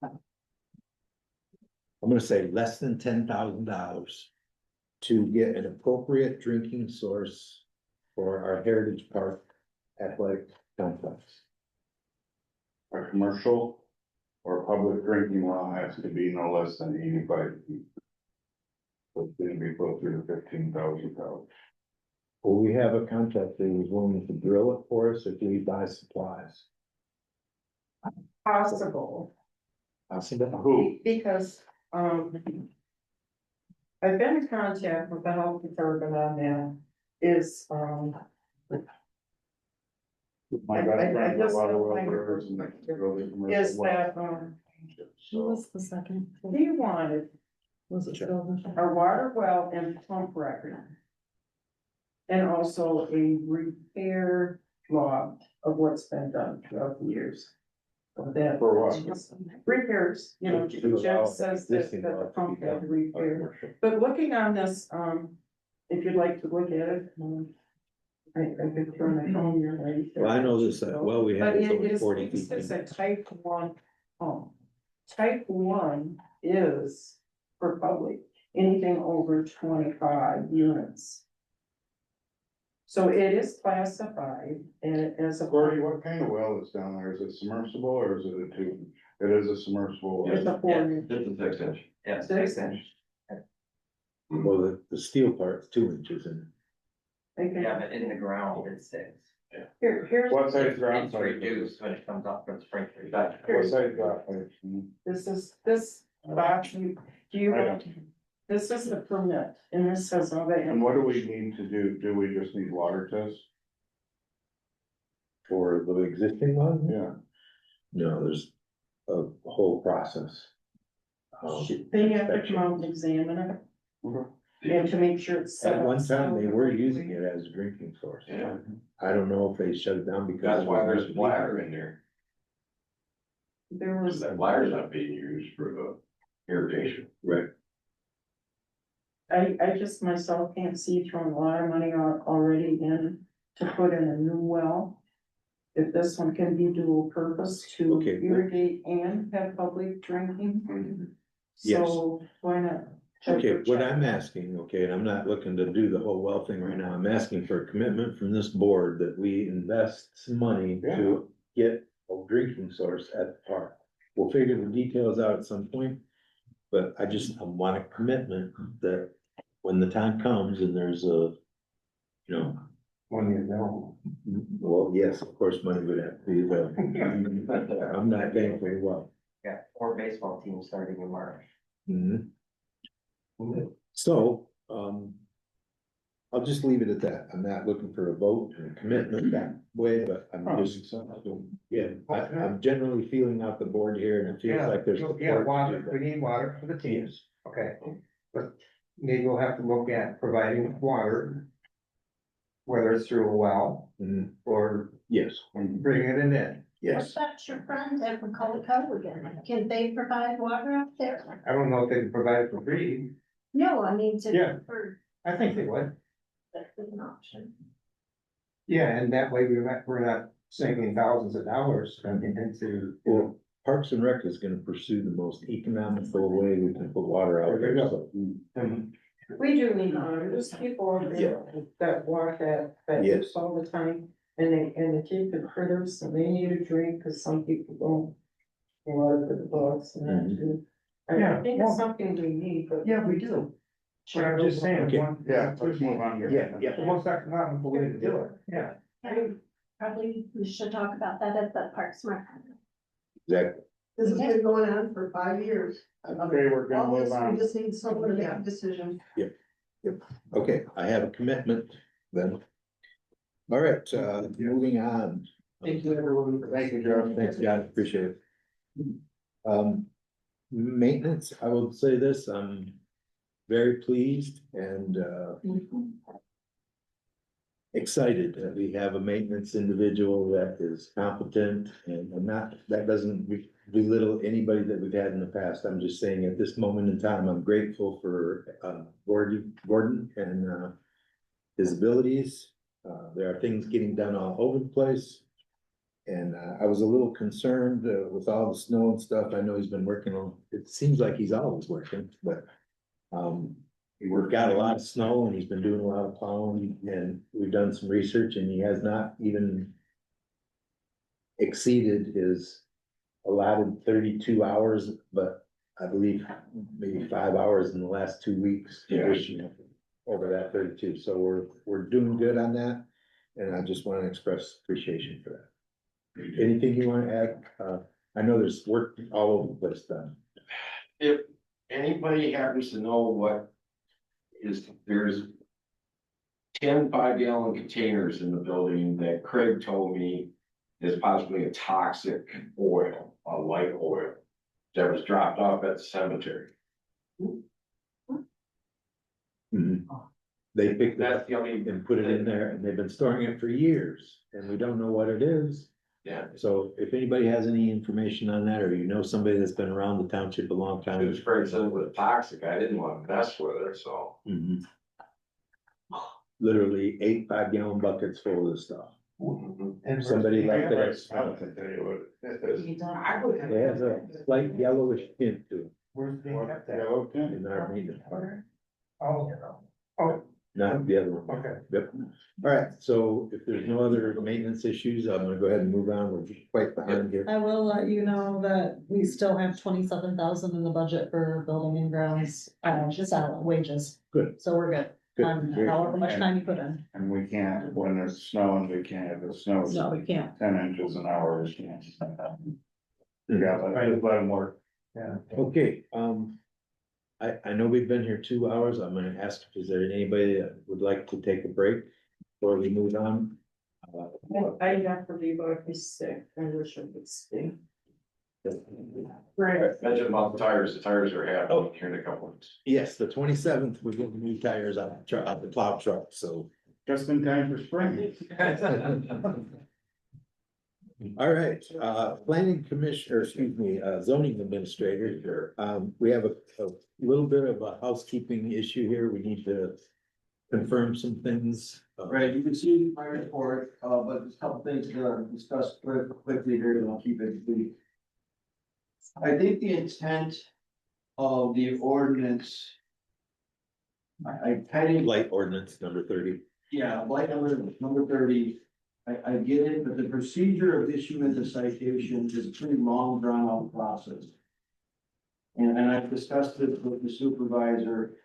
I'm gonna say less than $10,000 to get an appropriate drinking source for our Heritage Park athletic complex. A commercial or public drinking well has to be no less than 85 feet. So it's gonna be closer to $15,000. Will we have a contractor who's willing to drill it for us, or do we buy supplies? Possible, I'll see that. Who? because, I've been in contact with the health department on that, is, My I background, a just lot of don't well find it brewers and really commercial is that, well. Who So, was the second? he wanted Was it Sylvan? a water well and pump record. And also a repair log of what's been done throughout the years. Of that. For what? Repairs, you know, To allow Jeff says that existing the well to pump had to become repair. commercial. But looking on this, if you'd like to look at it, I could turn my phone your way. Well, I know this, well, we have But is it only is, 40 it feet. says a type one pump. Type one is for public, anything over 25 units. So it is classified as a. Gordy, what kind of well is down there? Is it submersible or is it a tube? It is a submersible. It's a 4 This is 6 inch. Yeah. 6 inch. Well, the steel part's 2 inches in. Okay. but in the ground it's 6. Here's, What size ground? size? reduced when it comes off from sprinkler. What size drop pipe? this box, do you I want, this is the permit, and this says all that. And what do we need to do? Do we just need water tests? For the existing one? Yeah. No, there's a whole process. They have to come out and examine it, and to make sure it's. set At up one time, they were so- using it as a drinking source. Yeah. I don't know if they shut it down because. That's why there's bladder in there. There was. That bladder's not being used for the irrigation. Right. I just myself can't see throwing a lot of money already in to put in a new well. If this one can be dual purpose to Okay. irrigate and have public drinking. Yes. So why not? Okay, what I'm asking, okay, and I'm not looking to do the whole well thing right now, I'm asking for a commitment from this board that we invest some money to get a drinking source at the park. We'll figure the details out at some point, but I want a commitment that when the time comes and there's a, you know, When you know. well, yes, of course, money would have to be available. I'm not paying for the well. Yeah, 4 baseball teams starting in March. Mhm. So, I'll just leave it at that. I'm not looking for a vote and a commitment that way, but I'm just, yeah, I'm generally feeling out the board here and it feels like there's. Yeah, support to do water, that. we need water for the teams, okay, but maybe we'll have to look at providing water. Whether it's through a well Mhm. or Yes, bringing it in. What yes. about your friends at Macolico again? Can they provide water out there? I don't know if they can provide it for free, No, I mean Yeah. for, I think they would. that's an option. Yeah, and that way we're not sinking thousands of dollars into. Well, Parks and Rec is gonna pursue the most economical way we can put water out there, so. We do need water, there's people over there that walk that Yes. use all the time, and they keep the critters, and they need a drink, cause some people don't. Water for the dogs and that too. I think it's something we need, but. Yeah, we do. But I'm just saying, Okay. one. Yeah, let's move on here. Yeah. The most economical way to do it, yeah. Probably we should talk about that at the Parks and Rec. Exactly. This has been going on for 5 years. Okay, we're gonna All this, move on. we just need someone to make a decision. Okay, I have a commitment then. All right, moving on. Thank you, everyone. Thank you, Joe. Thanks, John, appreciate it. Maintenance, I will say this, I'm very pleased and excited that we have a maintenance individual that is competent and I'm not, that doesn't belittle anybody that we've had in the past. I'm just saying at this moment in time, I'm grateful for, Gordon and, his abilities. There are things getting done all over the place. And, I was a little concerned, with all the snow and stuff. I know he's been working on, it seems like he's always working, but, we've got a lot of snow and he's been doing a lot of plowing and we've done some research and he has not even exceeded his allotted 32 hours, but I believe maybe 5 hours in the last 2 weeks. Over that 32. So we're doing good on that. And I just want to express appreciation for that. Anything you want to add? I know there's work all over the place done. If anybody happens to know what is, there's 10 5-gallon containers in the building that Craig told me is possibly a toxic oil, a light oil, that was dropped off at the cemetery. They picked it That's up the only, and put it in there and they've been storing it for years and we don't know what it is. yeah, So if anybody has any information on that, or you know somebody that's been around the township a long it time. was Craig said it was toxic. I didn't want to mess with it, so. Mhm. Literally 8 5-gallon buckets full of this stuff. And Somebody left it at. Smell it, I tell you what. It has a slight yellowish tint to where's they have that? it in our maintenance part, Oh, oh, not the other one. okay. Yep. All right, so if there's no other maintenance issues, I'm gonna go ahead and move on. We're quite behind here. I will let you know that we still have 27,000 in the budget for building and grounds, salary, wages. Good. So we're good. Good. However much time you put in. And we can't, when there's snowing, we can't have the snow. No, we can't. 10 inches an hour, we can't. Yeah, but I just let them work. Yeah. Okay, I know we've been here 2 hours. I'm gonna ask, is there anybody that would like to take a break before we move on? I have to leave, I'd be sick, I wish I could stay. Right. Mention about the tires are happening here in a couple weeks. Yes, the 27th, we're getting new tires on the truck, on the plow truck, so. Just in time for spring. All right, planning commissioner, excuse me, zoning administrator here. We have a little bit of a housekeeping issue here. We need to confirm some things. Right, you can see my report, but there's a couple things to discuss quickly here, and I'll keep it brief. I think the intent of the ordinance. I kind of, Light ordinance number 30. yeah, like number 30, I get it, but the procedure of issuing the citation is a pretty long drawn out process. And I've discussed it with the supervisor.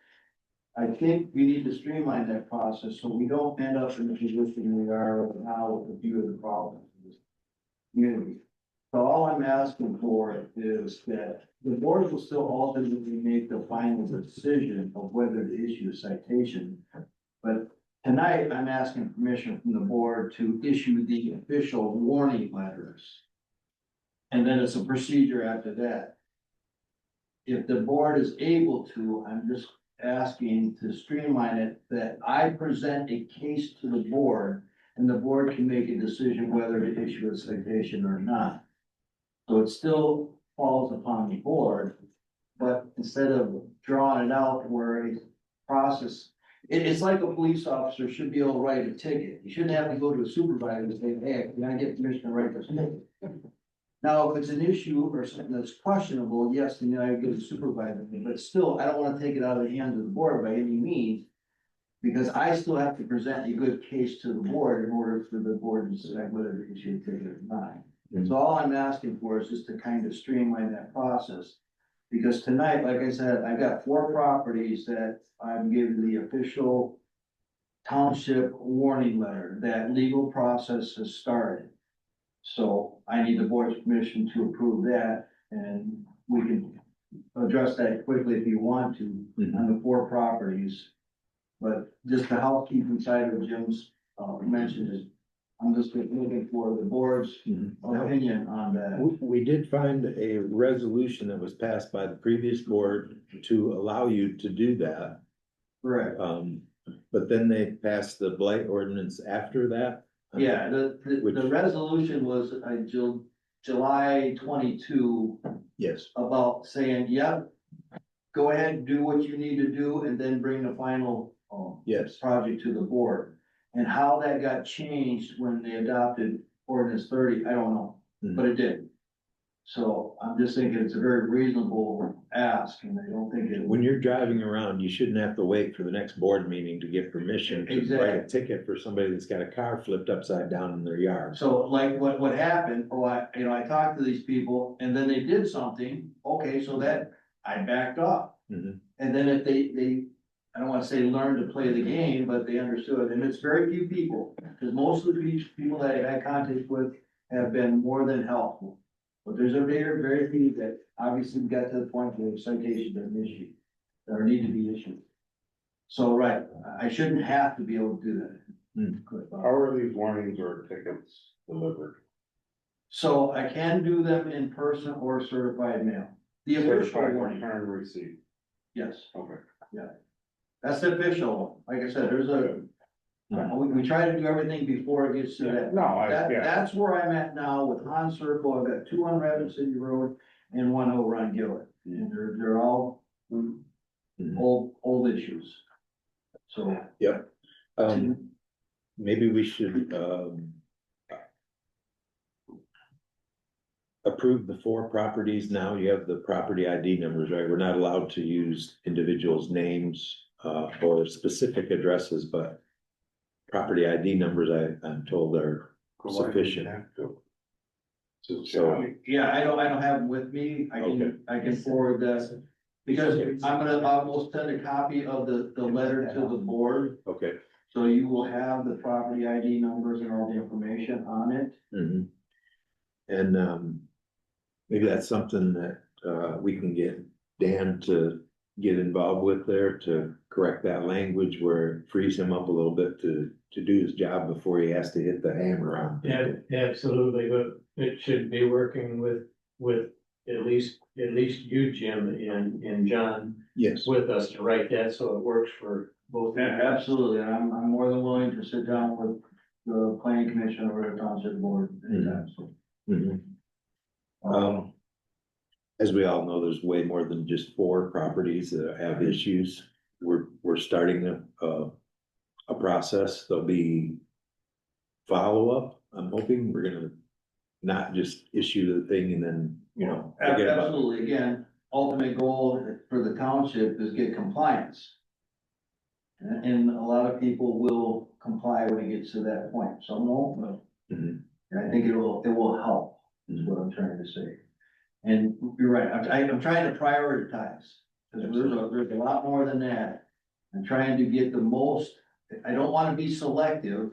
I think we need to streamline that process so we don't end up in the position we are now with a few of the problems in this community. So all I'm asking for is that the board will still ultimately make the final decision of whether to issue a citation. But tonight, I'm asking permission from the board to issue the official warning letters. And then it's a procedure after that. If the board is able to, I'm just asking to streamline it, that I present a case to the board and the board can make a decision whether to issue a citation or not. So it still falls upon the board, but instead of drawing it out where a process, it's like a police officer should be able to write a ticket. You shouldn't have to go to a supervisor and say, hey, can I get permission to write this ticket? Now, if it's an issue or something that's questionable, yes, then I get a supervisor, but still, I don't wanna take it out of the hands of the board by any means. Because I still have to present a good case to the board in order for the board to decide whether to issue a ticket or not. So all I'm asking for is just to kind of streamline that process. Because tonight, like I said, I've got 4 properties that I'm giving the official township warning letter, that legal process has started. So I need the board's permission to approve that, and we can address that quickly if you want to on the 4 properties. But just the housekeeping side of Jim's mention is, I'm just looking for the board's opinion on that. We did find a resolution that was passed by the previous board to allow you to do that. Correct. but then they passed the blight ordinance after that? Yeah, the resolution was, July 22 Yes, about saying, yep, go ahead and do what you need to do and then bring the final, yes. project to the board. And how that got changed when they adopted ordinance 30, I don't know, but it did. So I'm just thinking it's a very reasonable ask, and I don't think it. When you're driving around, you shouldn't have to wait for the next board meeting to get permission to write a ticket for somebody that's got a car flipped upside down in their yard. So like what happened, I talked to these people and then they did something, okay, so that I backed off. Mhm. And then if they, I don't wanna say learn to play the game, but they understood, and it's very few people. Cause most of the people that I've had contact with have been more than helpful. But there's a very few that obviously got to the point where citations are issued, or need to be issued. So, right, I shouldn't have to be able to do that. How are these warnings or tickets delivered? So I can do them in person or certified mail. The official Certified warning, return receipt, yes, okay. that's the official one. Like I said, we try to do everything before it gets to that. No, That's where I'm at now with Han Circle. I've got 2 on Rapid City Road and 1 over on Gillett. And they're all old issues. So. Yep. Maybe we should, approve the 4 properties now. You have the property ID numbers, right? We're not allowed to use individuals' names, or specific addresses, but property ID numbers, I'm told are sufficient. So, Yeah, I don't have them with me. I can forward that. Because I'm gonna almost send a copy of the letter to the board. okay. So you will have the property ID numbers and all the information on it. Mhm. And, maybe that's something that, we can get Dan to get involved with there to correct that language where it frees him up a little bit to do his job before he has to hit the hammer on people. Yeah, absolutely, but it should be working with at least you, Jim, and John Yes. with us to write that, so it works for both. Absolutely, and I'm more than willing to sit down with the planning commission or the township board anytime, so. Mhm. As we all know, there's way more than just 4 properties that have issues. We're starting a process. There'll be follow-up. I'm hoping we're gonna not just issue the thing and then, forget about it. Absolutely, again, ultimate goal for the township is get compliance. And a lot of people will comply when it gets to that point, some won't, but. Mhm. And I think it will help, is what I'm trying to say. And you're right, I'm trying to prioritize, because there's a lot more than that. I'm trying to get the most, I don't wanna be selective,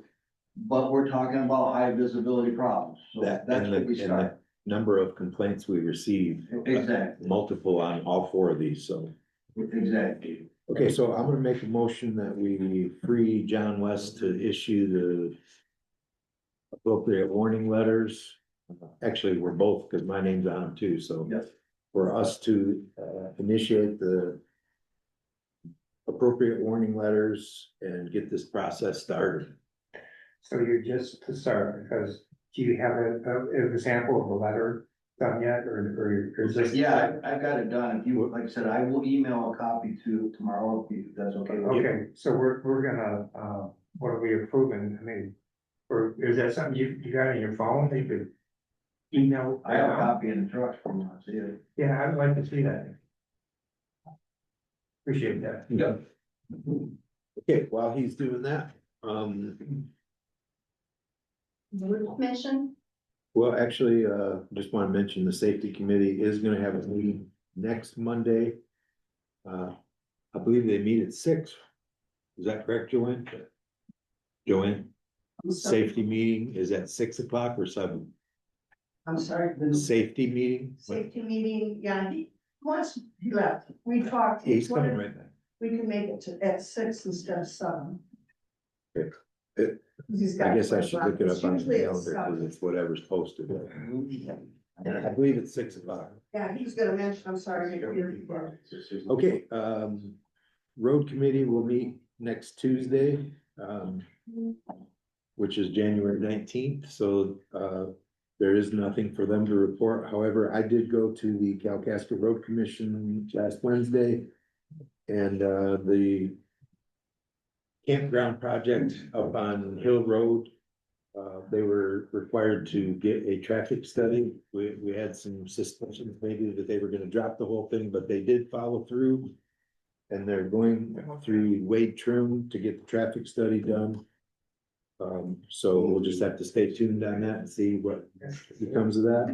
but we're talking about high visibility problems, so That, that's and what we the start. number of complaints we receive. Exactly. Multiple on all 4 of these, so. Exactly. Okay, so I'm gonna make a motion that we free John West to issue the appropriate warning letters. Actually, we're both, because my name's on them too, so. Yes. For us to initiate the appropriate warning letters and get this process started. So you're just to start, because do you have an example of a letter done yet, or is this? Yeah, I've got it done. If you, like I said, I will email a copy to tomorrow, if that's okay with you. Okay, so we're gonna, what are we approving? I mean, or is that something you got on your phone that you could email? I have a copy in the truck from us, yeah. Yeah, I'd like to see that. Appreciate that. Yep. Okay, while he's doing that, Road commission, well, actually, just want to mention the safety committee is gonna have a meeting next Monday. I believe they meet at 6. Is that correct, Joanne? Joanne, safety meeting is at 6 o'clock or 7? I'm sorry, The safety meeting? safety meeting, yeah, once he left, we talked. He's coming right back. We can make it at 6 instead of 7. Okay. I I guess I should look it up on the calendar, because it's whatever's posted. I believe it's 6 o'clock. Yeah, he was gonna mention, I'm sorry. Okay, road committee will meet next Tuesday, which is January 19th, so, there is nothing for them to report. However, I did go to the Kalkaska Road Commission last Wednesday. And, the campground project up on Hill Road, they were required to get a traffic study. We had some suspicions maybe that they were gonna drop the whole thing, but they did follow through. And they're going through Wade Trim to get the traffic study done. So we'll just have to stay tuned on that and see what becomes of that.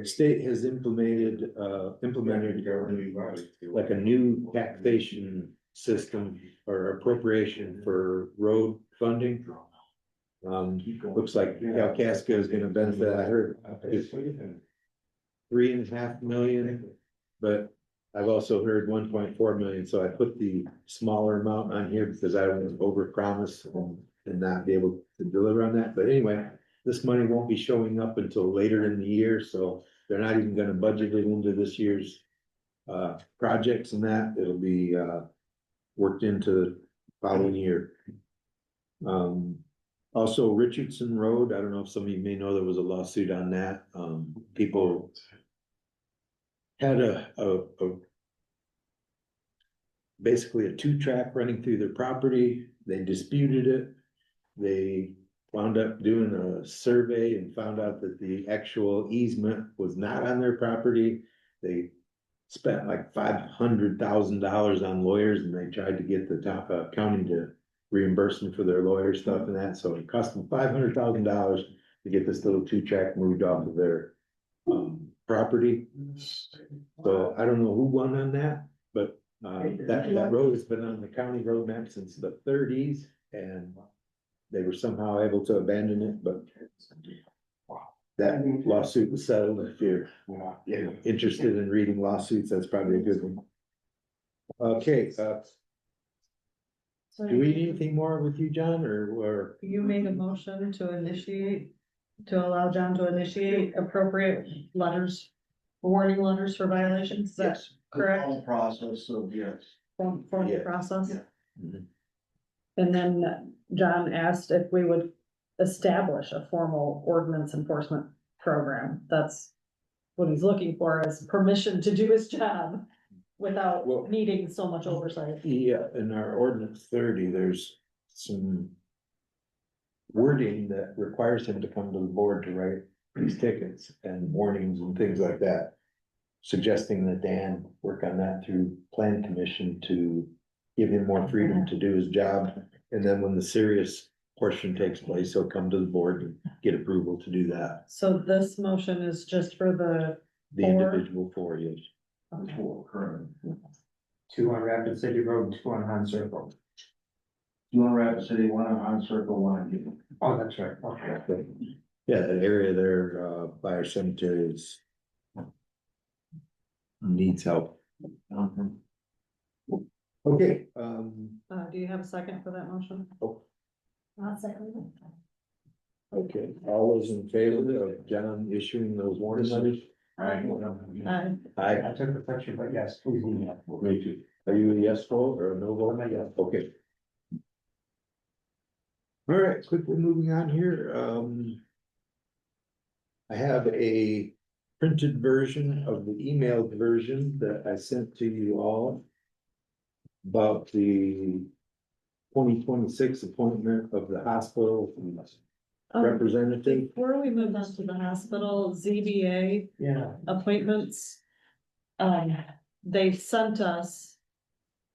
State has implemented like a new taxation system or appropriation for road funding. Looks like Kalkaska is gonna benefit, I heard, $3.5 million, but I've also heard 1.4 million, so I put the smaller amount on here because I don't want to overpromise and not be able to deliver on that. But anyway, this money won't be showing up until later in the year, so they're not even gonna budget it into this year's projects and that. It'll be worked into the following year. Also Richardson Road, I don't know if some of you may know there was a lawsuit on that. People had basically a 2-track running through their property. They disputed it. They wound up doing a survey and found out that the actual easement was not on their property. They spent like $500,000 on lawyers, and they tried to get the county to reimburse them for their lawyer stuff and that. So it cost them $500,000 to get this little 2-track moved off of their property. So I don't know who won on that, but that road has been on the county road map since the 30s, and they were somehow able to abandon it, but that lawsuit was settled. If you're interested in reading lawsuits, that's probably a good one. Okay, do we need anything more with you, John, or? You made a motion to initiate, to allow John to initiate appropriate letters, warning letters for violations, is that correct? Whole process, so yes. From the Yeah. process? Mhm. And then John asked if we would establish a formal ordinance enforcement program. That's what he's looking for, is permission to do his job without Well- needing so much oversight. Yeah, in our ordinance 30, there's some wording that requires him to come to the board to write these tickets and warnings and things like that. Suggesting that Dan work on that through plan commission to give him more freedom to do his job. And then when the serious portion takes place, he'll come to the board and get approval to do that. So this motion is just for the The Four. individual 4 years. Current. 2 on Rapid City Road, 2 on Han Circle. 2 on Rapid City, 1 on Circle, 1 on Gibbon. Oh, that's right, okay. Yeah, that area there, by our cemetery is needs help. Okay, do you have a second for that motion? I'll second okay, all those in favor of John issuing those warning letters? Aye. Aye. I took the picture, but yes, please email. Me too. Are you a yes vote or a no vote? Yes. Okay. All right, quickly moving on here, I have a printed version of the emailed version that I sent to you all about the 2026 appointment of the hospital representative. Before we move on to the hospital, ZBA Yeah. appointments. They sent us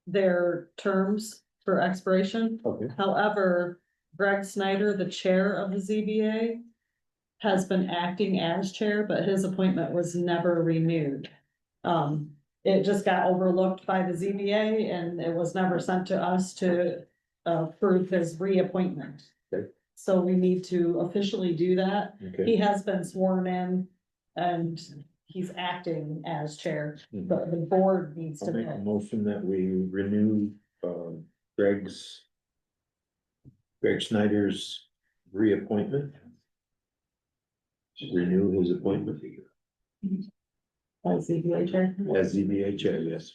their terms for expiration. Okay. However, Greg Snyder, the chair of the ZBA, has been acting as chair, but his appointment was never renewed. It just got overlooked by the ZBA and it was never sent to us to approve his reappointment. Okay. So we need to officially do that. Okay. He has been sworn in and he's acting as chair, but the board needs I'll to make a vote. motion that we renew, Greg Snyder's reappointment. Renew his appointment As ZBA chair. as ZBA chair, yes.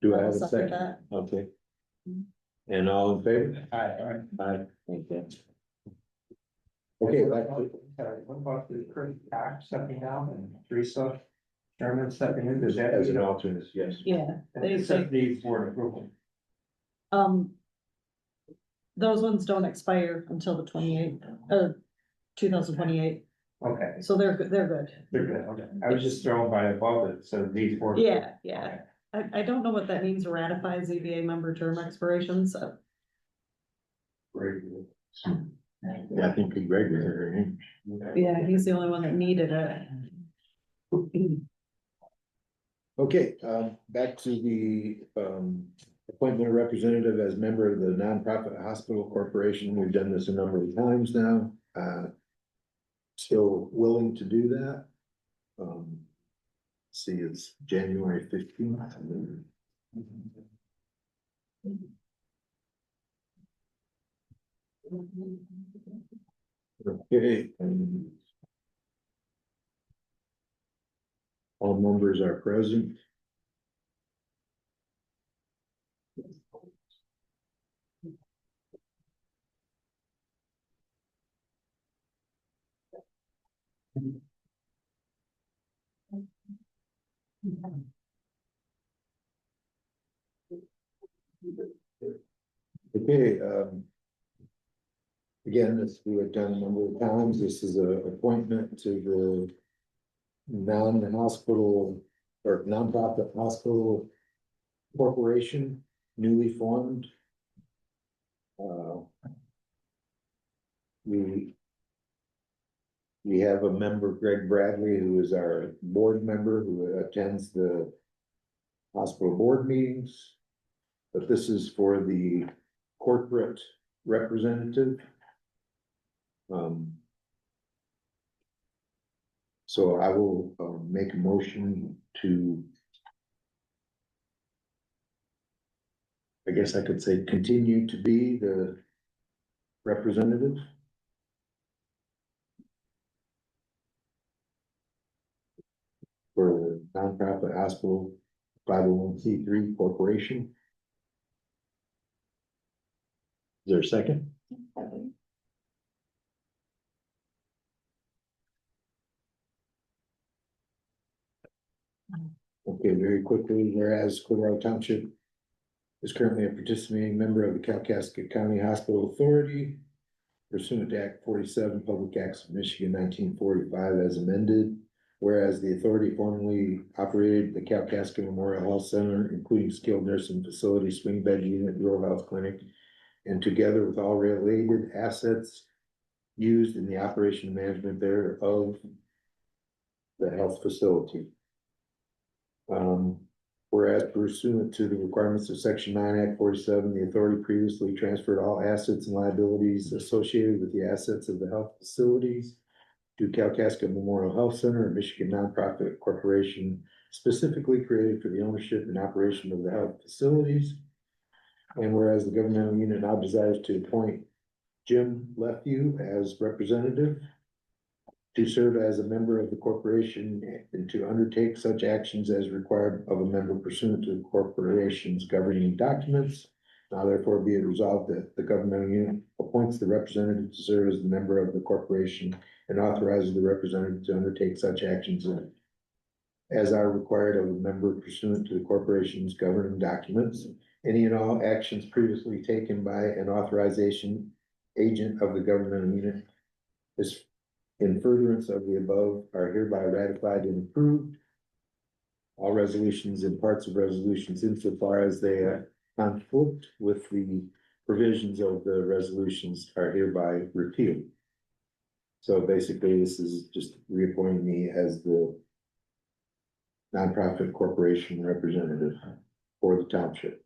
Do I have I'll a second second? that. Okay. And all in favor? Aye. Thank you. Okay, What about the current tax stepping down and Teresa Sherman stepping in? Does that? as an alternate, yes. Yeah, they It's say, the board approval. those ones don't expire until the 28th, 2028, Okay, so they're good, they're good. they're good, okay. I was just thrown by above it, so these board. Yeah, yeah. I don't know what that means, ratify ZBA member term expirations. Yeah, I think Greg was there. Yeah, he's the only one that needed it. Okay, back to the, appointment of representative as member of the Nonprofit Hospital Corporation. We've done this a number of times now. Still willing to do that. See, it's January 15th. Okay. All members are present. Okay, again, this we have done a number of times. This is a appointment to the non-hospital or nonprofit hospital corporation, newly formed. We have a member, Greg Bradley, who is our board member, who attends the hospital board meetings. But this is for the corporate representative. So I will make a motion to, I guess I could say, continue to be the representative. For the nonprofit hospital 501(c)(3) corporation. Is there a second? Okay, very quickly, whereas Clearwater Township is currently a participating member of the Kalkaska County Hospital Authority pursuant to Act 47, Public Acts of Michigan 1945 as amended. Whereas the authority formerly operated the Kalkaska Memorial Health Center, including skilled nursing facility, swing bed unit, rural health clinic, and together with all related assets used in the operation and management thereof the health facility. Whereas pursuant to the requirements of Section 9, Act 47, the authority previously transferred all assets and liabilities associated with the assets of the health facilities to Kalkaska Memorial Health Center, a Michigan nonprofit corporation specifically created for the ownership and operation of the health facilities. And whereas the governmental unit now desires to appoint Jim Lefew as representative to serve as a member of the corporation and to undertake such actions as required of a member pursuant to the corporation's governing documents. Now therefore be it resolved that the governmental unit appoints the representative to serve as the member of the corporation and authorizes the representative to undertake such actions as are required of a member pursuant to the corporation's governing documents. Any and all actions previously taken by an authorization agent of the governmental unit is in furtherance of the above are hereby ratified and approved. All resolutions and parts of resolutions insofar as they conflict with the provisions of the resolutions are hereby repealed. So basically, this is just reappointing me as the nonprofit corporation representative for the township.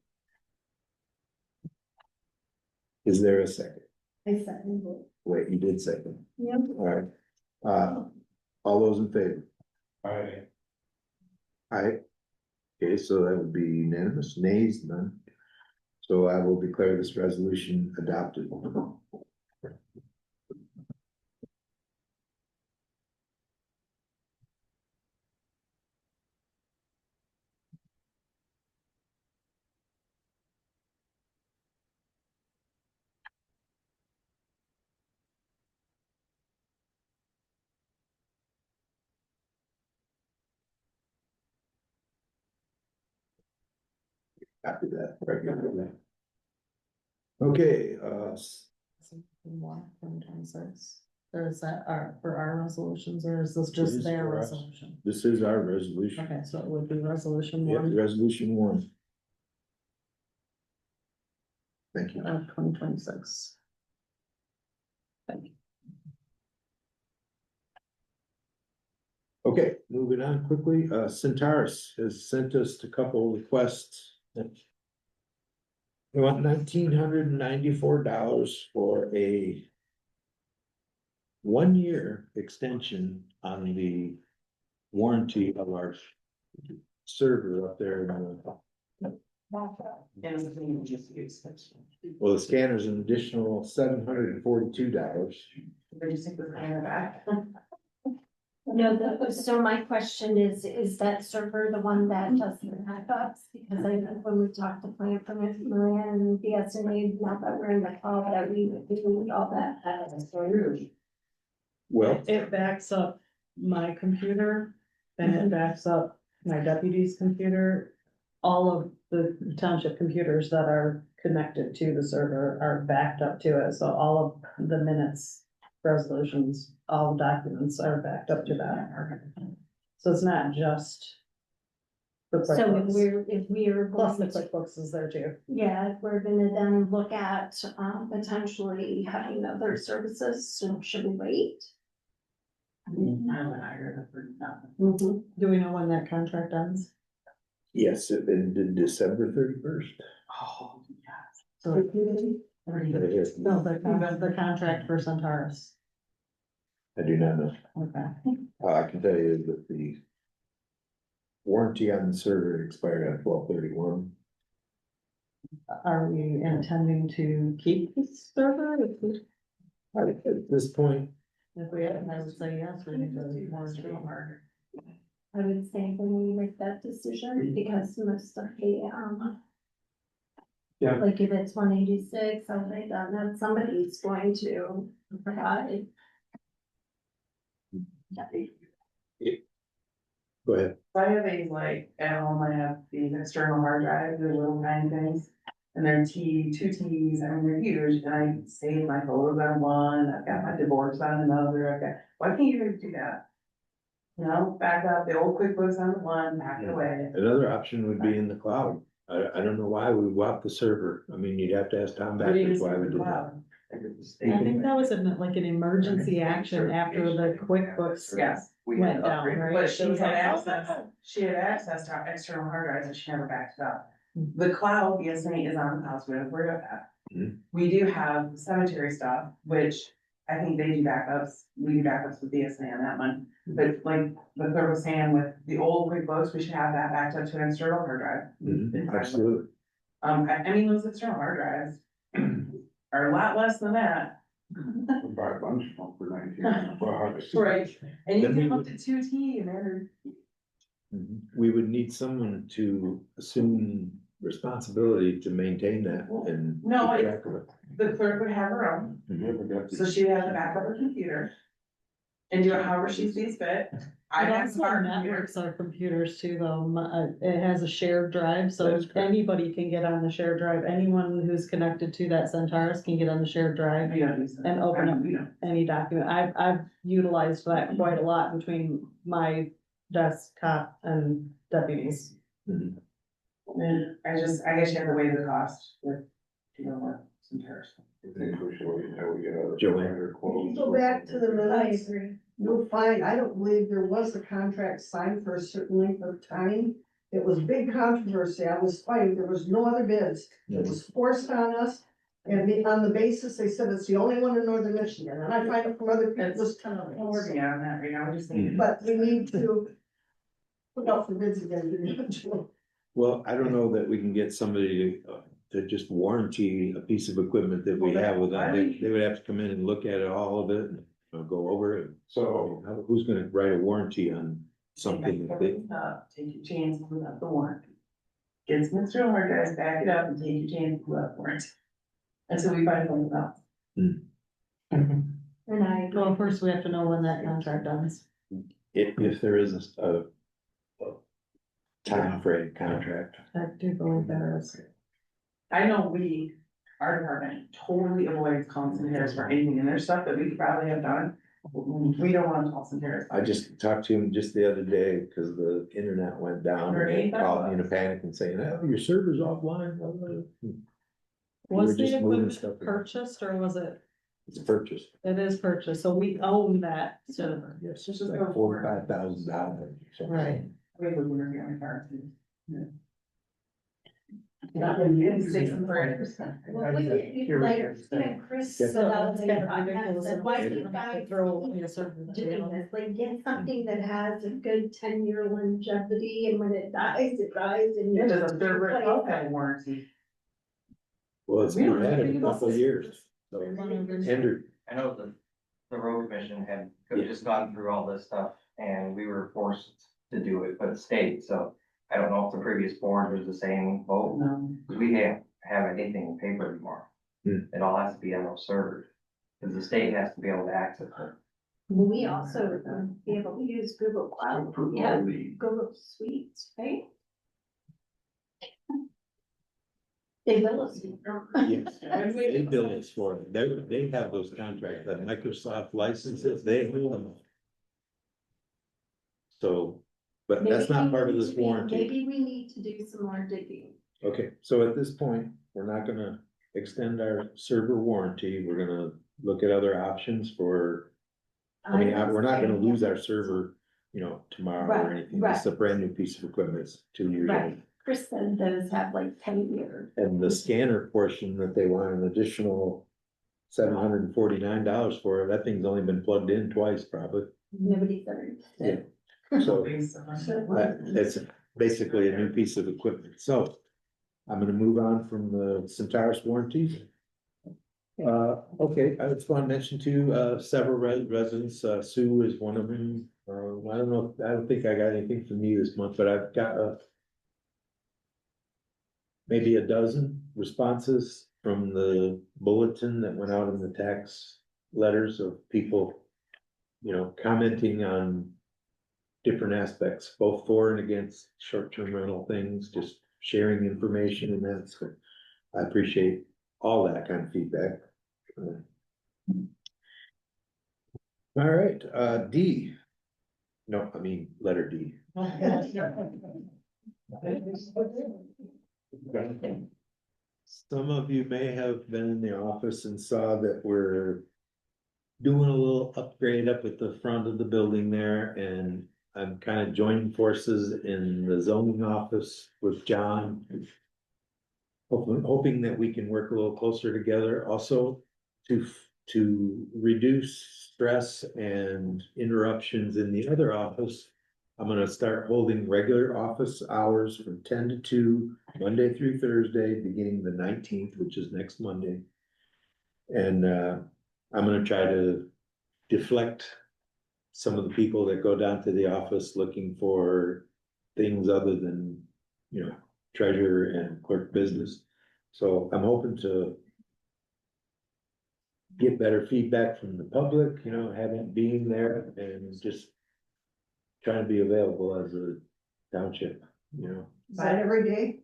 Is there a second? I second it. Wait, you did second. Yep. All right. All those in favor? Aye. Aye. Okay, so that would be unanimous. Nays, none. So I will declare this resolution adopted. Copy that, right. Okay, One from 26. Or is that for our resolutions, or is this It just is their for us. resolution? this is our resolution. Okay, so it would be resolution Yep, one resolution 1. Thank you. of 2026. Okay, moving on quickly, Centaurus has sent us a couple requests. They want $1,994 for a 1-year extension on the warranty of our server up there. Well, the scanner's an additional $742. They just take the scanner back. No, so my question is that server the one that does the backups? Because I think when we talked to Plant from Maria and the SNA, now that we're in the call, that we do all that. Well, It backs up my computer and it backs up my deputy's computer. All of the township computers that are connected to the server are backed up to it, so all of the minutes, resolutions, all documents are backed up to that. So it's not just the So QuickBooks, if we're plus the going to, QuickBooks is there too. yeah, if we're gonna then look at, potentially having other services, so should we wait? Do we know when that contract ends? yes, it ended December 31st. Oh, yes. So, no, the contract for Centaurus. I do not know. Okay. I can tell you that the warranty on the server expired on 12/31. Are we intending to keep this server? At this point, If we, I would say yes, we need to warranty it. I would say when we make that decision, because most of the, Yeah. like if it's 186, I'll say that somebody's going to provide. go ahead. So I have these like, at home, I have these external hard drives, the little tiny things. And they're two T's, I mean, they're huge, and I save my photos on one, I've got my divorce on another, why can't you guys do that? You know, back up the old QuickBooks on the one, back it away. Another option would be in the cloud. I don't know why we bought the server. I mean, you'd have to ask Tom What do you Backers use why in we the did that. cloud? I think that was like an emergency action after the QuickBooks Yes. went down, right? But she It was had like, oh, access, no. she had access to our external hard drives and she never backed it up. The cloud, the SNA is on the cloud, so we don't have to worry about that. Mhm. We do have cemetery stuff, which I think they do backups, we do backups with the SNA on that one. But like the clerk was saying with the old QuickBooks, we should have that backed up to an external hard drive. Absolutely. I mean, those external hard drives are a lot less than that. Buy a bunch of them for 19. Right, and you Then we can up would- to 2T and they're. We would need someone to assume responsibility to maintain that and. No, keep it- track of it. The clerk would have her own, Mhm. so she'd have to back up her computer. And do it however she sees fit. I It have also our networks computer. our computers too, though. It has a shared drive, so That's correct. anybody can get on the shared drive. Anyone who's connected to that Centaurus can get on the shared drive. You don't use that. And open up. You know. Any document. I've utilized that quite a lot between my desktop and deputies. Mhm. And I guess you have to weigh the cost with, you know, what, some tariffs. Joanne. Go back to the I minutes. agree. You'll find, I don't believe there was a contract signed for a certain length of time. It was big controversy. I was fighting. There was no other bids. It was forced on us. And on the basis, they said it's the only one in northern Michigan. And I find it from other people this time. We're working on that right now, we're just thinking. But we need to put out for bids again. Well, I don't know that we can get somebody to just warranty a piece of equipment that we have with them. They would have to come in and look at it, all of it, and go over it. So, Who's gonna write a warranty on something that they? Take your chance, pull out the warranty. Get some external hard drives, back it up and take your chance, pull out the warranty. Until we find something else. And I, Well, first we have to know when that contract ends. If there is a time frame contract. That definitely better. I know our department totally avoids calls and hairs for anything, and there's stuff that we probably have done. We don't want calls and hairs. I just talked to him just the other day because the internet went down and they called me in a panic and saying, oh, your server's offline. Was We're the just moving equipment stuff around. purchased or was it? It's purchased. It is purchased, so we own that server. Yes, just like $45,000. Right. We would work on the car too. Well, we did, like, Chris Yes. said, I was It's kind of ridiculous. said, why You do you don't have to guys throw away a server in doing jail. this? Like, get something that has a good 10-year longevity, and when it dies, and Yeah, you does just a server replace itself it. have a warranty? Well, it's We been don't had think a about couple of this. years. So Andrew, I know the road commission had just gone through all this stuff and we were forced to do it by the state, so I don't know if the previous board was the same vote. No. We can't have anything in paper anymore. It all has to be on those servers, because the state has to be able to access it. We also be able to use Google Cloud, yeah, Google Suites, right? They bill us. yes, they bill us for it. They have those contracts, that Microsoft licenses, they hold them. So, but that's Maybe not we part of need this to be- warranty. Maybe we need to do some more digging. Okay, so at this point, we're not gonna extend our server warranty. We're gonna look at other options for. I mean, we're not gonna lose our server, tomorrow or Right, anything. It's a right. brand new piece of equipment. It's 2 years old. Right, Chris said those have like 10 years. And the scanner portion that they want an additional $749 for, that thing's only been plugged in twice probably. Nobody's ever used it. So it's basically a new piece of equipment. So I'm gonna move on from the Centaurus warranties. Okay, I just want to mention too, several residents, Sue is one of them. I don't know, I don't think I got anything from you this month, but I've got maybe a dozen responses from the bulletin that went out in the tax letters of people, commenting on different aspects, both for and against short-term rental things, just sharing information and that. So I appreciate all that kind of feedback. All right, D. No, I mean, letter D. Some of you may have been in the office and saw that we're doing a little upgrade up at the front of the building there, and I'm kind of joining forces in the zoning office with John. Hoping that we can work a little closer together also to reduce stress and interruptions in the other office. I'm gonna start holding regular office hours from 10 to 2, Monday through Thursday, beginning the 19th, which is next Monday. And I'm gonna try to deflect some of the people that go down to the office looking for things other than, treasurer and clerk business. So I'm hoping to get better feedback from the public, having been there and just trying to be available as a township, Is that every day?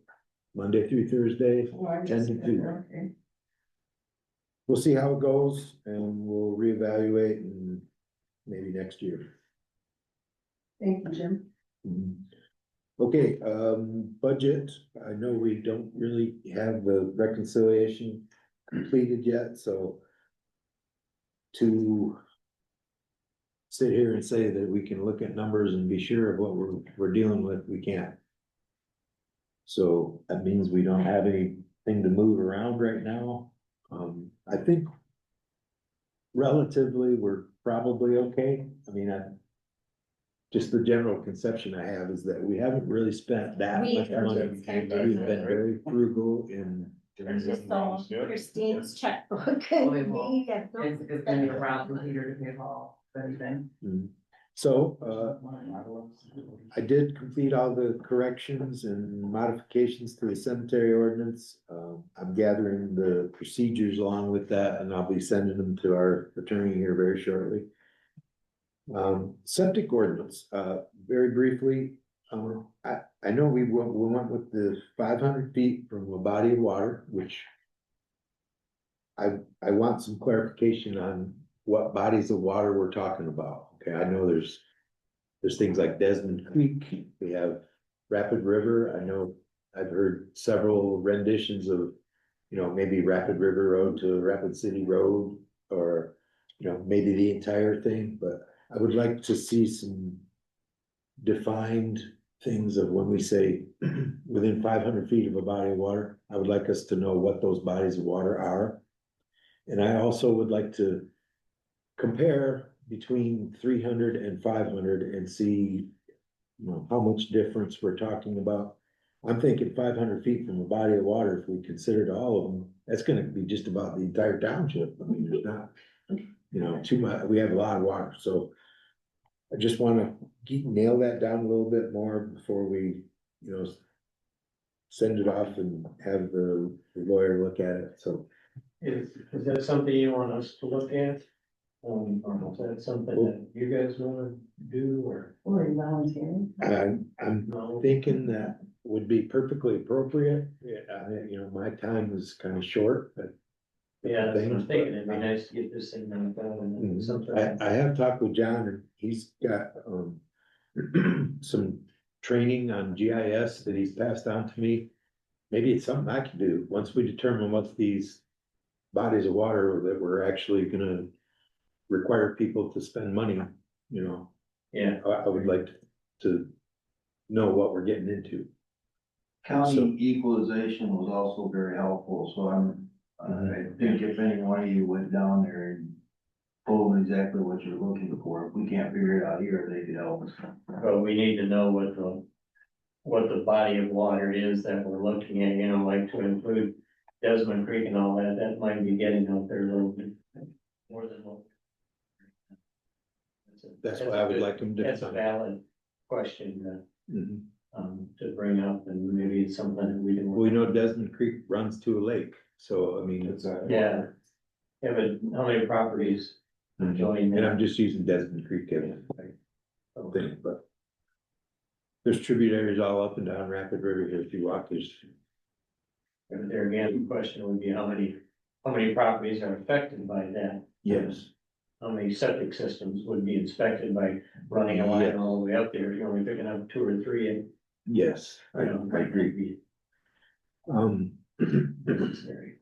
Monday through Thursday, 10 to 2. Okay. We'll see how it goes and we'll reevaluate and maybe next year. Thank you, Jim. Mhm. Okay, budget, I know we don't really have the reconciliation completed yet, so. To sit here and say that we can look at numbers and be sure of what we're dealing with, we can't. So that means we don't have anything to move around right now. I think relatively, we're probably okay. I mean, just the general conception I have is that we haven't really spent that We much haven't money. spent We've it. been very frugal in. There's just all Christine's checkbook Well, and they me won't. and. It's gonna be around computer to pay all, anything. So, I did complete all the corrections and modifications to the cemetery ordinance. I'm gathering the procedures along with that, and I'll be sending them to our attorney here very shortly. Septic ordinance, very briefly, I know we went with the 500 feet from a body of water, which I want some clarification on what bodies of water we're talking about. Okay, I know there's things like Desmond Creek, we have Rapid River. I know I've heard several renditions of, maybe Rapid River Road to Rapid City Road, or, maybe the entire thing, but I would like to see some defined things of when we say within 500 feet of a body of water. I would like us to know what those bodies of water are. And I also would like to compare between 300 and 500 and see, how much difference we're talking about. I'm thinking 500 feet from a body of water, if we considered all of them, that's gonna be just about the entire township. I mean, there's not, too much, we have a lot of water, so I just wanna nail that down a little bit more before we, send it off and have the lawyer look at it, so. Is that something you want us to look at? Or is that something that you guys wanna do, or? Or are you volunteering? I'm thinking that would be perfectly appropriate. Yeah, my time is kind of short, but. Yeah, that's what I'm thinking, it'd be nice to get this thing done and something. I have talked with John, and he's got, some training on GIS that he's passed on to me. Maybe it's something I can do, once we determine what these bodies of water that we're actually gonna require people to spend money, Yeah. I would like to know what we're getting into. County equalization was also very helpful, so I think if any one of you went down there and told them exactly what you're looking for, if we can't figure it out here, they could help us. But we need to know what the body of water is that we're looking at, like to include Desmond Creek and all that, that might be getting out there a little bit more than what. That's why I would like them to. That's a valid question Mhm. To bring up, and maybe it's something that we can. We know Desmond Creek runs to a lake, so I mean, it's. Yeah. Yeah, but how many properties join And that? I'm just using Desmond Creek as a thing, but. There's tributaries all up and down Rapid River here, if you walk, there's. And there again, the question would be how many properties are affected by that? Yes. How many septic systems would be inspected by running a line all the way up there, if you're only picking up 2 or 3 and. Yes, I agree. Necessary.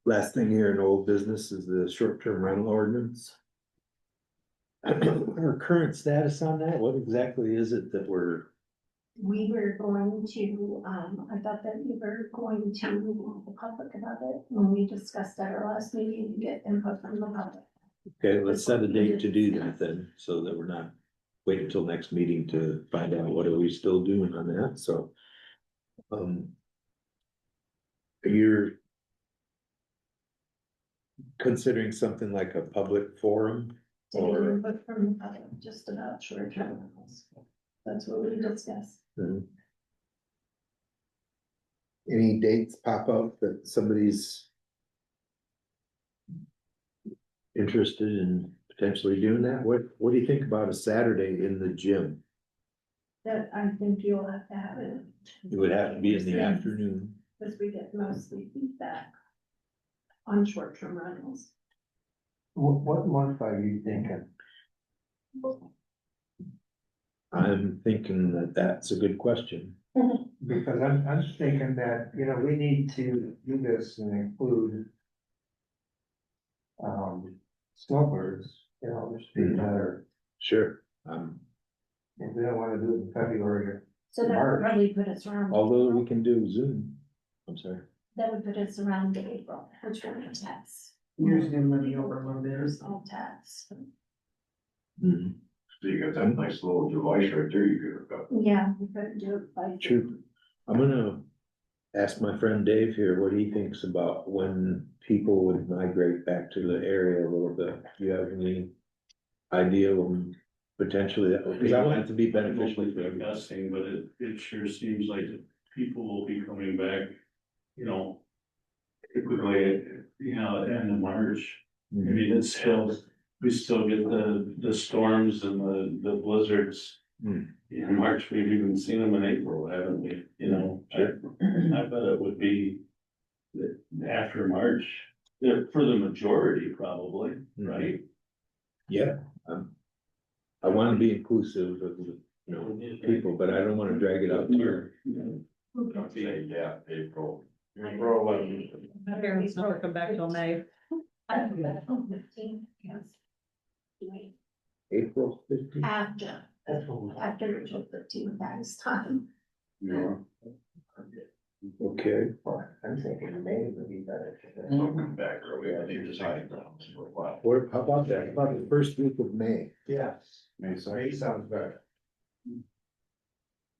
Last thing here in old business is the short-term rental ordinance. Our current status on that, what exactly is it that we're? We were going to, I thought that we were going to the public about it when we discussed at our last meeting to get input from the public. Okay, let's set a date to do that then, so that we're not waiting until next meeting to find out what are we still doing on that, so. You're considering something like a public forum? Taking input from the public just about short-term rentals. That's what we discussed. Any dates pop up that somebody's interested in potentially doing that? What do you think about a Saturday in the gym? That I think you'll have to have it. It would have to be in the afternoon. Because we get mostly feedback on short-term rentals. What month are you thinking? I'm thinking that that's a good question. Because I'm just thinking that, we need to do this and include. Snowbirds, there's people that are. Sure. If we don't wanna do it in February or. So that would probably put us around. Although we can do Zoom, I'm sorry. That would put us around April, which would be tax. Usually money over Mondays. All tax. So you got that nice little device right there, you could have got. Yeah, we could do it by. True. I'm gonna ask my friend Dave here what he thinks about when people would migrate back to the area a little bit. Do you have any idea when potentially that would, because I want it to be beneficial for everybody. Guessing, but it sure seems like people will be coming back, typically, at the end of March. I mean, we still get the storms and the blizzards In March, we've even seen them in April, haven't we? You know, I bet it would be after March, for the majority probably, right? Yeah. I wanna be inclusive of, people, but I don't wanna drag it out here. Yeah, April. April 11th. My parents never come back till May. April 15th. After April 15th, that is time. Yeah. Okay, I'm thinking May would be better. Come back early, I need to sign grounds for a while. or how about that, how about the first week of May? Yes, May May sounds better.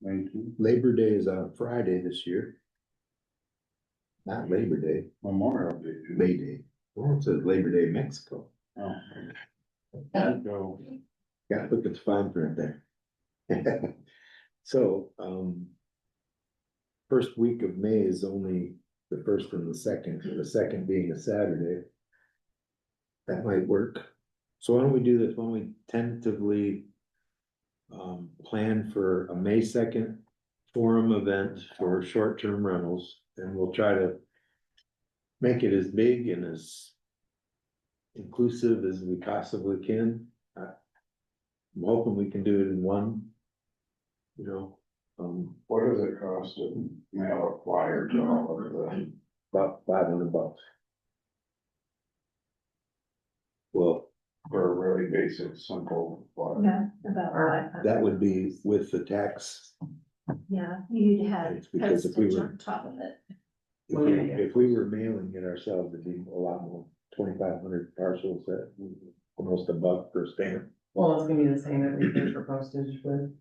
19th, Labor Day is on Friday this year. Not Labor Day, Memorial Day. May Day. Oh, it says Labor Day, Mexico. Oh. Go. Gotta look at the fine print there. So, first week of May is only the first and the second being a Saturday. That might work. So why don't we do this? Why don't we tentatively plan for a May 2nd forum event for short-term rentals, and we'll try to make it as big and as inclusive as we possibly can. I'm hoping we can do it in one, What does it cost to mail a flyer to all of the? about $500. Well, For a really basic, simple flyer? Yeah, about 500. that would be with the tax. Yeah, you'd have It's because if we postage were- on top of it. If we were mailing it ourselves, it'd be a lot more, 2,500 parcels at almost $1 per stamp. Well, it's gonna be the same that we pay for postage with.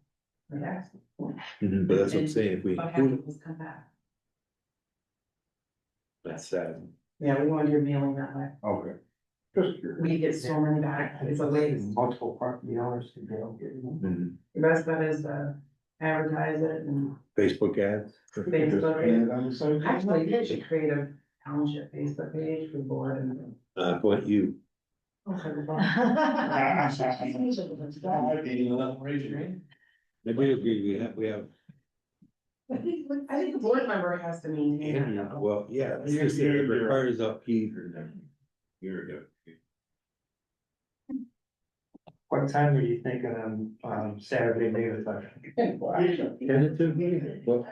Yeah. But that's what I'm saying, if we, But half of us come back. that's sad. Yeah, we want to do mailing that way. Okay. Just curious. We get so many back, it's a waste. Multiple property owners to be able to get them. The best bet is to advertise it and Facebook ads. Facebook. And I'm so. Actually, we should create a township Facebook page for the board and. Point you, maybe we have. I think the board member has to maintain that. Well, yeah, it requires upkeep and. You're good. What time are you thinking on Saturday, May the 2nd? Tentative, well,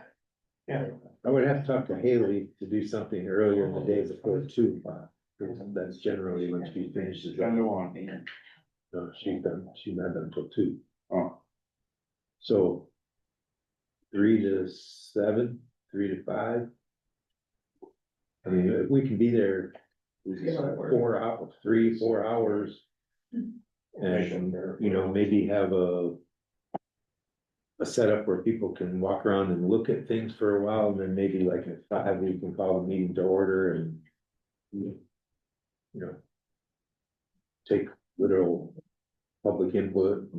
Yeah. I would have to talk to Haley to do something earlier in the day before 2 o'clock. Because that's generally when she finishes. up. 10 to 1. No, she's not done until 2. Oh. So 3 to 7, 3 to 5. I mean, if we can be there 4 hours. And, maybe have a setup where people can walk around and look at things for a while, and then maybe like at 5, we can call the meeting to order and. Take literal public input.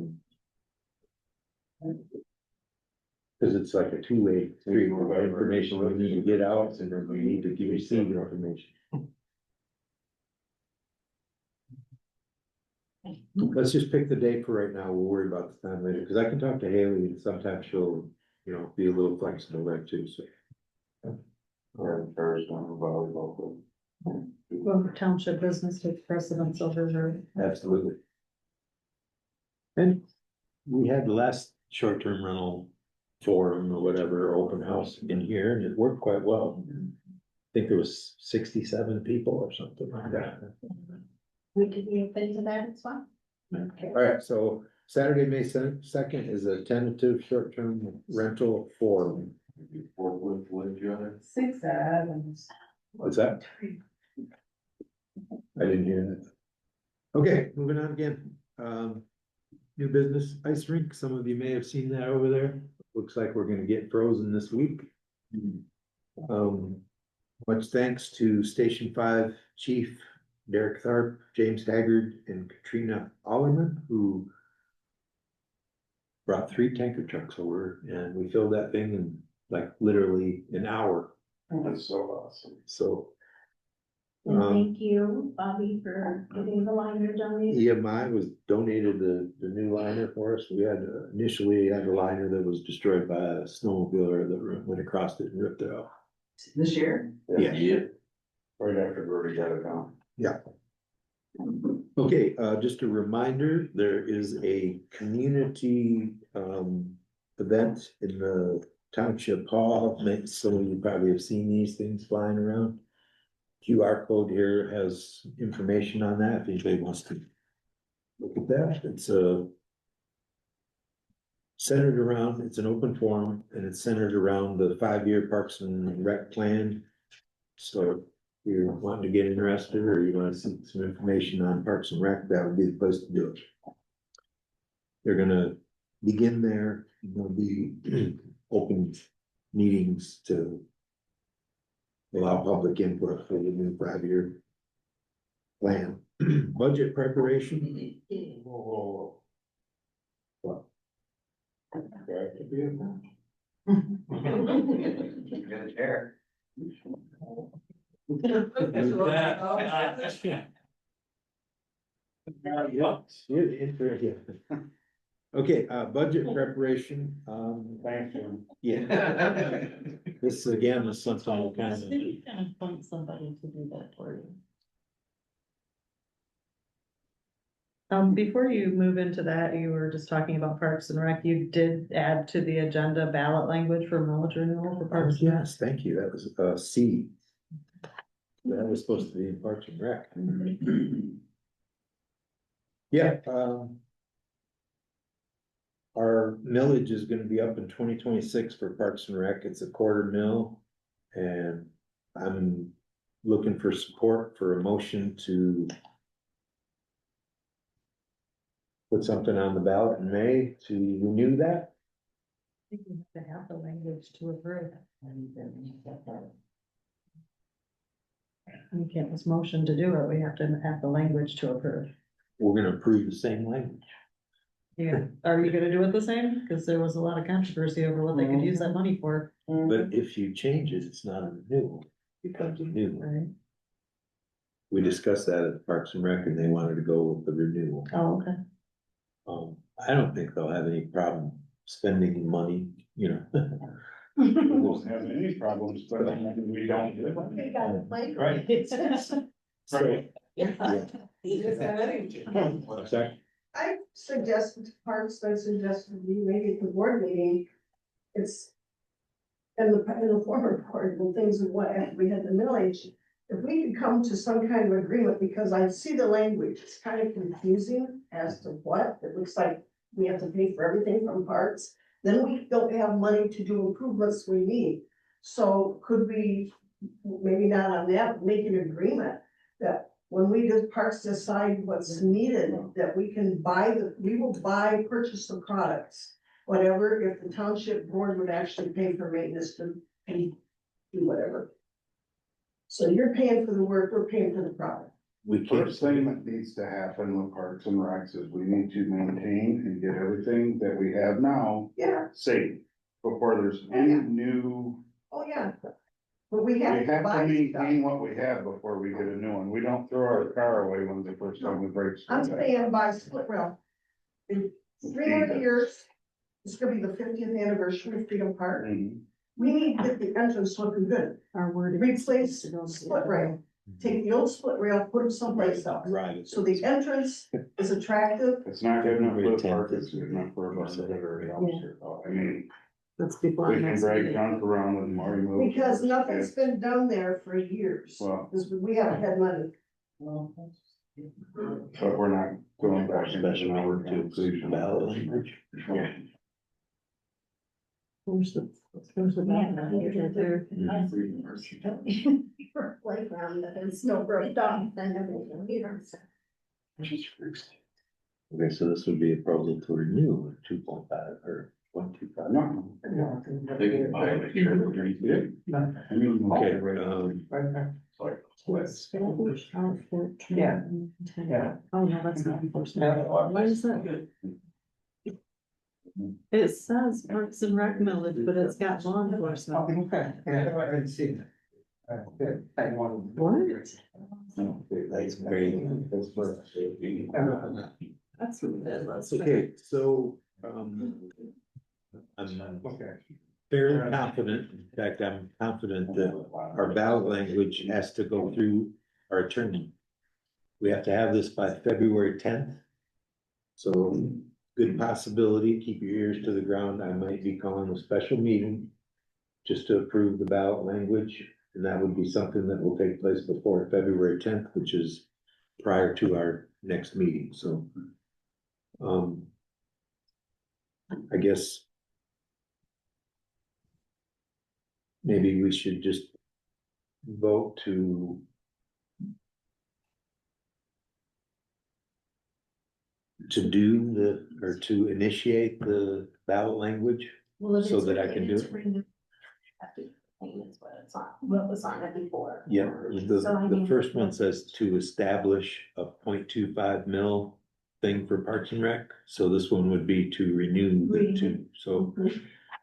Cause it's like a 2-way street, where information we need to get out, and then we need to receive information. Let's just pick the date for right now, we'll worry about the time later, cause I can talk to Haley, and sometimes she'll, be a little flexible there too, so. Thursday, volleyball. Well, township business takes precedence over her. Absolutely. And we had the last short-term rental forum or whatever, open house in here, and it worked quite well. I think there was 67 people or something like that. We could move into that as well. All right, so Saturday, May 2nd is a tentative short-term rental forum. 6, 7. What's that? I didn't hear that. Okay, moving on again. New business ice rink. Some of you may have seen that over there. Looks like we're gonna get frozen this week. Much thanks to Station 5 Chief Derek Tharp, James Haggard, and Katrina Ollerman, who brought 3 tanker trucks over, and we filled that thing in like literally an hour. That's so awesome. So And Um, thank you, Bobby, for getting the liner donated. EMI was donated the new liner for us. We had initially had a liner that was destroyed by a snowmobiler that went across it and ripped it off. This year? Yeah. Right after Brody got it down. Yeah. Okay, just a reminder, there is a community event in the township hall. Some of you probably have seen these things flying around. QR code here has information on that, if anybody wants to look at that. It's centered around, it's an open forum, and it's centered around the 5-year Parks and Rec plan. So if you're wanting to get interested, or you want to see some information on Parks and Rec, that would be the place to do it. They're gonna begin there, there'll be open meetings to allow public input for the new 5-year plan. Budget preparation. Whoa. What? You're the chair. Okay, budget preparation, Thank you. yeah. This again is something we kind of. Maybe kind of point somebody to do that for you. Before you move into that, you were just talking about Parks and Rec. You did add to the agenda ballot language for millage renewal for Parks. Yes, thank you. That was C. That was supposed to be in Parks and Rec. Yeah, our millage is gonna be up in 2026 for Parks and Rec. It's a 1/4 mil. And I'm looking for support for a motion to put something on the ballot in May to renew that. I think we have to have the language to approve. We can't just motion to do it. We have to have the language to approve. We're gonna approve the same language. Yeah, are you gonna do it the same? Cause there was a lot of controversy over what they could use that money for. But if you change it, it's not a renewal. It becomes a new. Right. We discussed that at the Parks and Rec and they wanted to go with the renewal. Oh, okay. I don't think they'll have any problem spending money, you know. We won't have any problems, but we don't. We got it, Mike. Right. So, Yeah. sorry. I suggested to Parks, I suggested you maybe at the board meeting, it's. In the former board, when things were what, after we had the millage, if we could come to some kind of agreement, because I see the language, it's kind of confusing as to what, it looks like we have to pay for everything from parks. Then we don't have money to do improvements we need. So could we, maybe not on that, make an agreement that when we just parks decide what's needed, that we can we will purchase the products. Whatever, if the township board would actually pay for maintenance to do whatever. So you're paying for the work, we're paying for the product. We can't. First thing that needs to happen with Parks and Recs is we need to maintain and get everything that we have now Yeah, safe. Before there's any new, oh yeah. But we we have to have to buy stuff. maintain what we have before we get a new one. We don't throw our car away when the first time we break. I'm something. saying buy split rail. In 3 more years, it's gonna be the 50th anniversary of Freedom Park. Mhm. We need to get the entrance looking good. Our word. Replace split rail. Take the old split rail, put it someplace else. Right. So the entrance is attractive. It's not good enough for the Intent park, is- it's good enough for a bus that everybody else here. I mean, That's before. we can drag junk around with more removal. Because nothing's been done there for years. Well- Because we haven't had money. But we're not going back into Special the order to include ballot language. Yeah. Where's the ballot language right there? Playground that is no broke down, then everything here. Okay, so this would be a proposal to renew 2.5 or 1.25. No. They can buy it, make sure we're gonna do it. I mean, Okay, Yeah. Yeah. Oh, no, that's not enforcement. What is that? It says Parks and Rec millage, but it's got law enforcement. Okay, yeah, I didn't see that. Good. I wanted. What? That's great. That's what it is. That's Okay, so, I'm fairly confident, in fact, I'm confident that our ballot language has to go through our attorney. We have to have this by February 10th. So good possibility, keep your ears to the ground, I might be calling a special meeting just to approve the ballot language, and that would be something that will take place before February 10th, which is prior to our next meeting, so. I guess maybe we should just vote to do or to initiate the ballot language so that I can do it. What was on it before. Yeah, So I the mean- first one says to establish a 0.25 mil thing for Parks and Rec. So this one would be to renew the two, so.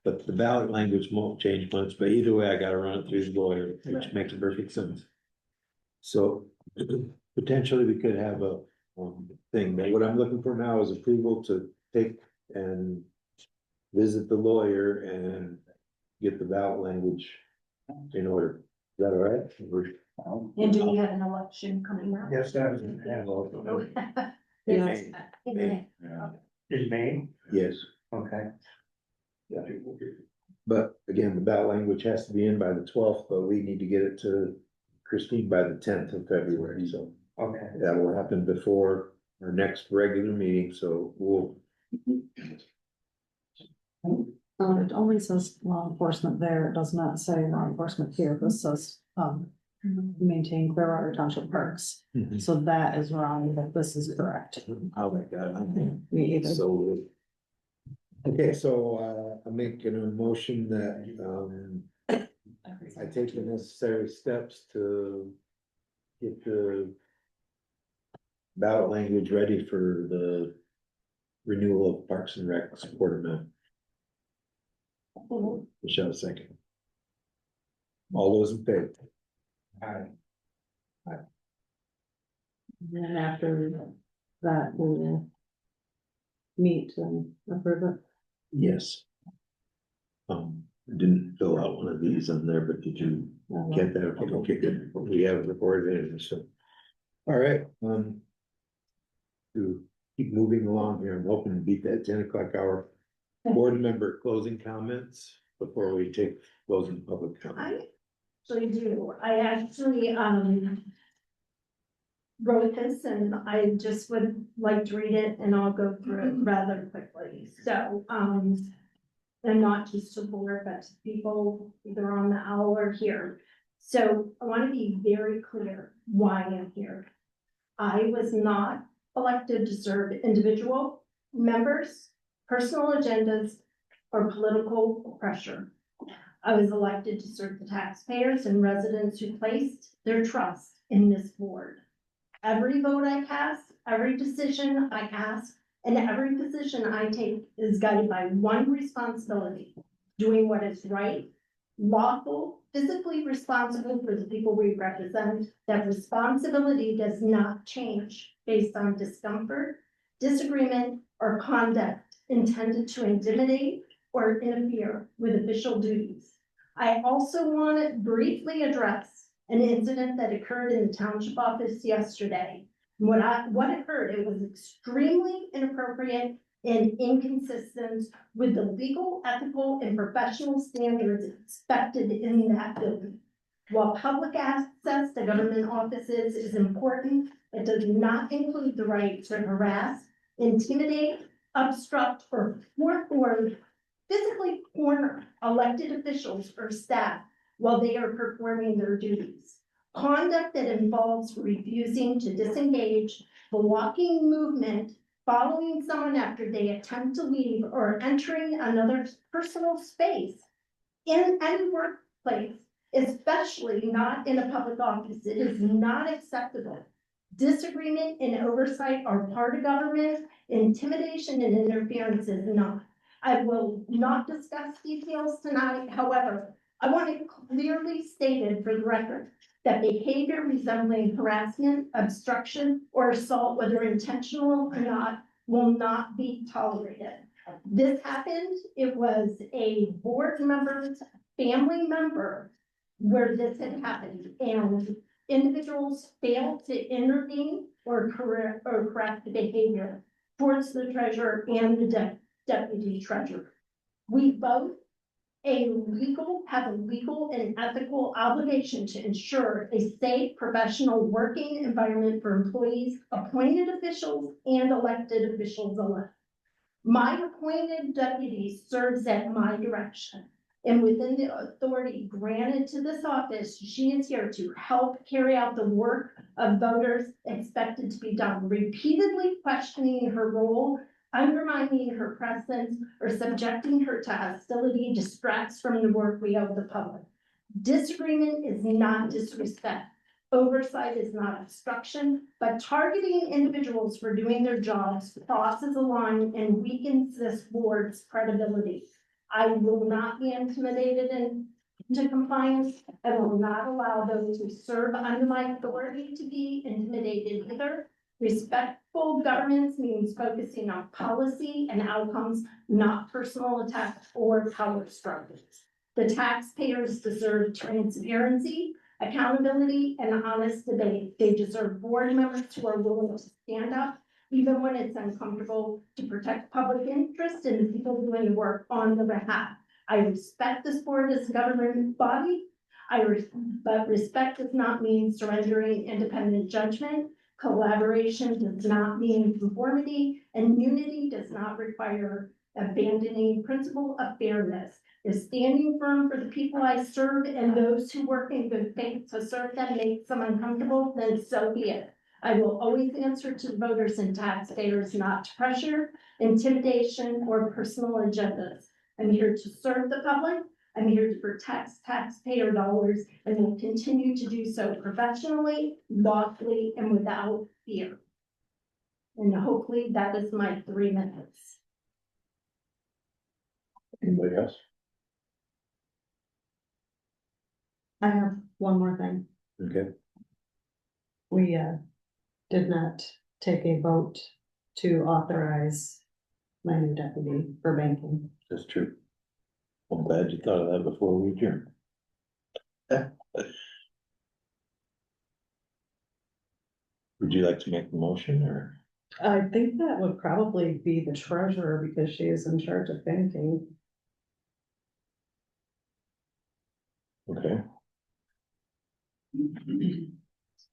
But the ballot language won't change much, but either way, I gotta run it through the lawyer, which makes perfect sense. So potentially we could have a thing, but what I'm looking for now is approval to take and visit the lawyer and get the ballot language in order. Is that all right? And do we have an election coming up? Yes, that was, Yes. May. in May, Yes, okay. but again, the ballot language has to be in by the 12th, but we need to get it to Christine by the 10th of February, so. Okay. That will happen before our next regular meeting, so we'll. It only says law enforcement there. It does not say law enforcement here. This says, maintain Clearwater Township parks. So that is wrong, but this is correct. Oh my God. Me either. So. Okay, so I'm making a motion that I take the necessary steps to get the ballot language ready for the renewal of Parks and Rec support amount. Michelle, second. All those in favor? Aye. And then after that, we'll meet and approve it. Yes. I didn't fill out one of these on there, but did you get that? Okay, good. We have it recorded in, so. All right, to keep moving along here, I'm hoping to beat that 10 o'clock hour. Board member closing comments before we take closing public comment. I actually wrote this and I just would like to read it and I'll go through it rather quickly. So, and not just to board, but to people either on the owl or here. So I want to be very clear why I'm here. I was not elected to serve individual members, personal agendas, or political pressure. I was elected to serve the taxpayers and residents who placed their trust in this board. Every vote I cast, every decision I ask, and every position I take is guided by one responsibility: doing what is right, lawful, physically responsible for the people we represent. That responsibility does not change based on discomfort, disagreement, or conduct intended to intimidate or interfere with official duties. I also want to briefly address an incident that occurred in the township office yesterday. What occurred, it was extremely inappropriate and inconsistent with the legal, ethical, and professional standards expected in that building. While public access to government offices is important, it does not include the right to harass, intimidate, obstruct, or physically corner elected officials or staff while they are performing their duties. Conduct that involves refusing to disengage, blocking movement, following someone after they attempt to leave, or entering another's personal space in any workplace, especially not in a public office, it is not acceptable. Disagreement and oversight are part of government. Intimidation and interference is not. I will not discuss details tonight. However, I want it clearly stated for the record that behavior resembling harassment, obstruction, or assault, whether intentional or not, will not be tolerated. This happened, it was a board member's family member where this had happened, and individuals failed to intervene or correct the behavior towards the treasurer and the deputy treasurer. We both have a legal and ethical obligation to ensure a safe, professional working environment for employees, appointed officials, and elected officials alike. My appointed deputy serves at my direction, and within the authority granted to this office, she is here to help carry out the work of voters expected to be done. Repeatedly questioning her role, undermining her presence, or subjecting her to hostility distracts from the work we owe the public. Disagreement is not disrespect. Oversight is not obstruction, but targeting individuals for doing their jobs crosses a line and weakens this board's credibility. I will not be intimidated into compliance. I will not allow those who serve under my authority to be intimidated either. Respectful governance means focusing on policy and outcomes, not personal attacks or power struggles. The taxpayers deserve transparency, accountability, and honest debate. They deserve board members who are willing to stand up, even when it's uncomfortable, to protect public interest and the people doing the work on the behalf. I respect this board as a government body, but respect does not mean surrendering independent judgment. Collaboration does not mean conformity, and unity does not require abandoning principle of fairness. If standing firm for the people I serve and those who work in good faith to serve them makes them uncomfortable, then so be it. I will always answer to voters and taxpayers, not to pressure, intimidation, or personal agendas. I'm here to serve the public. I'm here to protect taxpayer dollars and will continue to do so professionally, lawfully, and without fear. And hopefully that is my 3 minutes. Anybody else? I have one more thing. Okay, We did not take a vote to authorize my new deputy for banking. that's true. I'm glad you thought of that before we adjourned. Would you like to make the motion or? I think that would probably be the treasurer because she is in charge of banking. Okay,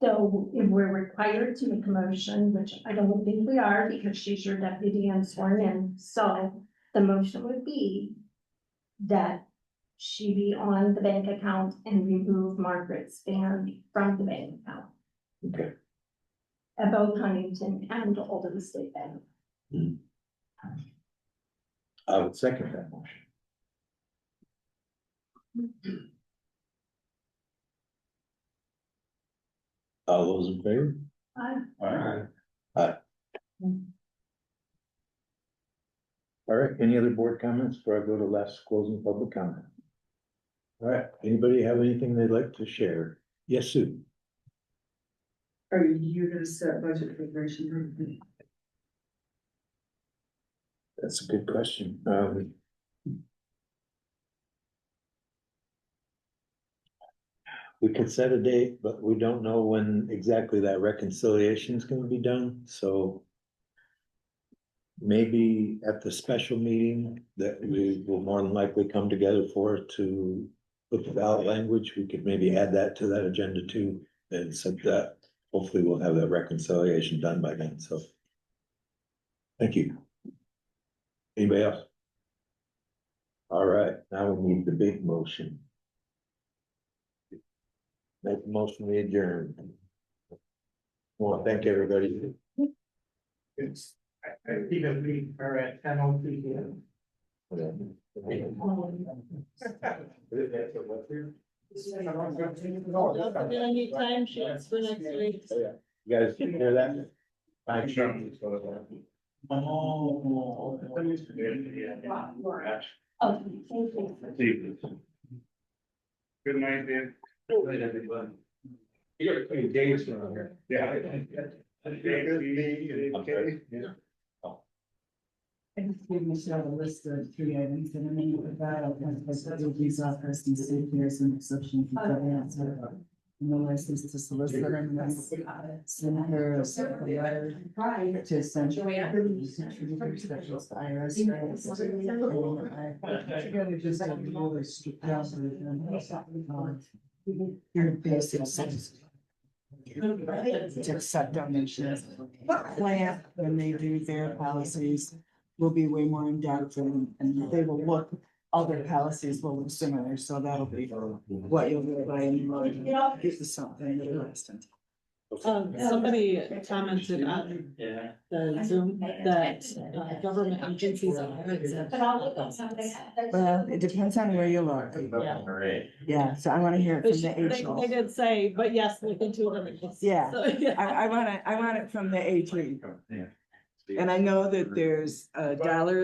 So if we're required to make a motion, which I don't think we are because she's your deputy and sworn in. So the motion would be that she be on the bank account and remove Margaret's band from the bank account okay. at both Huntington and Oldham State Bank. I would second that motion. All those in favor? Aye. Aye. All right, any other board comments before I go to last closing public comment? All right, anybody have anything they'd like to share? Yes, Sue? Are you gonna set budget preparation? That's a good question. We could set a date, but we don't know when exactly that reconciliation is gonna be done, so. Maybe at the special meeting that we will more than likely come together for to put the ballot language, we could maybe add that to that agenda too. And set that, hopefully we'll have that reconciliation done by then, so. Thank you. Anybody else? All right, now we need the big motion. Make the motion, we adjourn. Well, thank everybody. It's, I think that we are at 10:03 p.m. Any time sheets for next week. You guys can hear that? Fine. Oh, thank you. Good night, Dan. You got any days around here? Yeah. Okay. I just gave Michelle a list of 3 items that are named about, these office and state fairs and exceptions. And the list is to solicitor and send her a letter to send. Specials to IRS. I together just a really strict down your basic sense. To accept donations. Plan when they do their policies will be way more in depth and they will look, all their policies will look similar, so that'll be what you'll do by and get to something interesting. Somebody commented on the Zoom that government agencies are. Well, it depends on where you look. Yeah, so I wanna hear it from the They agent. did say, but yes, look into it. Yeah. So, yeah. I want it from the AG. And I know that there's $1